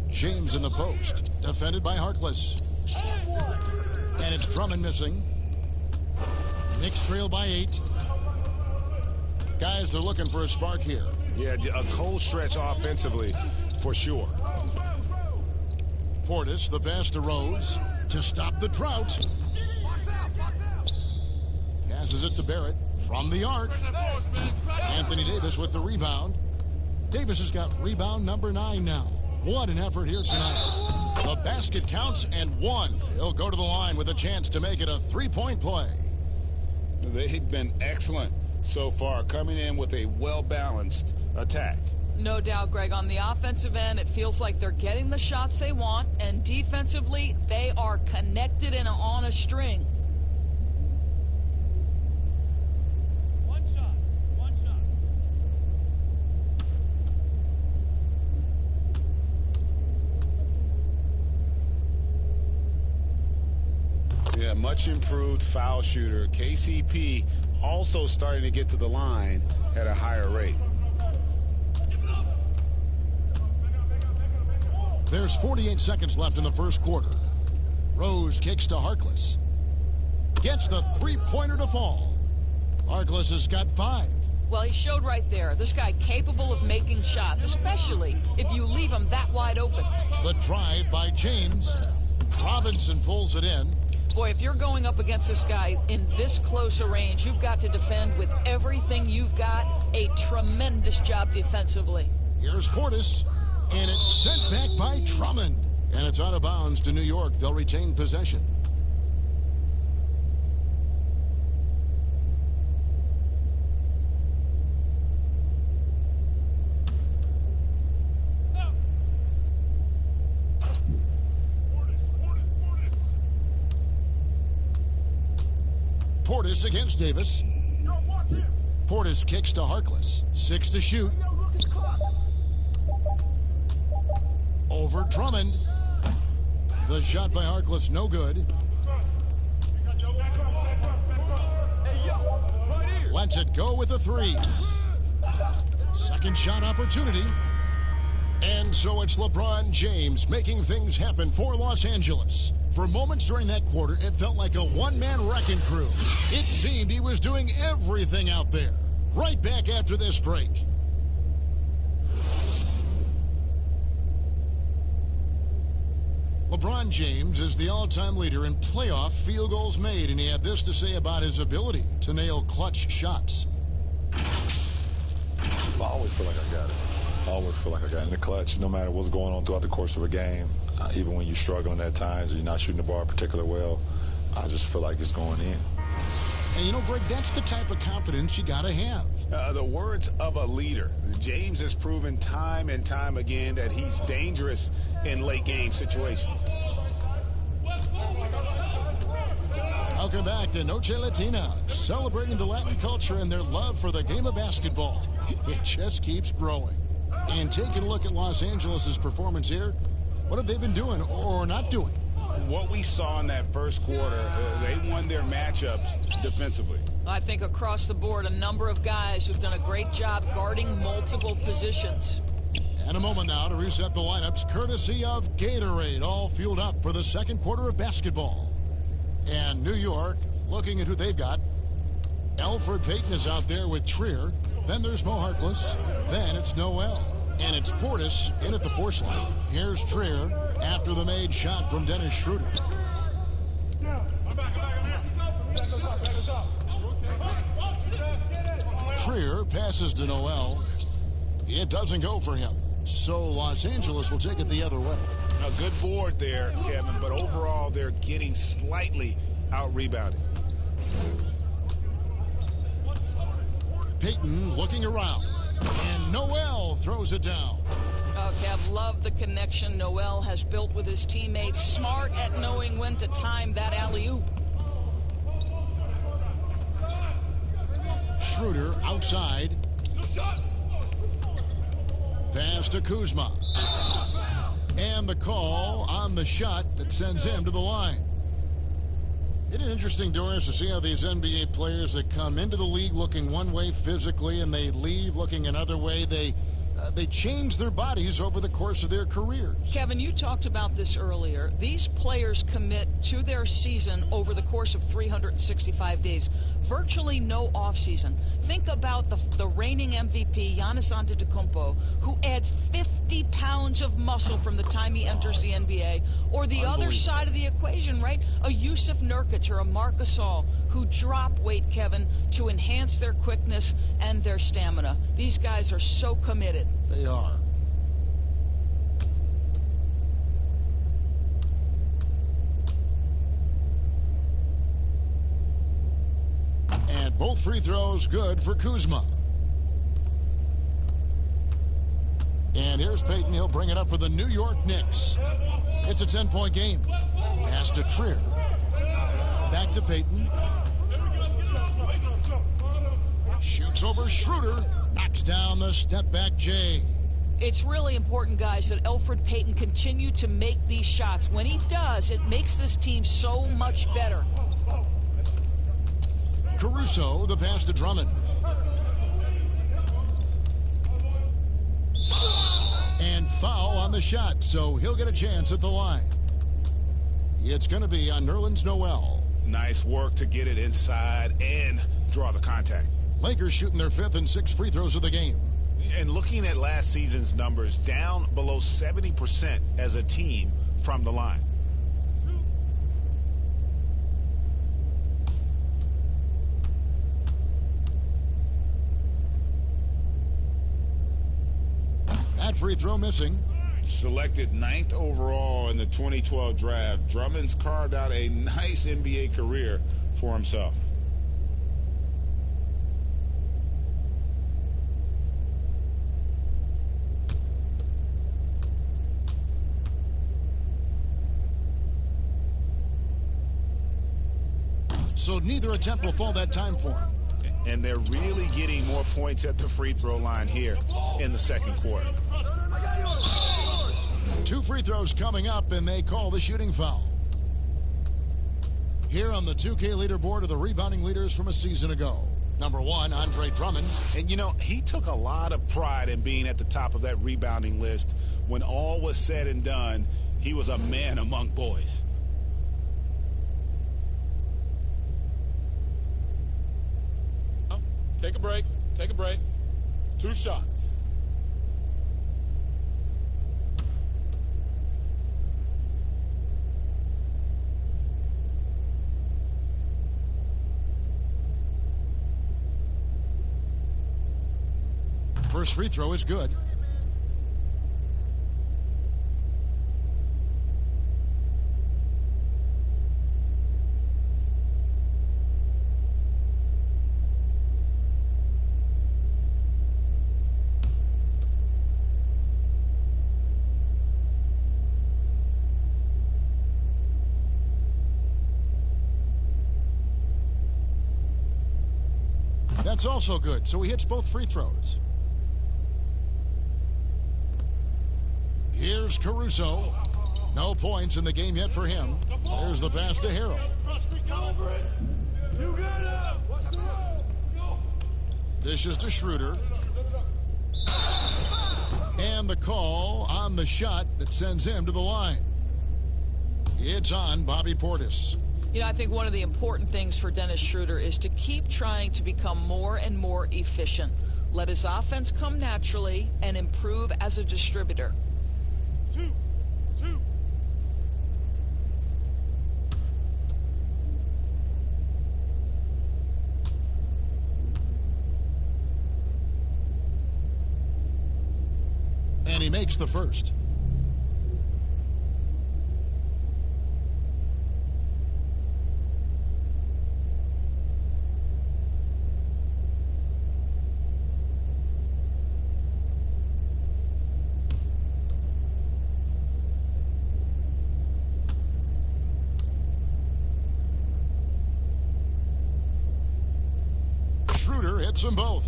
James in the post. Defended by Harkless. And it's Drummond missing. Knicks trail by 8. Guys, they're looking for a spark here. Yeah, a cold stretch offensively for sure. Portis, the pass to Rose to stop the drought. Passes it to Barrett from the arc. Anthony Davis with the rebound. Davis has got rebound number 9 now. What an effort here tonight. The basket counts and 1. He'll go to the line with a chance to make it a 3-point play. They've been excellent so far, coming in with a well-balanced attack. No doubt, Greg. On the offensive end, it feels like they're getting the shots they want, and defensively, they are connected and on a string. One shot. Yeah, much improved foul shooter. KCP also starting to get to the line at a higher rate. There's 48 seconds left in the first quarter. Rose kicks to Harkless. Gets the three-pointer to fall. Harkless has got 5. Well, he showed right there. This guy capable of making shots, especially if you leave him that wide open. The drive by James. Robinson pulls it in. Boy, if you're going up against this guy in this close a range, you've got to defend with everything you've got. A tremendous job defensively. Here's Portis, and it's sent back by Drummond. And it's out of bounds to New York. They'll retain possession. Portis against Davis. Portis kicks to Harkless. 6 to shoot. Over Drummond. The shot by Harkless, no good. Lets it go with a 3. Second shot opportunity. And so it's LeBron James making things happen for Los Angeles. For moments during that quarter, it felt like a one-man wrecking crew. It seemed he was doing everything out there. Right back after this break. LeBron James is the all-time leader in playoff field goals made, and he had this to say about his ability to nail clutch shots. I always feel like I got it. I always feel like I got it in the clutch, no matter what's going on throughout the course of a game. Even when you're struggling at times or you're not shooting the ball particularly well, I just feel like it's going in. And you know, Greg, that's the type of confidence you got to have. The words of a leader. James has proven time and time again that he's dangerous in late game situations. Welcome back to Noche Latina, celebrating the Latin culture and their love for the game of basketball. It just keeps growing. And taking a look at Los Angeles' performance here, what have they been doing or not doing? What we saw in that first quarter, they won their matchups defensively. I think across the board, a number of guys who've done a great job guarding multiple positions. And a moment now to reset the lineups, courtesy of Gatorade, all fueled up for the second quarter of basketball. And New York, looking at who they've got. Elfrid Payton is out there with Trier. Then there's Mo Harkless. Then it's Noel. And it's Portis in at the force line. Here's Trier after the made shot from Dennis Schroeder. Trier passes to Noel. It doesn't go for him. So Los Angeles will take it the other way. A good board there, Kevin, but overall they're getting slightly out-rebounded. Payton looking around, and Noel throws it down. Oh, Kev, love the connection Noel has built with his teammates. Smart at knowing when to time that alley-oop. Schroeder outside. Pass to Kuzma. And the call on the shot that sends him to the line. Isn't it interesting, Doris, to see how these NBA players that come into the league looking one way physically and they leave looking another way, they change their bodies over the course of their careers. Kevin, you talked about this earlier. These players commit to their season over the course of 365 days. Virtually no offseason. Think about the reigning MVP, Giannis Antetokounmpo, who adds 50 pounds of muscle from the time he enters the NBA. Or the other side of the equation, right? A Yusuf Nurkic or a Marc Gasol, who drop weight, Kevin, to enhance their quickness and their stamina. These guys are so committed. They are. And both free throws good for Kuzma. And here's Payton. He'll bring it up for the New York Knicks. It's a 10-point game. Pass to Trier. Back to Payton. Shoots over Schroeder. Knocks down the step-back J. It's really important, guys, that Elfrid Payton continue to make these shots. When he does, it makes this team so much better. Caruso, the pass to Drummond. And foul on the shot, so he'll get a chance at the line. It's going to be on Nerlens Noel. Nice work to get it inside and draw the contact. Lakers shooting their 5th and 6th free throws of the game. And looking at last season's numbers, down below 70% as a team from the line. That free throw missing. Selected 9th overall in the 2012 draft, Drummond's carved out a nice NBA career for himself. So neither attempt will fall that time for him. And they're really getting more points at the free throw line here in the second quarter. 2 free throws coming up, and they call the shooting foul. Here on the 2K leaderboard are the rebounding leaders from a season ago. Number 1, Andre Drummond. And, you know, he took a lot of pride in being at the top of that rebounding list. When all was said and done, he was a man among boys. Take a break. Take a break. 2 shots. First free throw is good. That's also good. So he hits both free throws. Here's Caruso. No points in the game yet for him. There's the pass to Harrell. Dishes to Schroeder. And the call on the shot that sends him to the line. It's on Bobby Portis. You know, I think one of the important things for Dennis Schroeder is to keep trying to become more and more efficient. Let his offense come naturally and improve as a distributor. 2. And he makes the first. hits them both.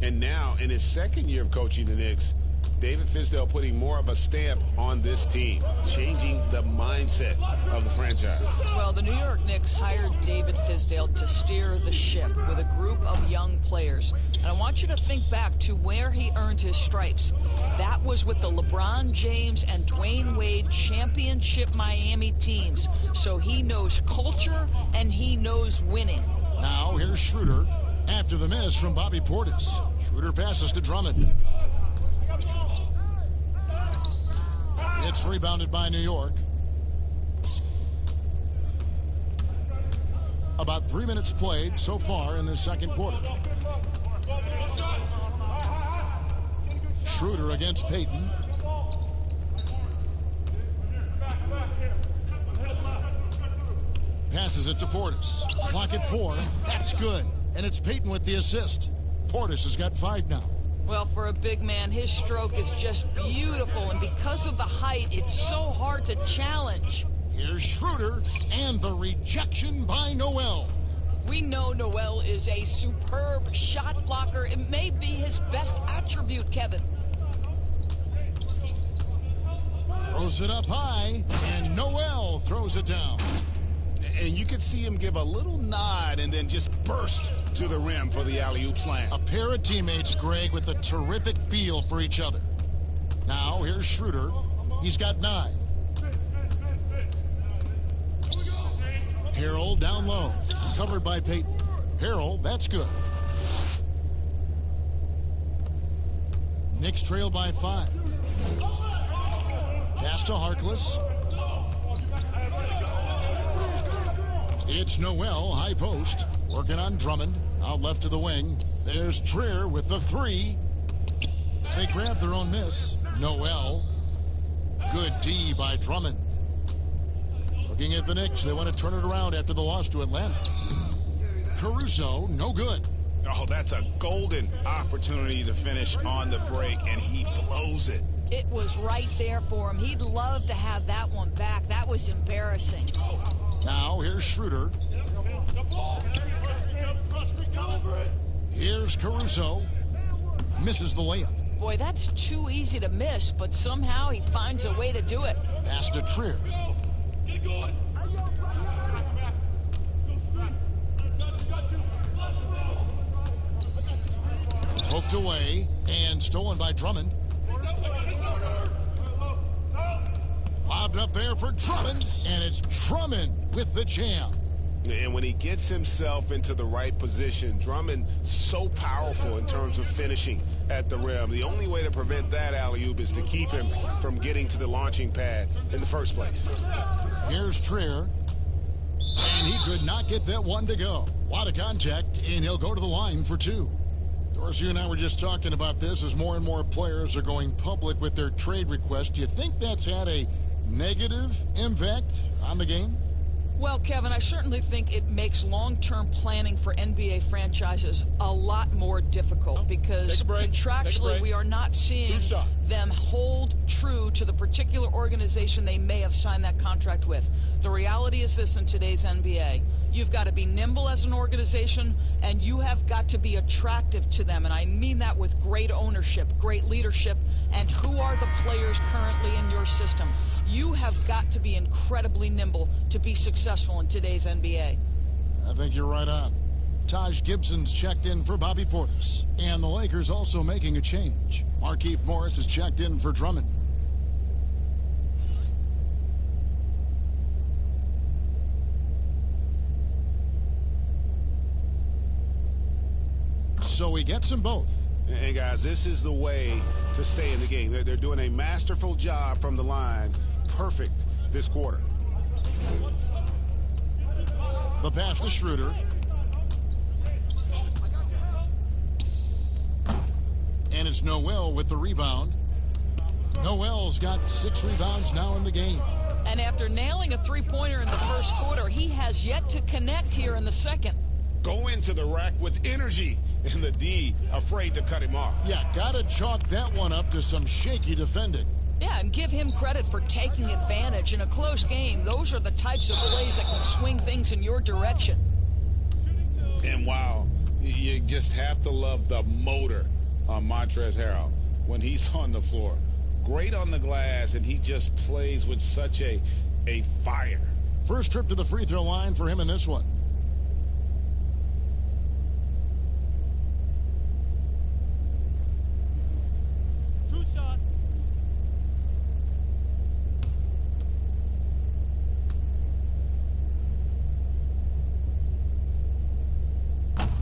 And now, in his second year of coaching the Knicks, David Fizdale putting more of a stamp on this team, changing the mindset of the franchise. Well, the New York Knicks hired David Fizdale to steer the ship with a group of young players. And I want you to think back to where he earned his stripes. That was with the LeBron James and Dwayne Wade championship Miami teams. So he knows culture and he knows winning. Now here's Schroeder after the miss from Bobby Portis. Schroeder passes to Drummond. It's rebounded by New York. About 3 minutes played so far in the second quarter. Schroeder against Payton. Passes it to Portis. Clock at 4. That's good. And it's Payton with the assist. Portis has got 5 now. Well, for a big man, his stroke is just beautiful, and because of the height, it's so hard to challenge. Here's Schroeder, and the rejection by Noel. We know Noel is a superb shot blocker. It may be his best attribute, Kevin. Throws it up high, and Noel throws it down. And you could see him give a little nod and then just burst to the rim for the alley-oop slam. A pair of teammates, Greg, with a terrific feel for each other. Now, here's Schroeder. He's got 9. Harrell down low. Covered by Payton. Harrell, that's good. Knicks trail by 5. Pass to Harkless. It's Noel, high post, working on Drummond, out left to the wing. There's Trier with the 3. They grab their own miss. Noel, good D by Drummond. Looking at the Knicks, they want to turn it around after the loss to Atlanta. Caruso, no good. Oh, that's a golden opportunity to finish on the break, and he blows it. It was right there for him. He'd love to have that one back. That was embarrassing. Now, here's Schroeder. Here's Caruso. Misses the layup. Boy, that's too easy to miss, but somehow he finds a way to do it. Pass to Trier. Poked away and stolen by Drummond. Lobbed up there for Drummond, and it's Drummond with the jam. And when he gets himself into the right position, Drummond so powerful in terms of finishing at the rim. The only way to prevent that alley-oop is to keep him from getting to the launching pad in the first place. Here's Trier, and he could not get that one to go. A lot of contact, and he'll go to the line for 2. Doris, you and I were just talking about this as more and more players are going public with their trade requests. Do you think that's had a negative impact on the game? Well, Kevin, I certainly think it makes long-term planning for NBA franchises a lot more difficult because contractually we are not seeing them hold true to the particular organization they may have signed that contract with. The reality is this in today's NBA. You've got to be nimble as an organization, and you have got to be attractive to them. And I mean that with great ownership, great leadership, and who are the players currently in your system. You have got to be incredibly nimble to be successful in today's NBA. I think you're right on. Taj Gibson's checked in for Bobby Portis. And the Lakers also making a change. Markieff Morris is checked in for Drummond. So he gets them both. And guys, this is the way to stay in the game. They're doing a masterful job from the line. Perfect this quarter. The pass to Schroeder. And it's Noel with the rebound. Noel's got 6 rebounds now in the game. And after nailing a three-pointer in the first quarter, he has yet to connect here in the second. Go into the rack with energy, and the D afraid to cut him off. Yeah, gotta chalk that one up to some shaky defending. Yeah, and give him credit for taking advantage in a close game. Those are the types of plays that can swing things in your direction. And wow, You just have to love the motor on Montrezl Harrell when he's on the floor. Great on the glass, and he just plays with such a fire. First trip to the free throw line for him in this one. Two shots.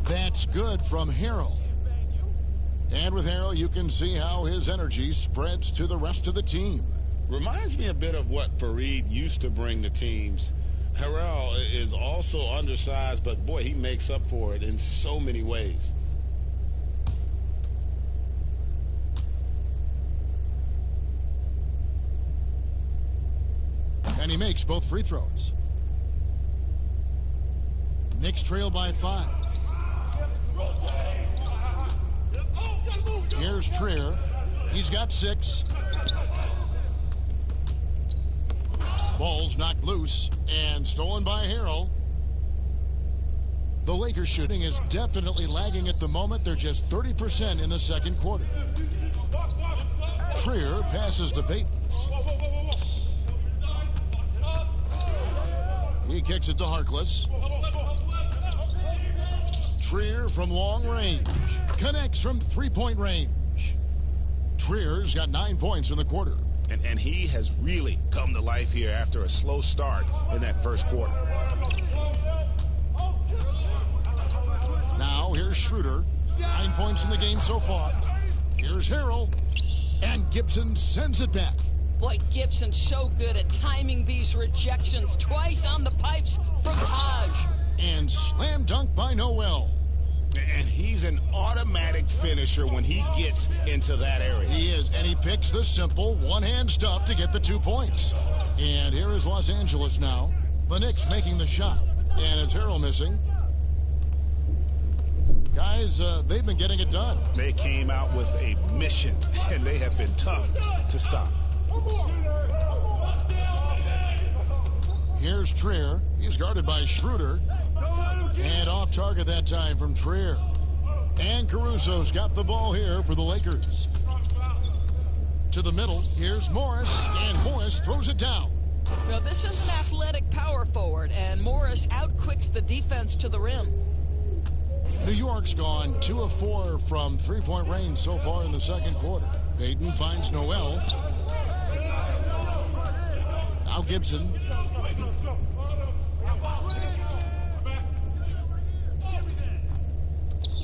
That's good from Harrell. And with Harrell, you can see how his energy spreads to the rest of the team. Reminds me a bit of what Fareed used to bring to teams. Harrell is also undersized, but boy, he makes up for it in so many ways. And he makes both free throws. Knicks trail by 5. Here's Trier. He's got 6. Ball's knocked loose and stolen by Harrell. The Lakers shooting is definitely lagging at the moment. They're just 30% in the second quarter. Trier passes to Payton. He kicks it to Harkless. Trier from long range. Connects from three-point range. Trier's got 9 points in the quarter. And he has really come to life here after a slow start in that first quarter. Now here's Schroeder. 9 points in the game so far. Here's Harrell. And Gibson sends it back. Boy, Gibson's so good at timing these rejections. Twice on the pipes from Taj. And slam dunk by Noel. And he's an automatic finisher when he gets into that area. He is, and he picks the simple one-hand stuff to get the 2 points. And here is Los Angeles now. The Knicks making the shot. And it's Harrell missing. Guys, they've been getting it done. They came out with a mission, and they have been tough to stop. Here's Trier. He's guarded by Schroeder. And off target that time from Trier. And Caruso's got the ball here for the Lakers. To the middle, here's Morris. And Morris throws it down. Now, this is an athletic power forward, and Morris outquicks the defense to the rim. New York's gone 2 of 4 from three-point range so far in the second quarter. Payton finds Noel. Now Gibson.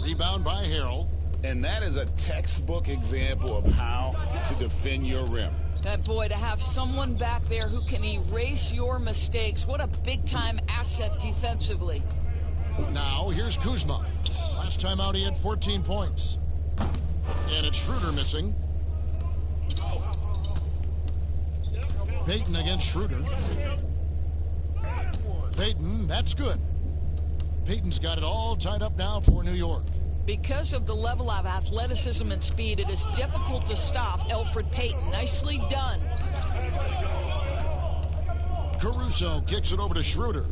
Rebound by Harrell. And that is a textbook example of how to defend your rim. That boy, to have someone back there who can erase your mistakes, what a big-time asset defensively. Now here's Kuzma. Last time out he had 14 points. And it's Schroeder missing. Payton against Schroeder. Payton, that's good. Payton's got it all tied up now for New York. Because of the level of athleticism and speed, it is difficult to stop Elfrid Payton. Nicely done. Caruso kicks it over to Schroeder.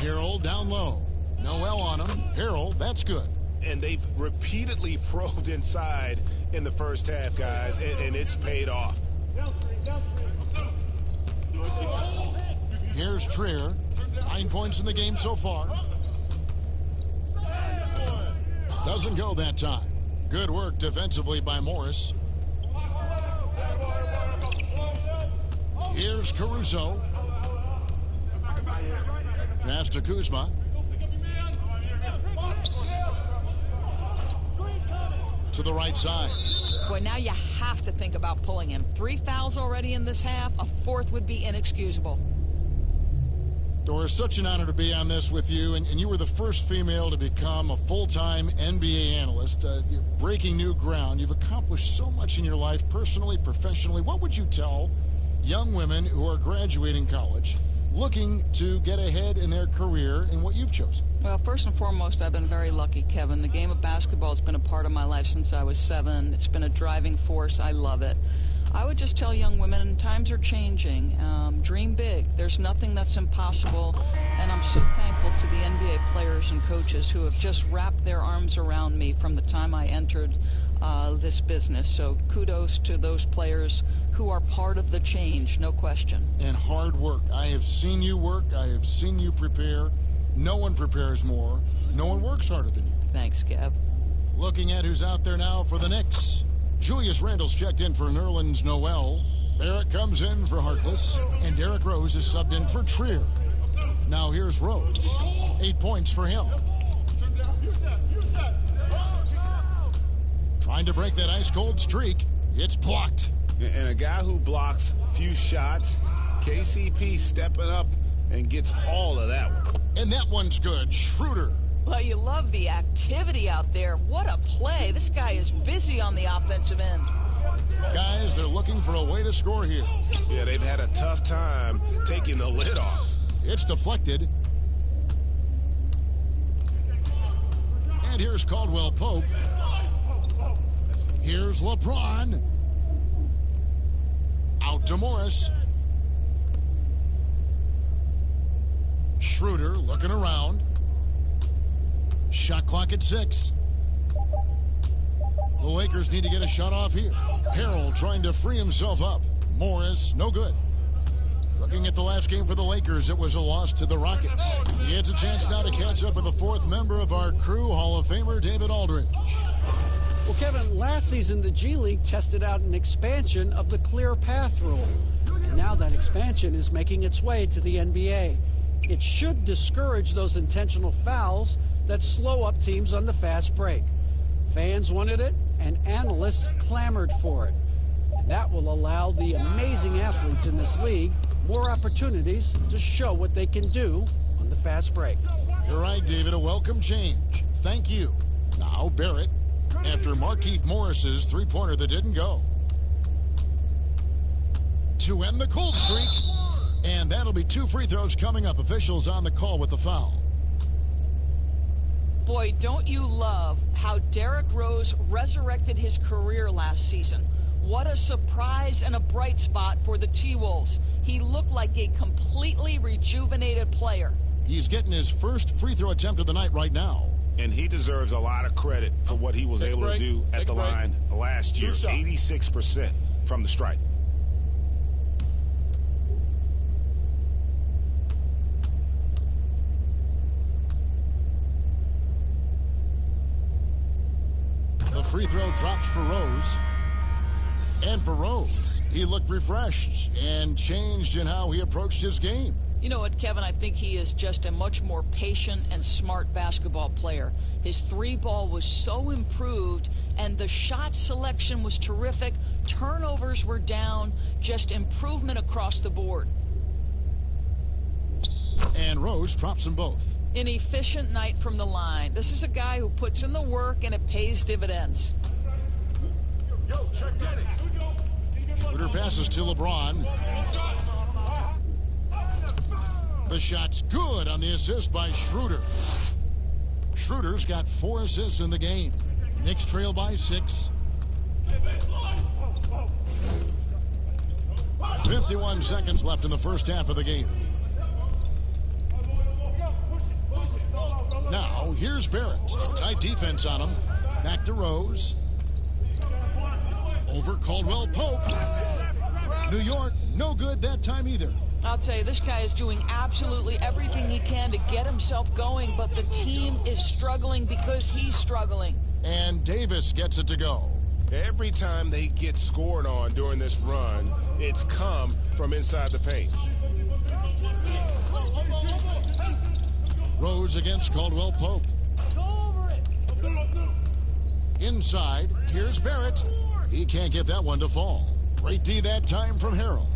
Harrell down low. Noel on him. Harrell, that's good. And they've repeatedly probed inside in the first half, guys, and it's paid off. Here's Trier. 9 points in the game so far. Doesn't go that time. Good work defensively by Morris. Here's Caruso. Pass to Kuzma. To the right side. Boy, now you have to think about pulling him. 3 fouls already in this half. A 4th would be inexcusable. Doris, such an honor to be on this with you, and you were the first female to become a full-time NBA analyst. You're breaking new ground. You've accomplished so much in your life, personally, professionally. What would you tell young women who are graduating college, looking to get ahead in their career in what you've chosen? Well, first and foremost, I've been very lucky, Kevin. The game of basketball has been a part of my life since I was 7. It's been a driving force. I love it. I would just tell young women, times are changing. Dream big. There's nothing that's impossible. And I'm so thankful to the NBA players and coaches who have just wrapped their arms around me from the time I entered this business. So kudos to those players who are part of the change, no question. And hard work. I have seen you work. I have seen you prepare. No one prepares more. No one works harder than you. Thanks, Kev. Looking at who's out there now for the Knicks. Julius Randle's checked in for Nerlens Noel. Barrett comes in for Harkless. And Derrick Rose is subbed in for Trier. Now here's Rose. 8 points for him. Trying to break that ice-cold streak. It's blocked. And a guy who blocks few shots, KCP stepping up and gets all of that one. And that one's good. Schroeder. Well, you love the activity out there. What a play. This guy is busy on the offensive end. Guys, they're looking for a way to score here. Yeah, they've had a tough time taking the lid off. It's deflected. And here's Caldwell Pope. Here's LeBron. Out to Morris. Schroeder looking around. Shot clock at 6. The Lakers need to get a shot off here. Harrell trying to free himself up. Morris, no good. Looking at the last game for the Lakers, it was a loss to the Rockets. He has a chance now to catch up with the fourth member of our crew, Hall of Famer David Aldridge. Well, Kevin, last season the G League tested out an expansion of the clear path rule. And now that expansion is making its way to the NBA. It should discourage those intentional fouls that slow up teams on the fast break. Fans wanted it, and analysts clamored for it. And that will allow the amazing athletes in this league more opportunities to show what they can do on the fast break. You're right, David. A welcome change. Thank you. Now Barrett, after Markieff Morris's three-pointer that didn't go. To end the cold streak. And that'll be 2 free throws coming up. Officials on the call with the foul. Boy, don't you love how Derrick Rose resurrected his career last season. What a surprise and a bright spot for the T-Wolves. He looked like a completely rejuvenated player. He's getting his first free throw attempt of the night right now. And he deserves a lot of credit for what he was able to do at the line last year. 86% from the stripe. Free throw drops for Rose. And for Rose, he looked refreshed and changed in how he approached his game. You know what, Kevin? I think he is just a much more patient and smart basketball player. His three ball was so improved, and the shot selection was terrific. Turnovers were down, just improvement across the board. And Rose drops them both. An efficient night from the line. This is a guy who puts in the work, and it pays dividends. Schroeder passes to LeBron. The shot's good on the assist by Schroeder. Schroeder's got 4 assists in the game. Knicks trail by 6. 51 seconds left in the first half of the game. Now, here's Barrett. Tight defense on him. Back to Rose. Over Caldwell Pope. New York, no good that time either. I'll tell you, this guy is doing absolutely everything he can to get himself going, but the team is struggling because he's struggling. And Davis gets it to go. Every time they get scored on during this run, it's come from inside the paint. Rose against Caldwell Pope. Inside, here's Barrett. He can't get that one to fall. Great D that time from Harrell.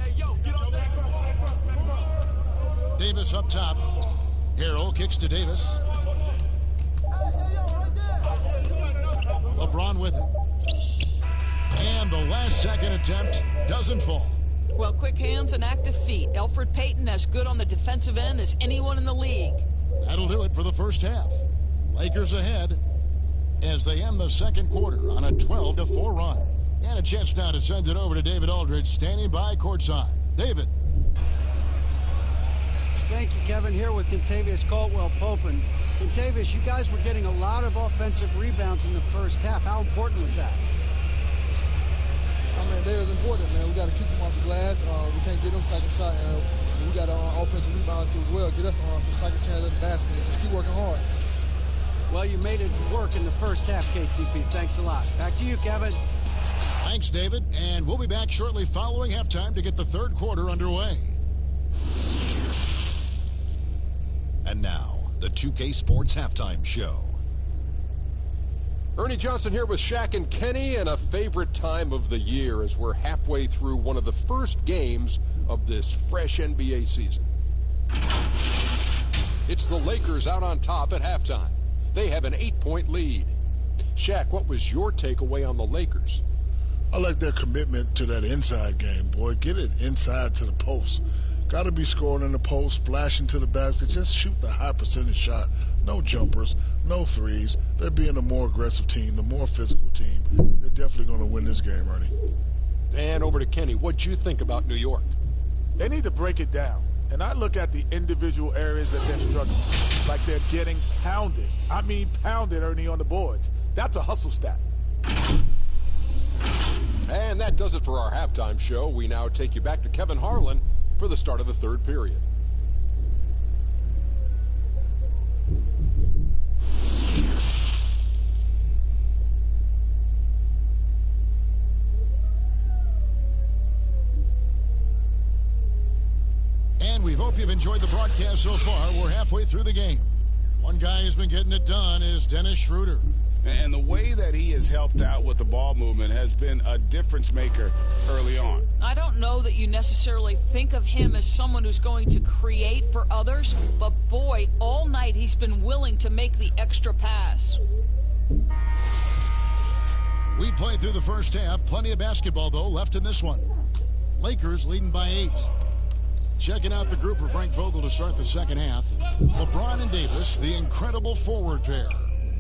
Davis up top. Harrell kicks to Davis. LeBron with it. And the last second attempt doesn't fall. Well, quick hands and active feet. Elfrid Payton as good on the defensive end as anyone in the league. That'll do it for the first half. Lakers ahead as they end the second quarter on a 12-4 run. And it's A chance now to send it over to David Aldridge, standing by courtside. David. Thank you, Kevin. Here with Kentavious Caldwell-Pope. And Kentavious, you guys were getting a lot of offensive rebounds in the first half. How important was that? I mean, that is important, man. We got to keep them off the glass. We can't get them second shot, and we got offensive rebounds too as well. Get us some second chance at the basket. Just keep working hard. Well, you made it work in the first half, KCP. Thanks a lot. Back to you, Kevin. Thanks, David. And we'll be back shortly following halftime to get the third quarter underway. And now, the 2K Sports Halftime Show. Ernie Johnson here with Shaq and Kenny, and a favorite time of the year as we're halfway through one of the first games of this fresh NBA season. It's the Lakers out on top at halftime. They have an 8-point lead. Shaq, what was your takeaway on the Lakers? I like their commitment to that inside game, boy. Get it inside to the post. Got to be scoring in the post, splashing to the basket. Just shoot the high percentage shot. No jumpers, no threes. They're being a more aggressive team, the more physical team. They're definitely going to win this game, Ernie. And over to Kenny. What'd you think about New York? They need to break it down. And I look at the individual areas that they're struggling. Like they're getting pounded. I mean pounded, Ernie, on the boards. That's a hustle stat. And that does it for our halftime show. We now take you back to Kevin Harlan for the start of the third period. And we hope you've enjoyed the broadcast so far. We're halfway through the game. One guy who's been getting it done is Dennis Schroeder. And the way that he has helped out with the ball movement has been a difference maker early on. I don't know that you necessarily think of him as someone who's going to create for others, but boy, all night he's been willing to make the extra pass. We played through the first half. Plenty of basketball, though, left in this one. Lakers leading by 8. Checking out the group for Frank Vogel to start the second half. LeBron and Davis, the incredible forward pair.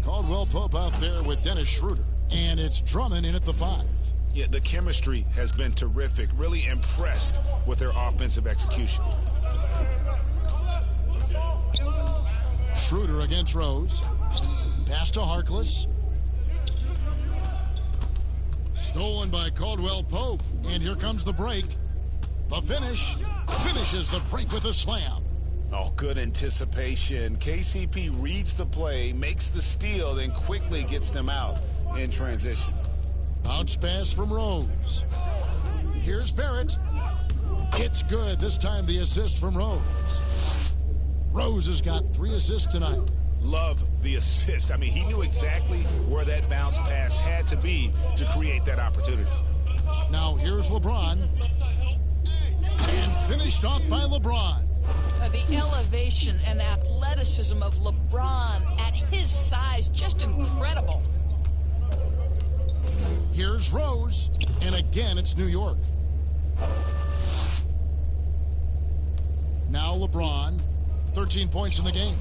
Caldwell-Pope out there with Dennis Schroeder. And it's Drummond in at the 5. Yeah, the chemistry has been terrific. Really impressed with their offensive execution. Schroeder against Rose. Pass to Harkless. Stolen by Caldwell-Pope. And here comes the break. The finish. Finishes the break with a slam. Oh, good anticipation. KCP reads the play, makes the steal, then quickly gets them out in transition. Bounce pass from Rose. Here's Barrett. It's good. This time the assist from Rose. Rose has got 3 assists tonight. Love the assist. I mean, he knew exactly where that bounce pass had to be to create that opportunity. Now here's LeBron. And finished off by LeBron. The elevation and athleticism of LeBron at his size, just incredible. Here's Rose, and again it's New York. Now LeBron, 13 points in the game.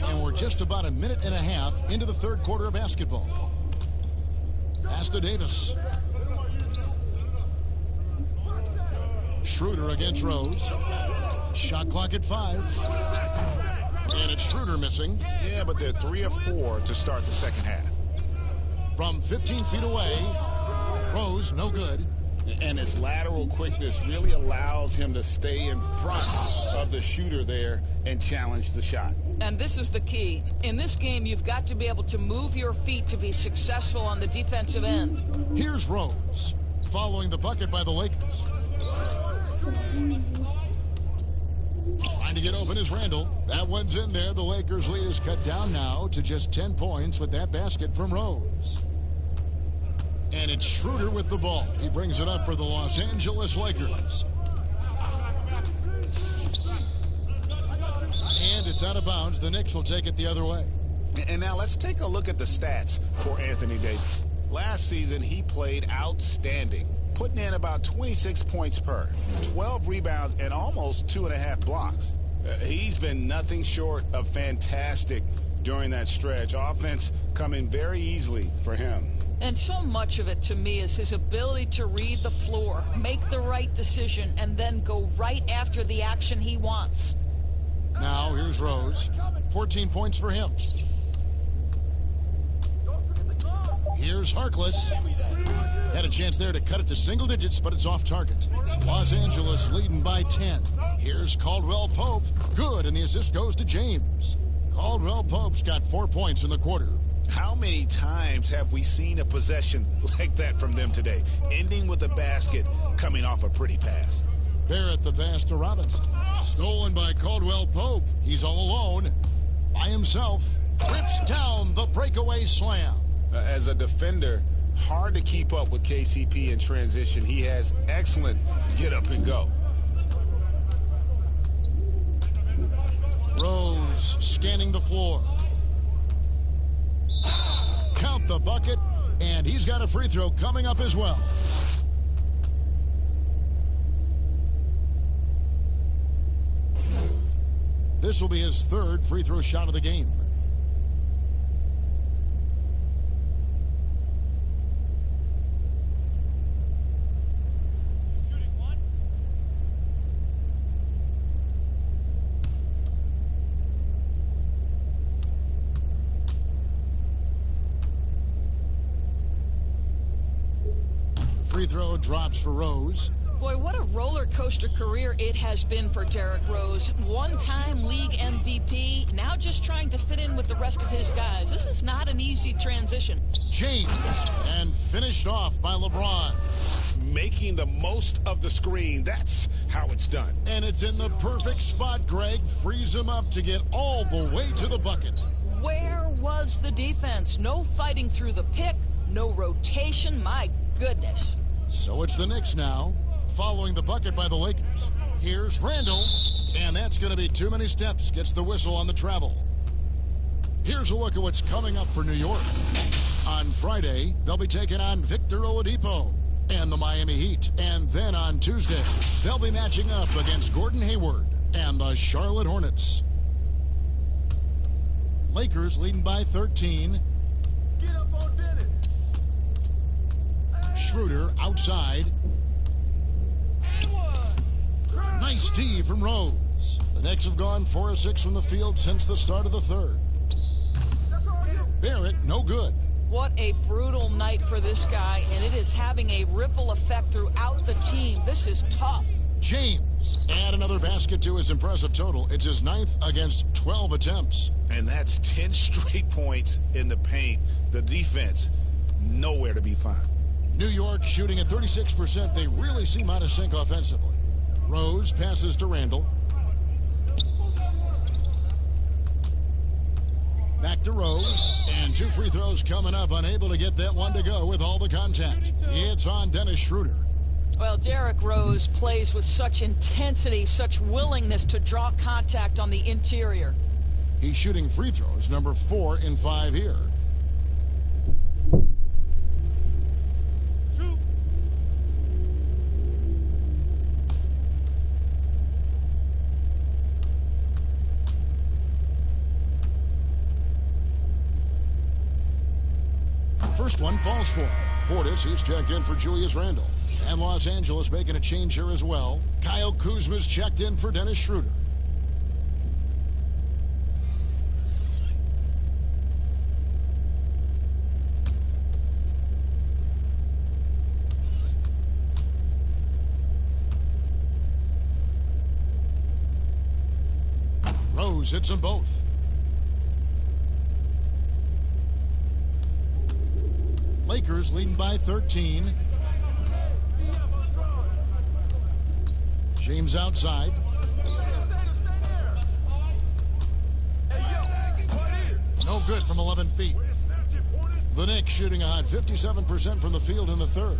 And we're just about a minute and a half into the third quarter of basketball. Pass to Davis. Schroeder against Rose. Shot clock at 5. And it's Schroeder missing. Yeah, but they're 3 of 4 to start the second half. From 15 feet away, Rose, no good. And his lateral quickness really allows him to stay in front of the shooter there and challenge the shot. And this is the key. In this game, you've got to be able to move your feet to be successful on the defensive end. Here's Rose, following the bucket by the Lakers. Trying to get open is Randall. That one's in there. The Lakers' lead is cut down now to just 10 points with that basket from Rose. And it's Schroeder with the ball. He brings it up for the Los Angeles Lakers. And it's out of bounds. The Knicks will take it the other way. And now let's take a look at the stats for Anthony Davis. Last season, he played outstanding, putting in about 26 points per, 12 rebounds, and almost 2.5 blocks. He's been nothing short of fantastic during that stretch. Offense coming very easily for him. And so much of it, to me, is his ability to read the floor, make the right decision, and then go right after the action he wants. Now, here's Rose. 14 points for him. Here's Harkless. Had a chance there to cut it to single digits, but it's off target. Los Angeles leading by 10. Here's Caldwell Pope. Good, and the assist goes to James. Caldwell Pope's got 4 points in the quarter. How many times have we seen a possession like that from them today, ending with a basket coming off a pretty pass? Barrett the pass to Robinson. Stolen by Caldwell Pope. He's all alone. By himself. Rips down the breakaway slam. As a defender, hard to keep up with KCP in transition. He has excellent get up and go. Rose scanning the floor. Count the bucket, and he's got a free throw coming up as well. This will be his third free throw shot of the game. Free throw drops for Rose. Boy, what a roller coaster career it has been for Derrick Rose. One-time league MVP, now just trying to fit in with the rest of his guys. This is not an easy transition. James, and finished off by LeBron. Making the most of the screen, that's how it's done. And it's in the perfect spot, Greg. Frees him up to get all the way to the bucket. Where was the defense? No fighting through the pick, no rotation, my goodness. So it's the Knicks now, following the bucket by the Lakers. Here's Randall, and that's going to be too many steps. Gets the whistle on the travel. Here's a look at what's coming up for New York. On Friday, they'll be taking on Victor Oladipo and the Miami Heat. And then on Tuesday, they'll be matching up against Gordon Hayward and the Charlotte Hornets. Lakers leading by 13. Get up on Dennis. Schroeder outside. Nice D from Rose. The Knicks have gone 4 of 6 from the field since the start of the third. Barrett, no good. What a brutal night for this guy, and it is having a ripple effect throughout the team. This is tough. James, add another basket to his impressive total. It's his 9th against 12 attempts. And that's 10 straight points in the paint. The defense, nowhere to be found. New York shooting at 36%. They really seem out of sync offensively. Rose passes to Randall. Back to Rose, and 2 free throws coming up. Unable to get that one to go with all the contact. It's on Dennis Schroeder. Well, Derrick Rose plays with such intensity, such willingness to draw contact on the interior. He's shooting free throws, number 4 in 5 here. First one falls for Portis. He's checked in for Julius Randle. And Los Angeles making a change here as well. Kyle Kuzma's checked in for Dennis Schroeder. Rose hits them both. Lakers leading by 13. James outside. No good from 11 feet. The Knicks shooting a hot 57% from the field in the third.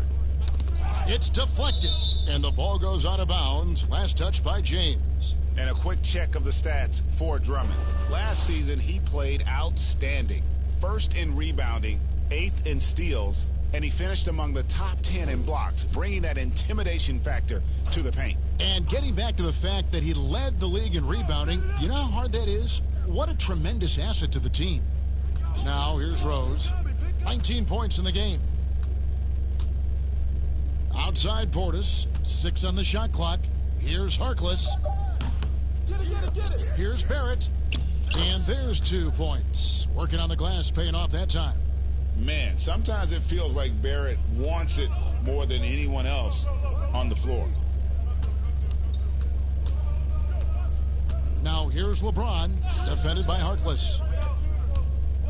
It's deflected, and the ball goes out of bounds. Last touch by James. And a quick check of the stats for Drummond. Last season, he played outstanding. First in rebounding, 8th in steals, and he finished among the top 10 in blocks, bringing that intimidation factor to the paint. And getting back to the fact that he led the league in rebounding, you know how hard that is? What a tremendous asset to the team. Now, here's Rose. 19 points in the game. Outside Portis. 6 on the shot clock. Here's Harkless. Here's Barrett. And there's 2 points. Working on the glass, paying off that time. Man, sometimes it feels like Barrett wants it more than anyone else on the floor. Now here's LeBron, defended by Harkless.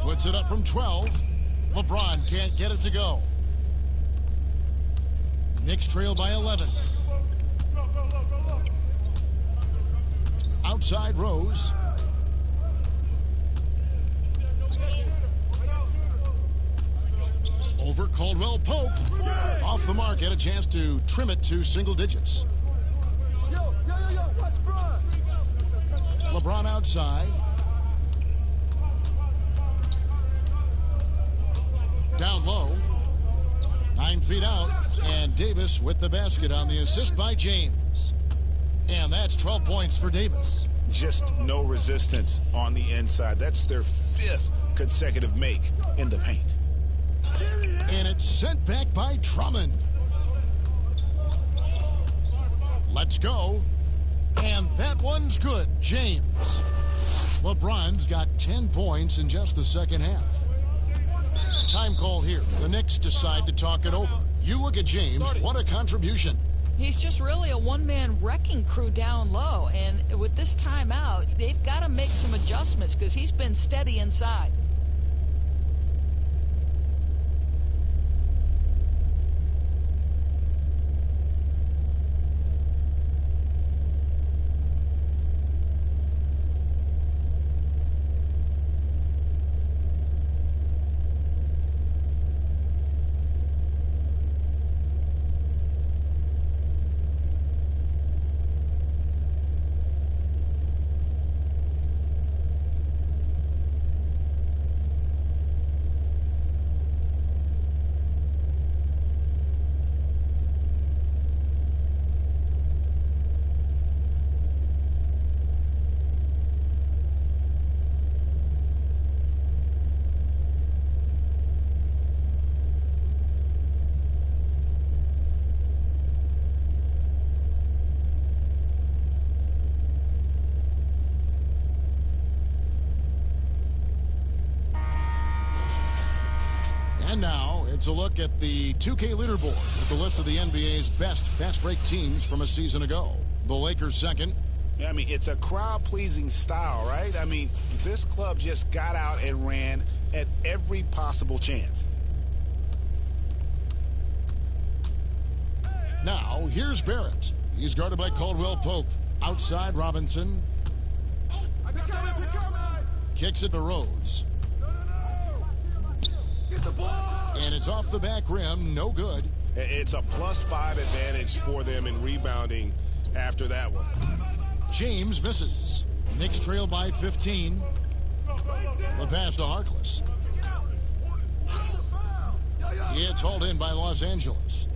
Puts it up from 12. LeBron can't get it to go. Knicks trail by 11. Outside Rose. Over Caldwell Pope. Off the mark, had a chance to trim it to single digits. LeBron outside. Down low. 9 feet out. And Davis with the basket on the assist by James. And that's 12 points for Davis. Just no resistance on the inside. That's their 5th consecutive make in the paint. And it's sent back by Drummond. Let's go. And that one's good. James. LeBron's got 10 points in just the second half. Time call here. The Knicks decide to talk it over. You look at James. What a contribution. He's just really a one-man wrecking crew down low. And with this timeout, they've got to make some adjustments because he's been steady inside. And now it's a look at the 2K leaderboard with the list of the NBA's best fast break teams from a season ago. The Lakers second. Yeah, I mean, it's a crowd-pleasing style, right? I mean, this club just got out and ran at every possible chance. Now, here's Barrett. He's guarded by Caldwell Pope. Outside Robinson. Kicks it to Rose. And it's off the back rim. No good. It's a +5 advantage for them in rebounding after that one. James misses. Knicks trail by 15. The pass to Harkless. It's hauled in by Los Angeles.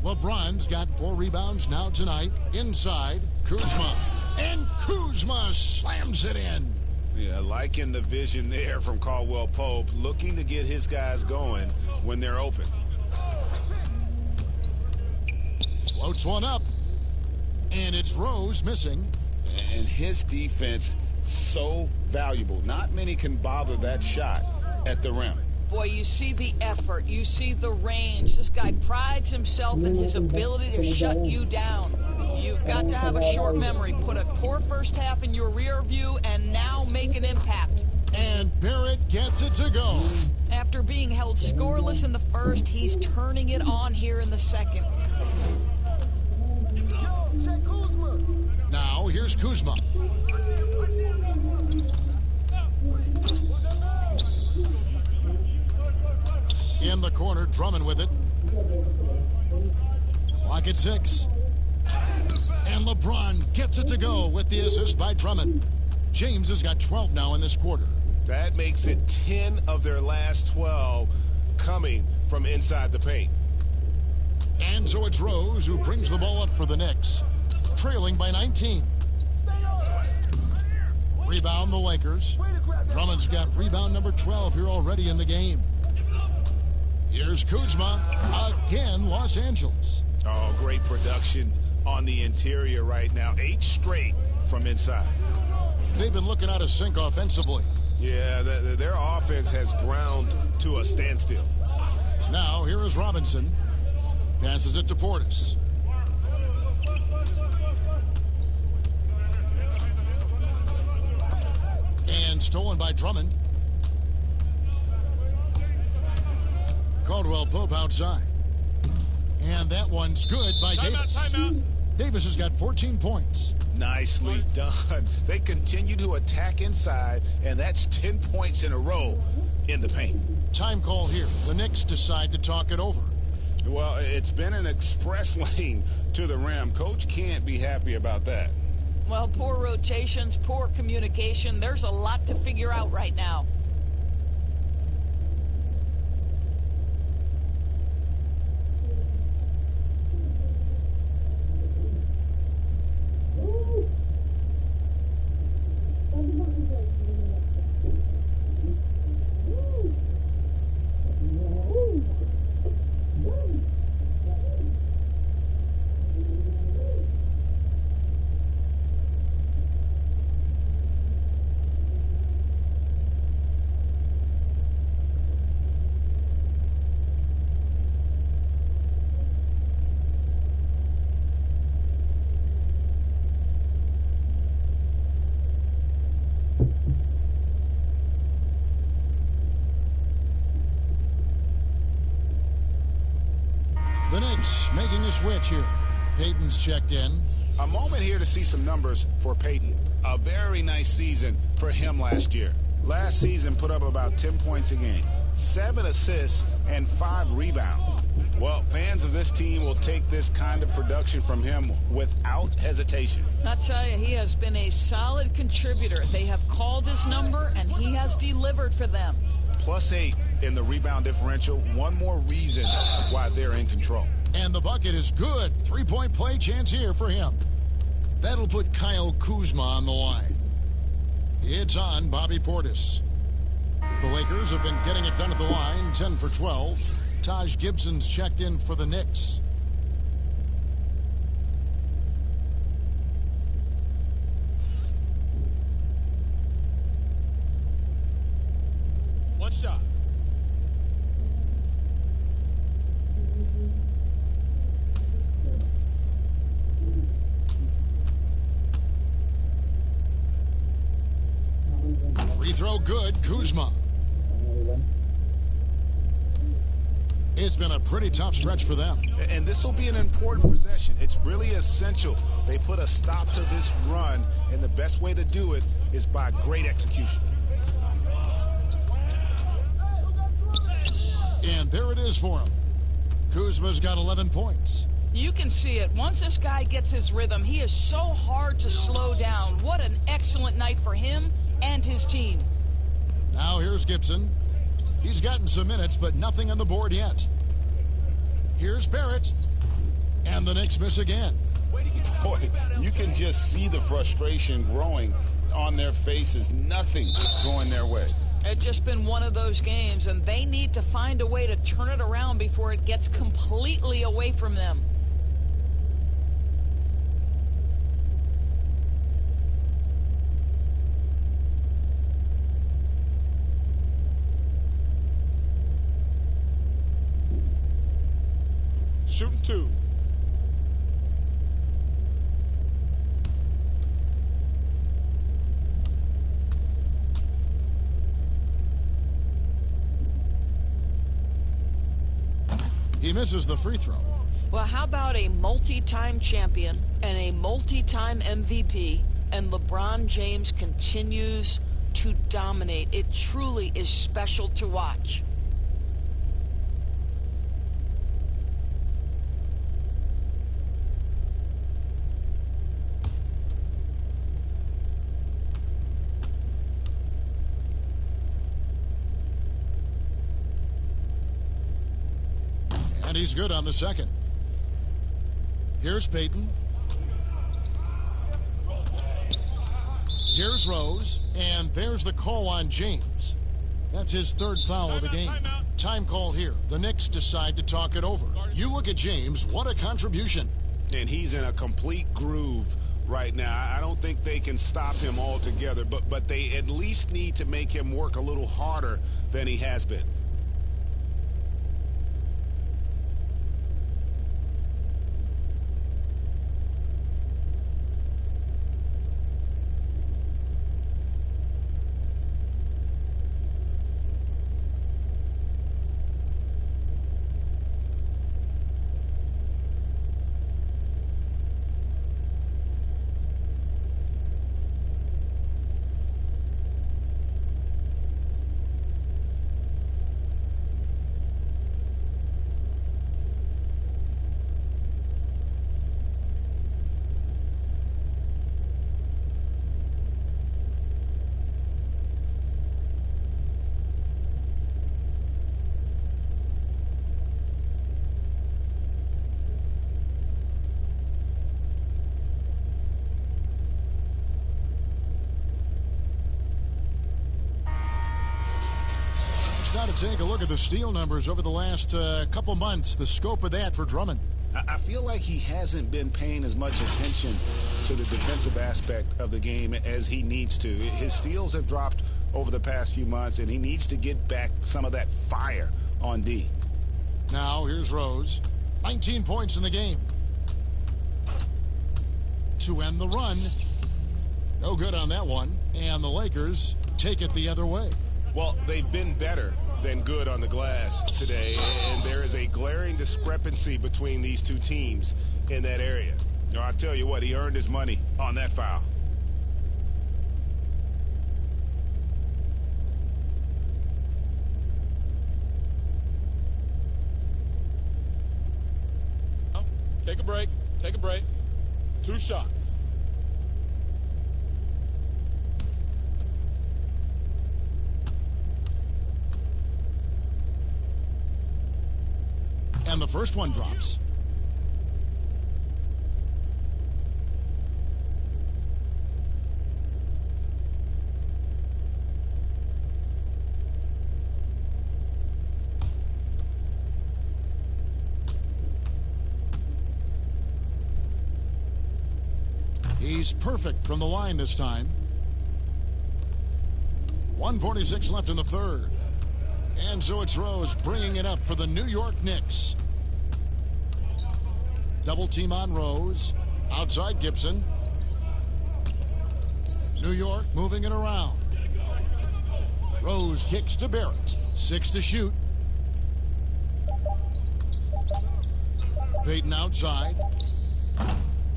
LeBron's got 4 rebounds now tonight. Inside, Kuzma. And Kuzma slams it in. Yeah, liking the vision there from Caldwell Pope, looking to get his guys going when they're open. Floats one up. And it's Rose missing. And his defense so valuable. Not many can bother that shot at the rim. Boy, you see the effort. You see the range. This guy prides himself in his ability to shut you down. You've got to have a short memory. Put a poor first half in your rear view and now make an impact. And Barrett gets it to go. After being held scoreless in the first, he's turning it on here in the second. Now, here's Kuzma. In the corner, Drummond with it. Clock at 6. And LeBron gets it to go with the assist by Drummond. James has got 12 now in this quarter. That makes it 10 of their last 12 coming from inside the paint. And so it's Rose who brings the ball up for the Knicks, trailing by 19. Rebound the Lakers. Drummond's got rebound number 12 here already in the game. Here's Kuzma. Again, Los Angeles. Oh, great production on the interior right now. 8 straight from inside. They've been looking out of sync offensively. Yeah, their offense has ground to a standstill. Now, here is Robinson. Passes it to Portis. And stolen by Drummond. Caldwell Pope outside. And that one's good by Davis. Timeout. Davis has got 14 points. Nicely done. They continue to attack inside, and that's 10 points in a row in the paint. Time call here. The Knicks decide to talk it over. Well, it's been an express lane to the rim. Coach can't be happy about that. Well, poor rotations, poor communication. There's a lot to figure out right now. The Knicks making a switch here. Payton's checked in. A moment here to see some numbers for Payton. A very nice season for him last year. Last season put up about 10 points a game, 7 assists, and 5 rebounds. Well, fans of this team will take this kind of production from him without hesitation. I tell you, he has been a solid contributor. They have called his number, and he has delivered for them. +8 in the rebound differential. One more reason why they're in control. And the bucket is good. 3-point play chance here for him. That'll put Kyle Kuzma on the line. It's on Bobby Portis. The Lakers have been getting it done at the line, 10 for 12. Taj Gibson's checked in for the Knicks. One shot. Free throw good, Kuzma. It's been a pretty tough stretch for them. And this will be an important possession. It's really essential they put a stop to this run, and the best way to do it is by great execution. And there it is for him. Kuzma's got 11 points. You can see it. Once this guy gets his rhythm, he is so hard to slow down. What an excellent night for him and his team. Now here's Gibson. He's gotten some minutes, but nothing on the board yet. Here's Barrett. And the Knicks miss again. Boy, you can just see the frustration growing on their faces. Nothing going their way. It's just been one of those games, and they need to find a way to turn it around before it gets completely away from them. Shooting 2. He misses the free throw. Well, how about a multi-time champion and a multi-time MVP, and LeBron James continues to dominate. It truly is special to watch. And he's good on the second. Here's Payton. Here's Rose, and there's the call on James. That's his third foul of the game. Time call here. The Knicks decide to talk it over. You look at James, what a contribution. And he's in a complete groove right now. I don't think they can stop him altogether, but they at least need to make him work a little harder than he has been. Got to take a look at the steal numbers over the last couple months. The scope of that for Drummond. I feel like he hasn't been paying as much attention to the defensive aspect of the game as he needs to. His steals have dropped over the past few months, and he needs to get back some of that fire on D. Now, here's Rose. 19 points in the game. To end the run. No good on that one. And the Lakers take it the other way. Well, they've been better than good on the glass today, and there is a glaring discrepancy between these two teams in that area. Now, I'll tell you what, he earned his money on that foul. Take a break. Take a break. 2 shots. And the first one drops. He's perfect from the line this time. 1:46 left in the third. And so it's Rose bringing it up for the New York Knicks. Double team on Rose. Outside Gibson. New York moving it around. Rose kicks to Barrett. 6 to shoot. Payton outside.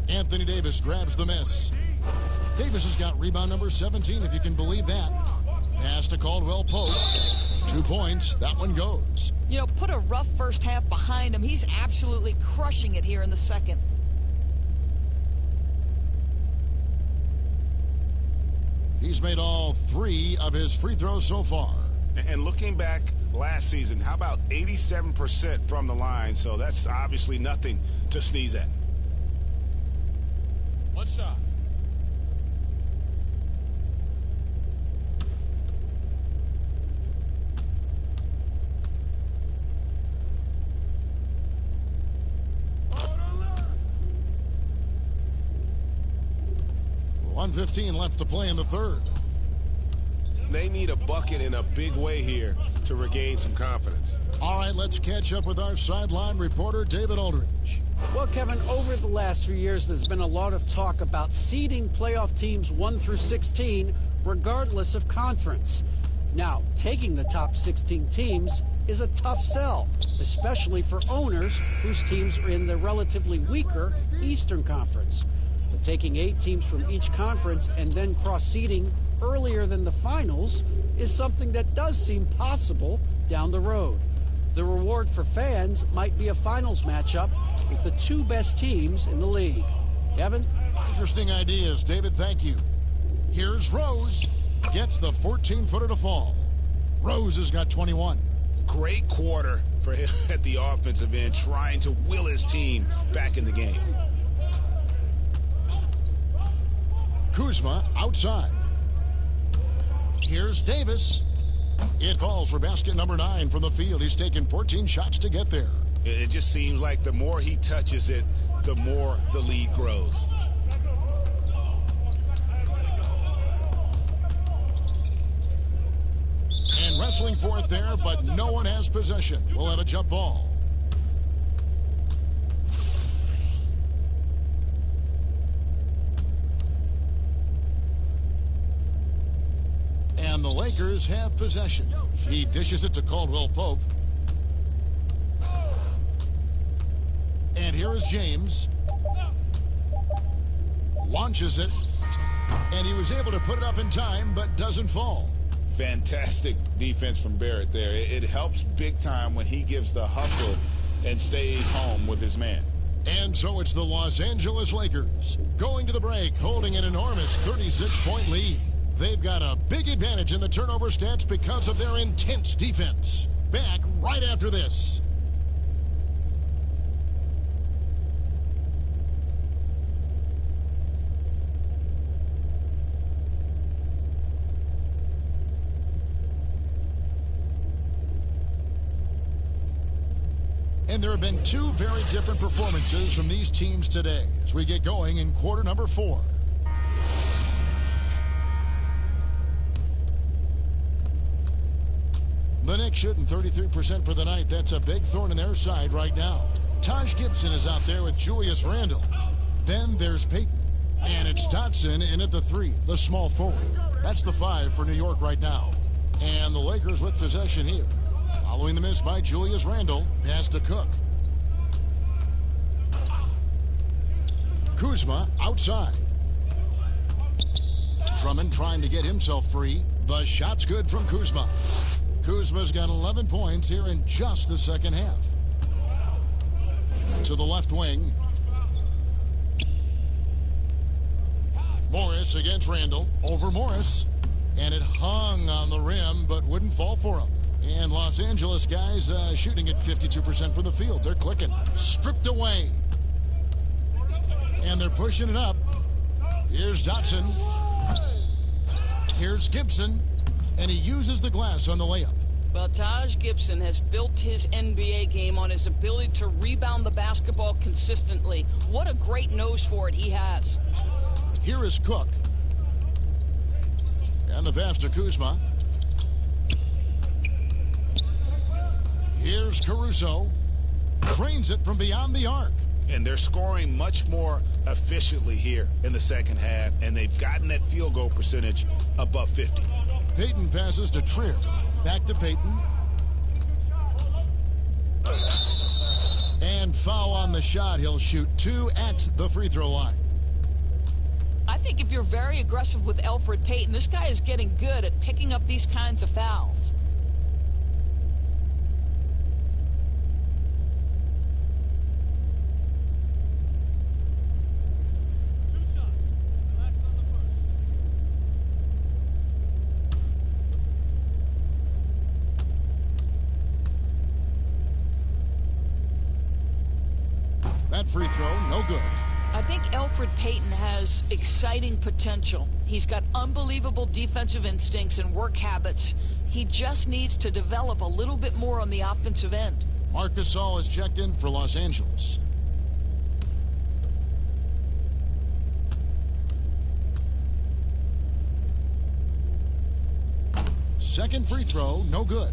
Anthony Davis grabs the miss. Davis has got rebound number 17, if you can believe that. Pass to Caldwell Pope. 2 points. That one goes. You know, put a rough first half behind him. He's absolutely crushing it here in the second. He's made all 3 of his free throws so far. And looking back last season, how about 87% from the line? So that's obviously nothing to sneeze at. 1 shot. .115 left to play in the third. They need a bucket in a big way here to regain some confidence. All right, let's catch up with our sideline reporter, David Aldridge. Well, Kevin, over the last few years, there's been a lot of talk about seeding playoff teams 1 through 16, regardless of conference. Now, taking the top 16 teams is a tough sell, especially for owners whose teams are in the relatively weaker Eastern Conference. But taking 8 teams from each conference and then cross-seeding earlier than the finals is something that does seem possible down the road. The reward for fans might be a finals matchup with the 2 best teams in the league. Kevin? Interesting ideas, David. Thank you. Here's Rose. Gets the 14-footer to fall. Rose has got 21. Great quarter for him at the offensive end, trying to will his team back in the game. Kuzma outside. Here's Davis. It falls for basket number 9 from the field. He's taken 14 shots to get there. It just seems like the more he touches it, the more the lead grows. And wrestling for it there, but no one has possession. We'll have a jump ball. And the Lakers have possession. He dishes it to Caldwell Pope. And here is James. Launches it. And he was able to put it up in time, but doesn't fall. Fantastic defense from Barrett there. It helps big time when he gives the hustle and stays home with his man. And so it's the Los Angeles Lakers going to the break, holding an enormous 36-point lead. They've got a big advantage in the turnover stats because of their intense defense. Back right after this. And there have been two very different performances from these teams today as we get going in quarter number 4. The Knicks shooting 33% for the night. That's a big thorn in their side right now. Taj Gibson is out there with Julius Randle. Then there's Payton. And it's Dotson in at the 3, the small forward. That's the 5 for New York right now. And the Lakers with possession here. Following the miss by Julius Randle, pass to Cook. Kuzma outside. Drummond trying to get himself free. The shot's good from Kuzma. Kuzma's got 11 points here in just the second half. To the left wing. Morris against Randle. Over Morris. And it hung on the rim, but wouldn't fall for him. And Los Angeles guys shooting at 52% from the field. They're clicking. Stripped away. And they're pushing it up. Here's Dotson. Here's Gibson. And he uses the glass on the layup. Well, Taj Gibson has built his NBA game on his ability to rebound the basketball consistently. What a great nose for it he has. Here is Cook. And the pass to Kuzma. Here's Caruso. Drains it from beyond the arc. And they're scoring much more efficiently here in the second half, and they've gotten that field goal percentage above 50. Payton passes to Trier. Back to Payton. And foul on the shot. He'll shoot 2 at the free throw line. I think if you're very aggressive with Elfrid Payton, this guy is getting good at picking up these kinds of fouls. That free throw, no good. I think Elfrid Payton has exciting potential. He's got unbelievable defensive instincts and work habits. He just needs to develop a little bit more on the offensive end. Marc Gasol is checked in for Los Angeles. Second free throw, no good.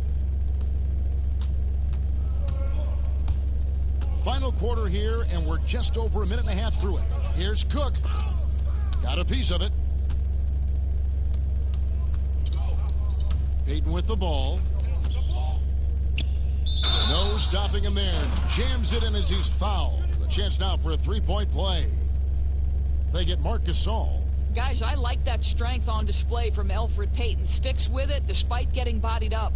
Final quarter here, and we're just over a minute and a half through it. Here's Cook. Got a piece of it. Payton with the ball. No stopping him there. Jams it in as he's fouled. The chance now for a three-point play. They get Marc Gasol. Guys, I like that strength on display from Elfrid Payton. Sticks with it despite getting bodied up.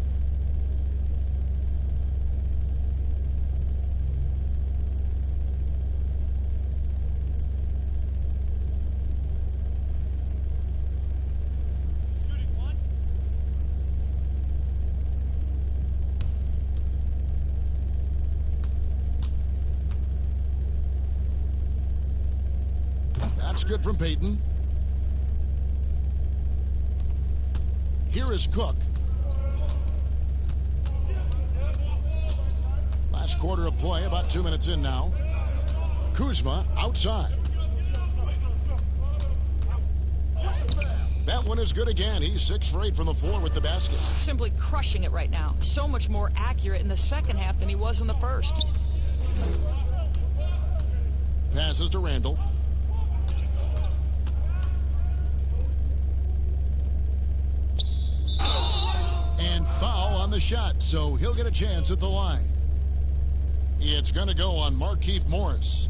That's good from Payton. Here is Cook. Last quarter of play, about 2 minutes in now. Kuzma outside. That one is good again. He's 6 for 8 from the floor with the basket. Simply crushing it right now. So much more accurate in the second half than he was in the first. Passes to Randall. And foul on the shot, so he'll get a chance at the line. It's going to go on Markieff Morris.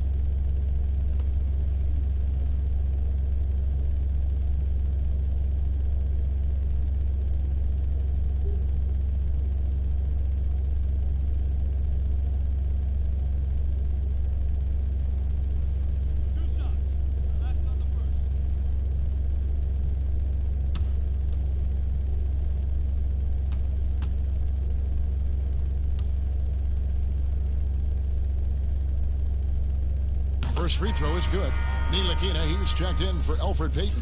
First free throw is good. Ntilikina, he's checked in for Elfrid Payton.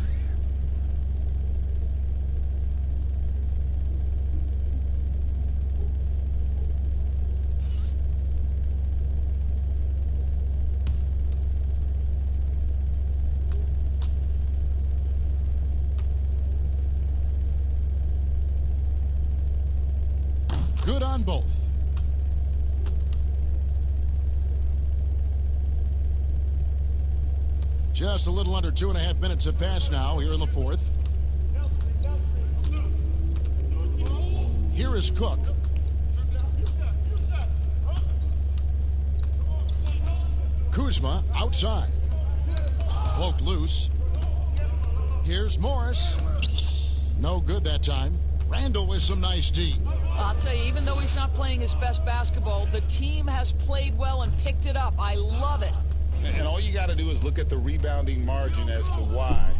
Good on both. Just a little under 2.5 minutes have passed now here in the fourth. Here is Cook. Kuzma outside. Cloaked loose. Here's Morris. No good that time. Randall with some nice D. I'll tell you, even though he's not playing his best basketball, the team has played well and picked it up. I love it. And all you got to do is look at the rebounding margin as to why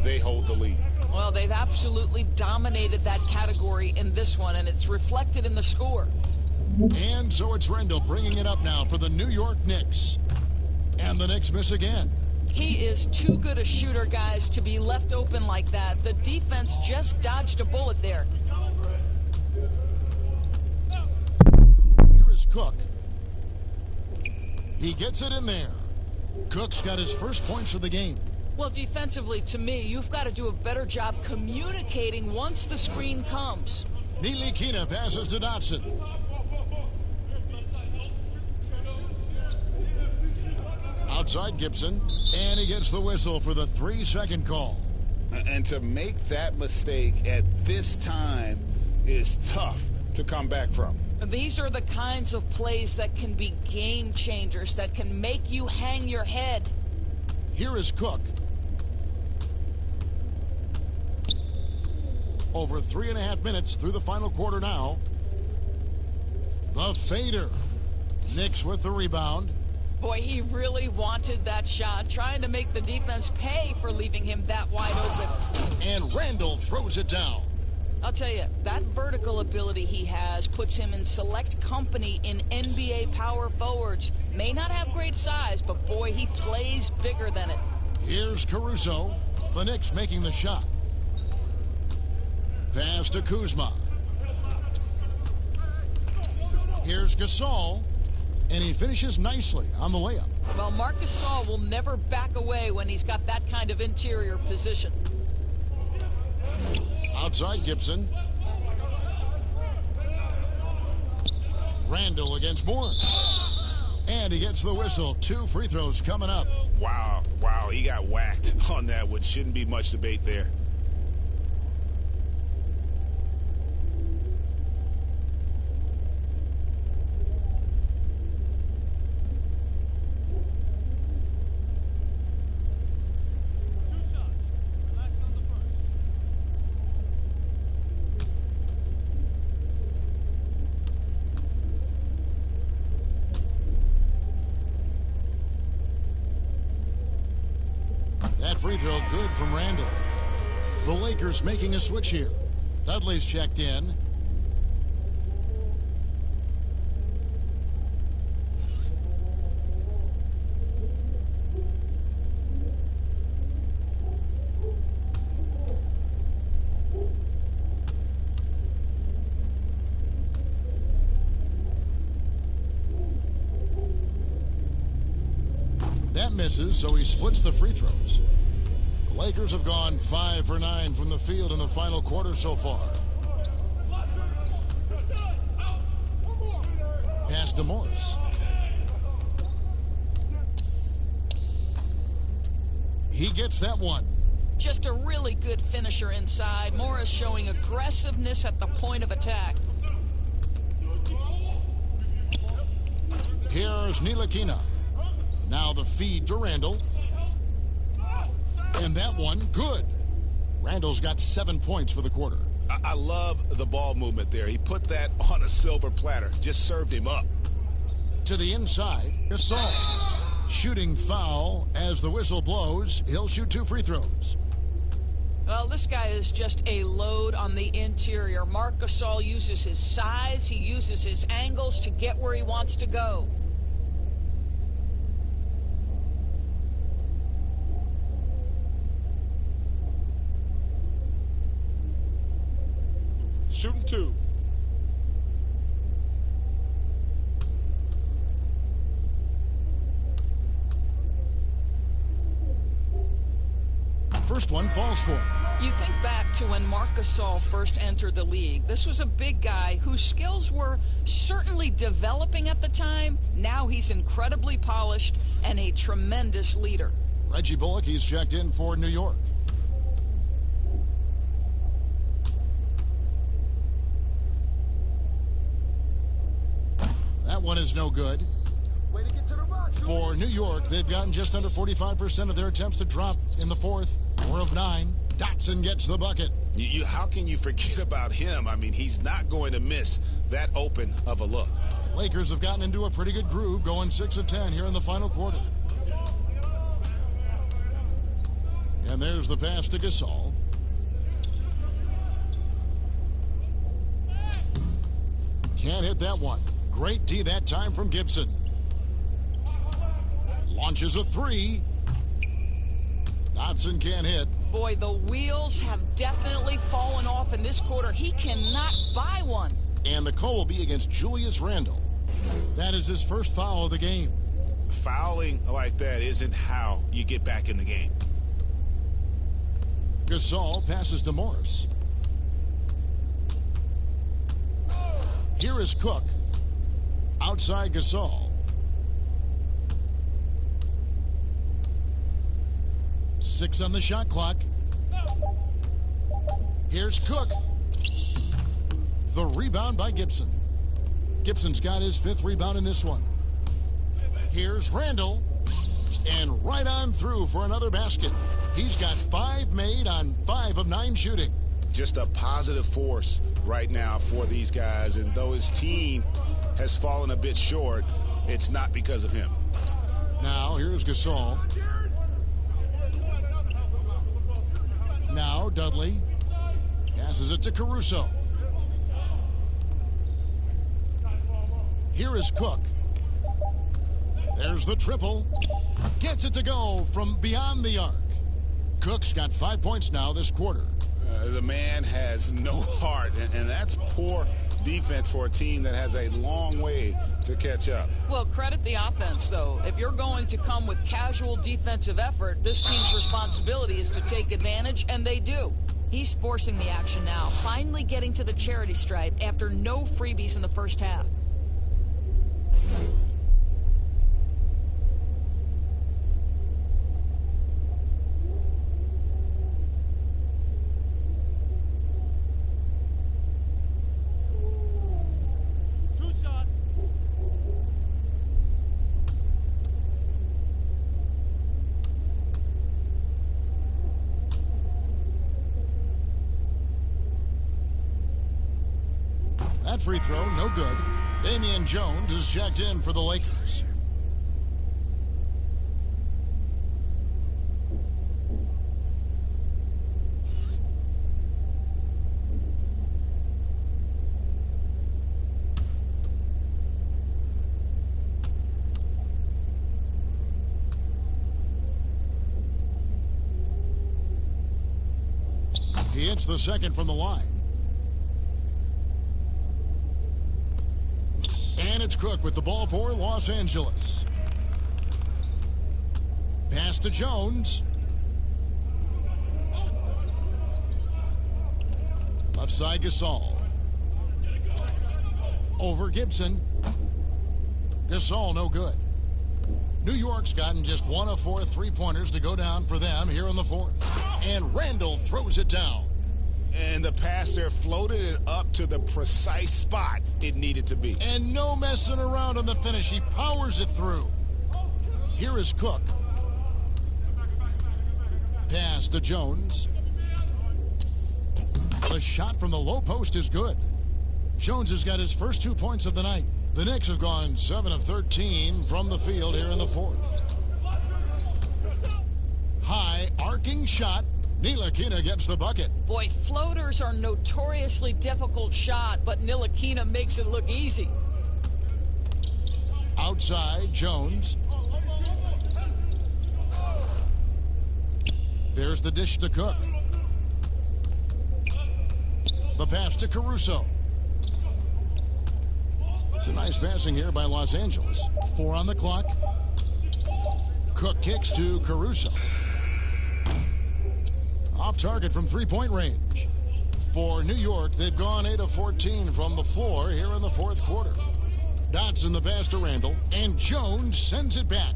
they hold the lead. Well, they've absolutely dominated that category in this one, and it's reflected in the score. And so it's Randall bringing it up now for the New York Knicks. And the Knicks miss again. He is too good a shooter, guys, to be left open like that. The defense just dodged a bullet there. Here is Cook. He gets it in there. Cook's got his first points of the game. Well, defensively, to me, you've got to do a better job communicating once the screen comes. Ntilikina passes to Dotson. Outside Gibson, and he gets the whistle for the 3-second call. And to make that mistake at this time is tough to come back from. These are the kinds of plays that can be game changers, that can make you hang your head. Here is Cook. Over 3.5 minutes through the final quarter now. The fader. Knicks with the rebound. Boy, he really wanted that shot, trying to make the defense pay for leaving him that wide open. And Randall throws it down. I'll tell you, that vertical ability he has puts him in select company in NBA power forwards. May not have great size, but boy, he plays bigger than it. Here's Caruso. The Knicks making the shot. Pass to Kuzma. Here's Gasol. And he finishes nicely on the layup. Well, Marc Gasol will never back away when he's got that kind of interior position. Outside Gibson. Randall against Morris. And he gets the whistle. 2 free throws coming up. Wow, he got whacked on that one. Shouldn't be much debate there. That free throw good from Randall. The Lakers making a switch here. Dudley's checked in. That misses, so he splits the free throws. The Lakers have gone 5 for 9 from the field in the final quarter so far. Pass to Morris. He gets that one. Just a really good finisher inside. Morris showing aggressiveness at the point of attack. Here's Ntilikina. Now the feed to Randall. And that one, good. Randall's got 7 points for the quarter. I love the ball movement there. He put that on a silver platter. Just served him up. To the inside, Gasol. Shooting foul as the whistle blows. He'll shoot 2 free throws. Well, this guy is just a load on the interior. Marc Gasol uses his size. He uses his angles to get where he wants to go. Shooting 2. First one falls for him. You think back to when Marc Gasol first entered the league. This was a big guy whose skills were certainly developing at the time. Now he's incredibly polished and a tremendous leader. Reggie Bullock, he's checked in for New York. That one is no good. For New York, they've gotten just under 45% of their attempts to drop in the fourth. 4 of 9. Dotson gets the bucket. How can you forget about him? I mean, he's not going to miss that open of a look. Lakers have gotten into a pretty good groove, going 6 of 10 here in the final quarter. And there's the pass to Gasol. Can't hit that one. Great D that time from Gibson. Launches a 3. Dotson can't hit. Boy, the wheels have definitely fallen off in this quarter. He cannot buy one. And the call will be against Julius Randle. That is his first foul of the game. Fouling like that isn't how you get back in the game. Gasol passes to Morris. Here is Cook. Outside Gasol. 6 on the shot clock. Here's Cook. The rebound by Gibson. Gibson's got his 5th rebound in this one. Here's Randall. And right on through for another basket. He's got 5 made on 5 of 9 shooting. Just a positive force right now for these guys. And though his team has fallen a bit short, it's not because of him. Now, here's Gasol. Now, Dudley passes it to Caruso. Here is Cook. There's the triple. Gets it to go from beyond the arc. Cook's got 5 points now this quarter. The man has no heart, and that's poor defense for a team that has a long way to catch up. Well, credit the offense, though. If you're going to come with casual defensive effort, this team's responsibility is to take advantage, and they do. He's forcing the action now, finally getting to the charity stripe after no freebies in the first half. That free throw, no good. Damian Jones is checked in for the Lakers. He hits the second from the line. And it's Cook with the ball for Los Angeles. Pass to Jones. Left side Gasol. Over Gibson. Gasol no good. New York's gotten just 1 of 4 3-pointers to go down for them here in the fourth. And Randall throws it down. And the pass there floated it up to the precise spot it needed to be. And no messing around on the finish. He powers it through. Here is Cook. Pass to Jones. The shot from the low post is good. Jones has got his first 2 points of the night. The Knicks have gone 7 of 13 from the field here in the fourth. High arcing shot. Ntilikina gets the bucket. Boy, floaters are notoriously difficult shot, but Ntilikina makes it look easy. Outside, Jones. There's the dish to Cook. The pass to Caruso. It's a nice passing here by Los Angeles. 4 on the clock. Cook kicks to Caruso. Off target from 3-point range. For New York, they've gone 8 of 14 from the floor here in the fourth quarter. Dotson the pass to Randall, and Jones sends it back.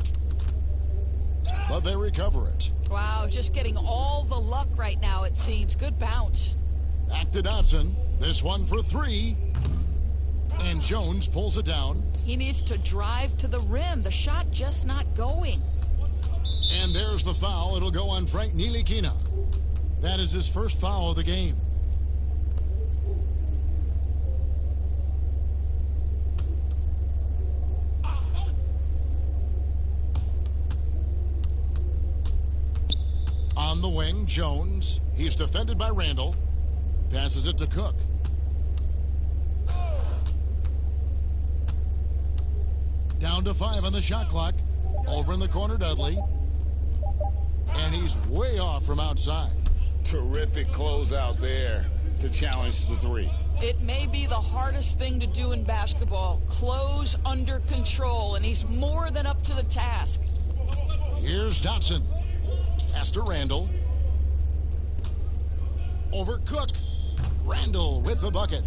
But they recover it. Wow, just getting all the luck right now, it seems. Good bounce. Back to Dotson. This one for 3. And Jones pulls it down. He needs to drive to the rim. The shot just not going. And there's the foul. It'll go on Frank Ntilikina. That is his first foul of the game. On the wing, Jones. He's defended by Randall. Passes it to Cook. Down to 5 on the shot clock. Over in the corner, Dudley. And he's way off from outside. Terrific closeout there to challenge the 3. It may be the hardest thing to do in basketball. Close under control, and he's more than up to the task. Here's Dotson. Pass to Randall. Over Cook. Randall with the bucket.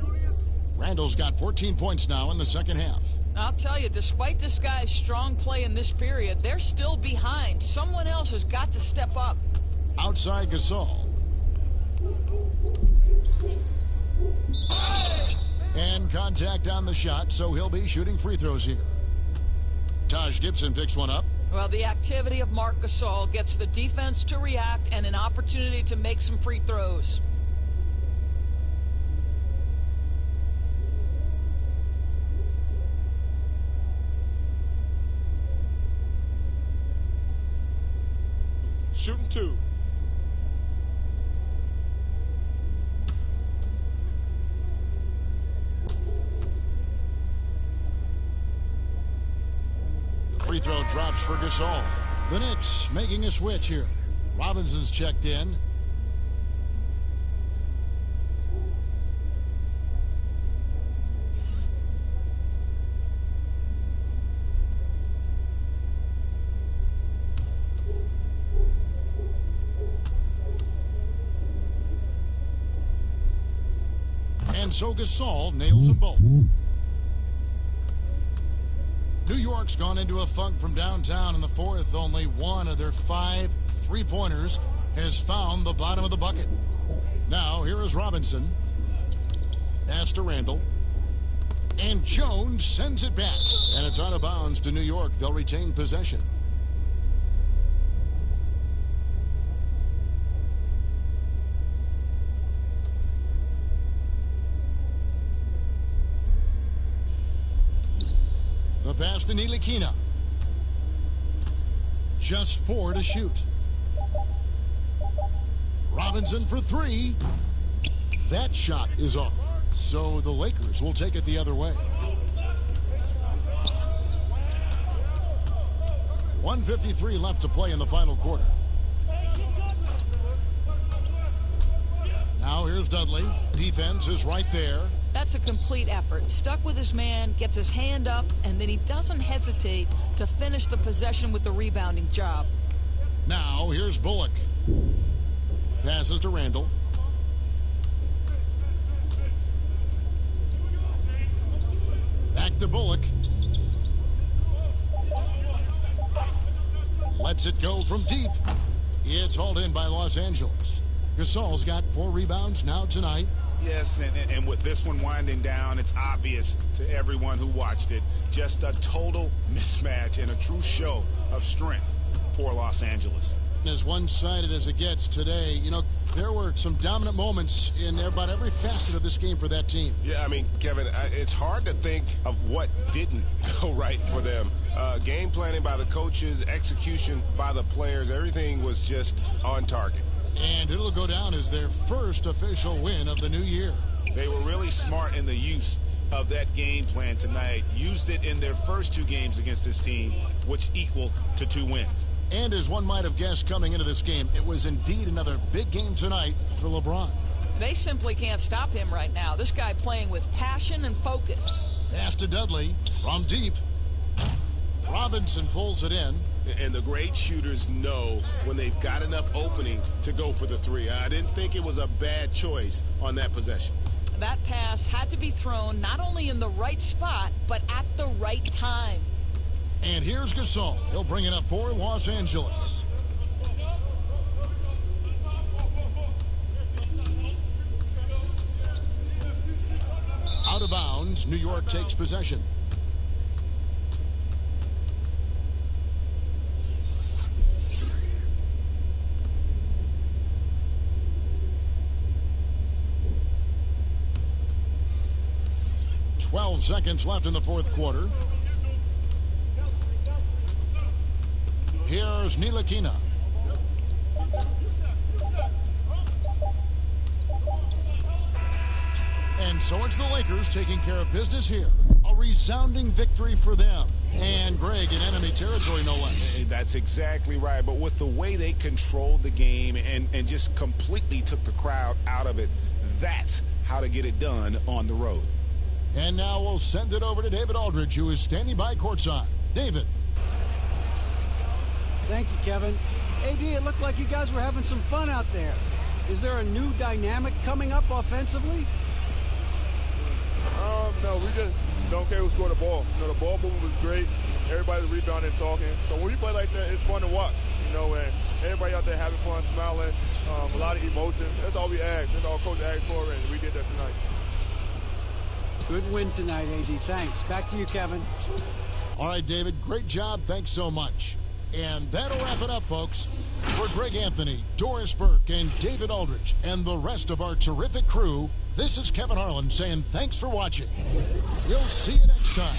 Randall's got 14 points now in the second half. I'll tell you, despite this guy's strong play in this period, they're still behind. Someone else has got to step up. Outside Gasol. And contact on the shot, so he'll be shooting free throws here. Taj Gibson picks one up. Well, the activity of Marc Gasol gets the defense to react and an opportunity to make some free throws. Shooting 2. Free throw drops for Gasol. The Knicks making a switch here. Robinson's checked in. And so Gasol nails them both. New York's gone into a funk from downtown in the fourth. Only one of their 5 3-pointers has found the bottom of the bucket. Now, here is Robinson. Pass to Randall. And Jones sends it back. And it's out of bounds to New York. They'll retain possession. The pass to Ntilikina. Just 4 to shoot. Robinson for 3. That shot is off. So the Lakers will take it the other way. 1:53 left to play in the final quarter. Now here's Dudley. Defense is right there. That's a complete effort. Stuck with his man, gets his hand up, and then he doesn't hesitate to finish the possession with the rebounding job. Now, here's Bullock. Passes to Randall. Back to Bullock. Lets it go from deep. It's hauled in by Los Angeles. Gasol's got 4 rebounds now tonight. Yes, and with this one winding down, it's obvious to everyone who watched it. Just a total mismatch and a true show of strength for Los Angeles. As one-sided as it gets today, you know, there were some dominant moments in about every facet of this game for that team. Yeah, I mean, Kevin, it's hard to think of what didn't go right for them. Game planning by the coaches, execution by the players, everything was just on target. And it'll go down as their first official win of the new year. They were really smart in the use of that game plan tonight. Used it in their first 2 games against this team, which equal to 2 wins. And as one might have guessed coming into this game, it was indeed another big game tonight for LeBron. They simply can't stop him right now. This guy playing with passion and focus. Pass to Dudley from deep. Robinson pulls it in. And the great shooters know when they've got enough opening to go for the 3. I didn't think it was a bad choice on that possession. That pass had to be thrown not only in the right spot, but at the right time. And here's Gasol. He'll bring it up for Los Angeles. Out of bounds, New York takes possession. Seconds left in the fourth quarter. Here's Ntilikina. And so it's the Lakers taking care of business here. A resounding victory for them. And Greg in enemy territory, no less. That's exactly right. But with the way they controlled the game and just completely took the crowd out of it, that's how to get it done on the road. And now we'll send it over to David Aldridge, who is standing by courtside. David. Thank you, Kevin. AD, it looked like you guys were having some fun out there. Is there a new dynamic coming up offensively? No, we just don't care who scored the ball. You know, the ball movement was great. Everybody's rebounding and talking. So when we play like that, it's fun to watch. You know, and everybody out there having fun, smiling, a lot of emotion. That's all we asked. That's all Coach asked for, and we did that tonight. Good win tonight, AD. Thanks. Back to you, Kevin. All right, David. Great job. Thanks so much. And that'll wrap it up, folks. For Greg Anthony, Doris Burke, and David Aldridge, and the rest of our terrific crew, this is Kevin Harlan saying thanks for watching. We'll see you next time.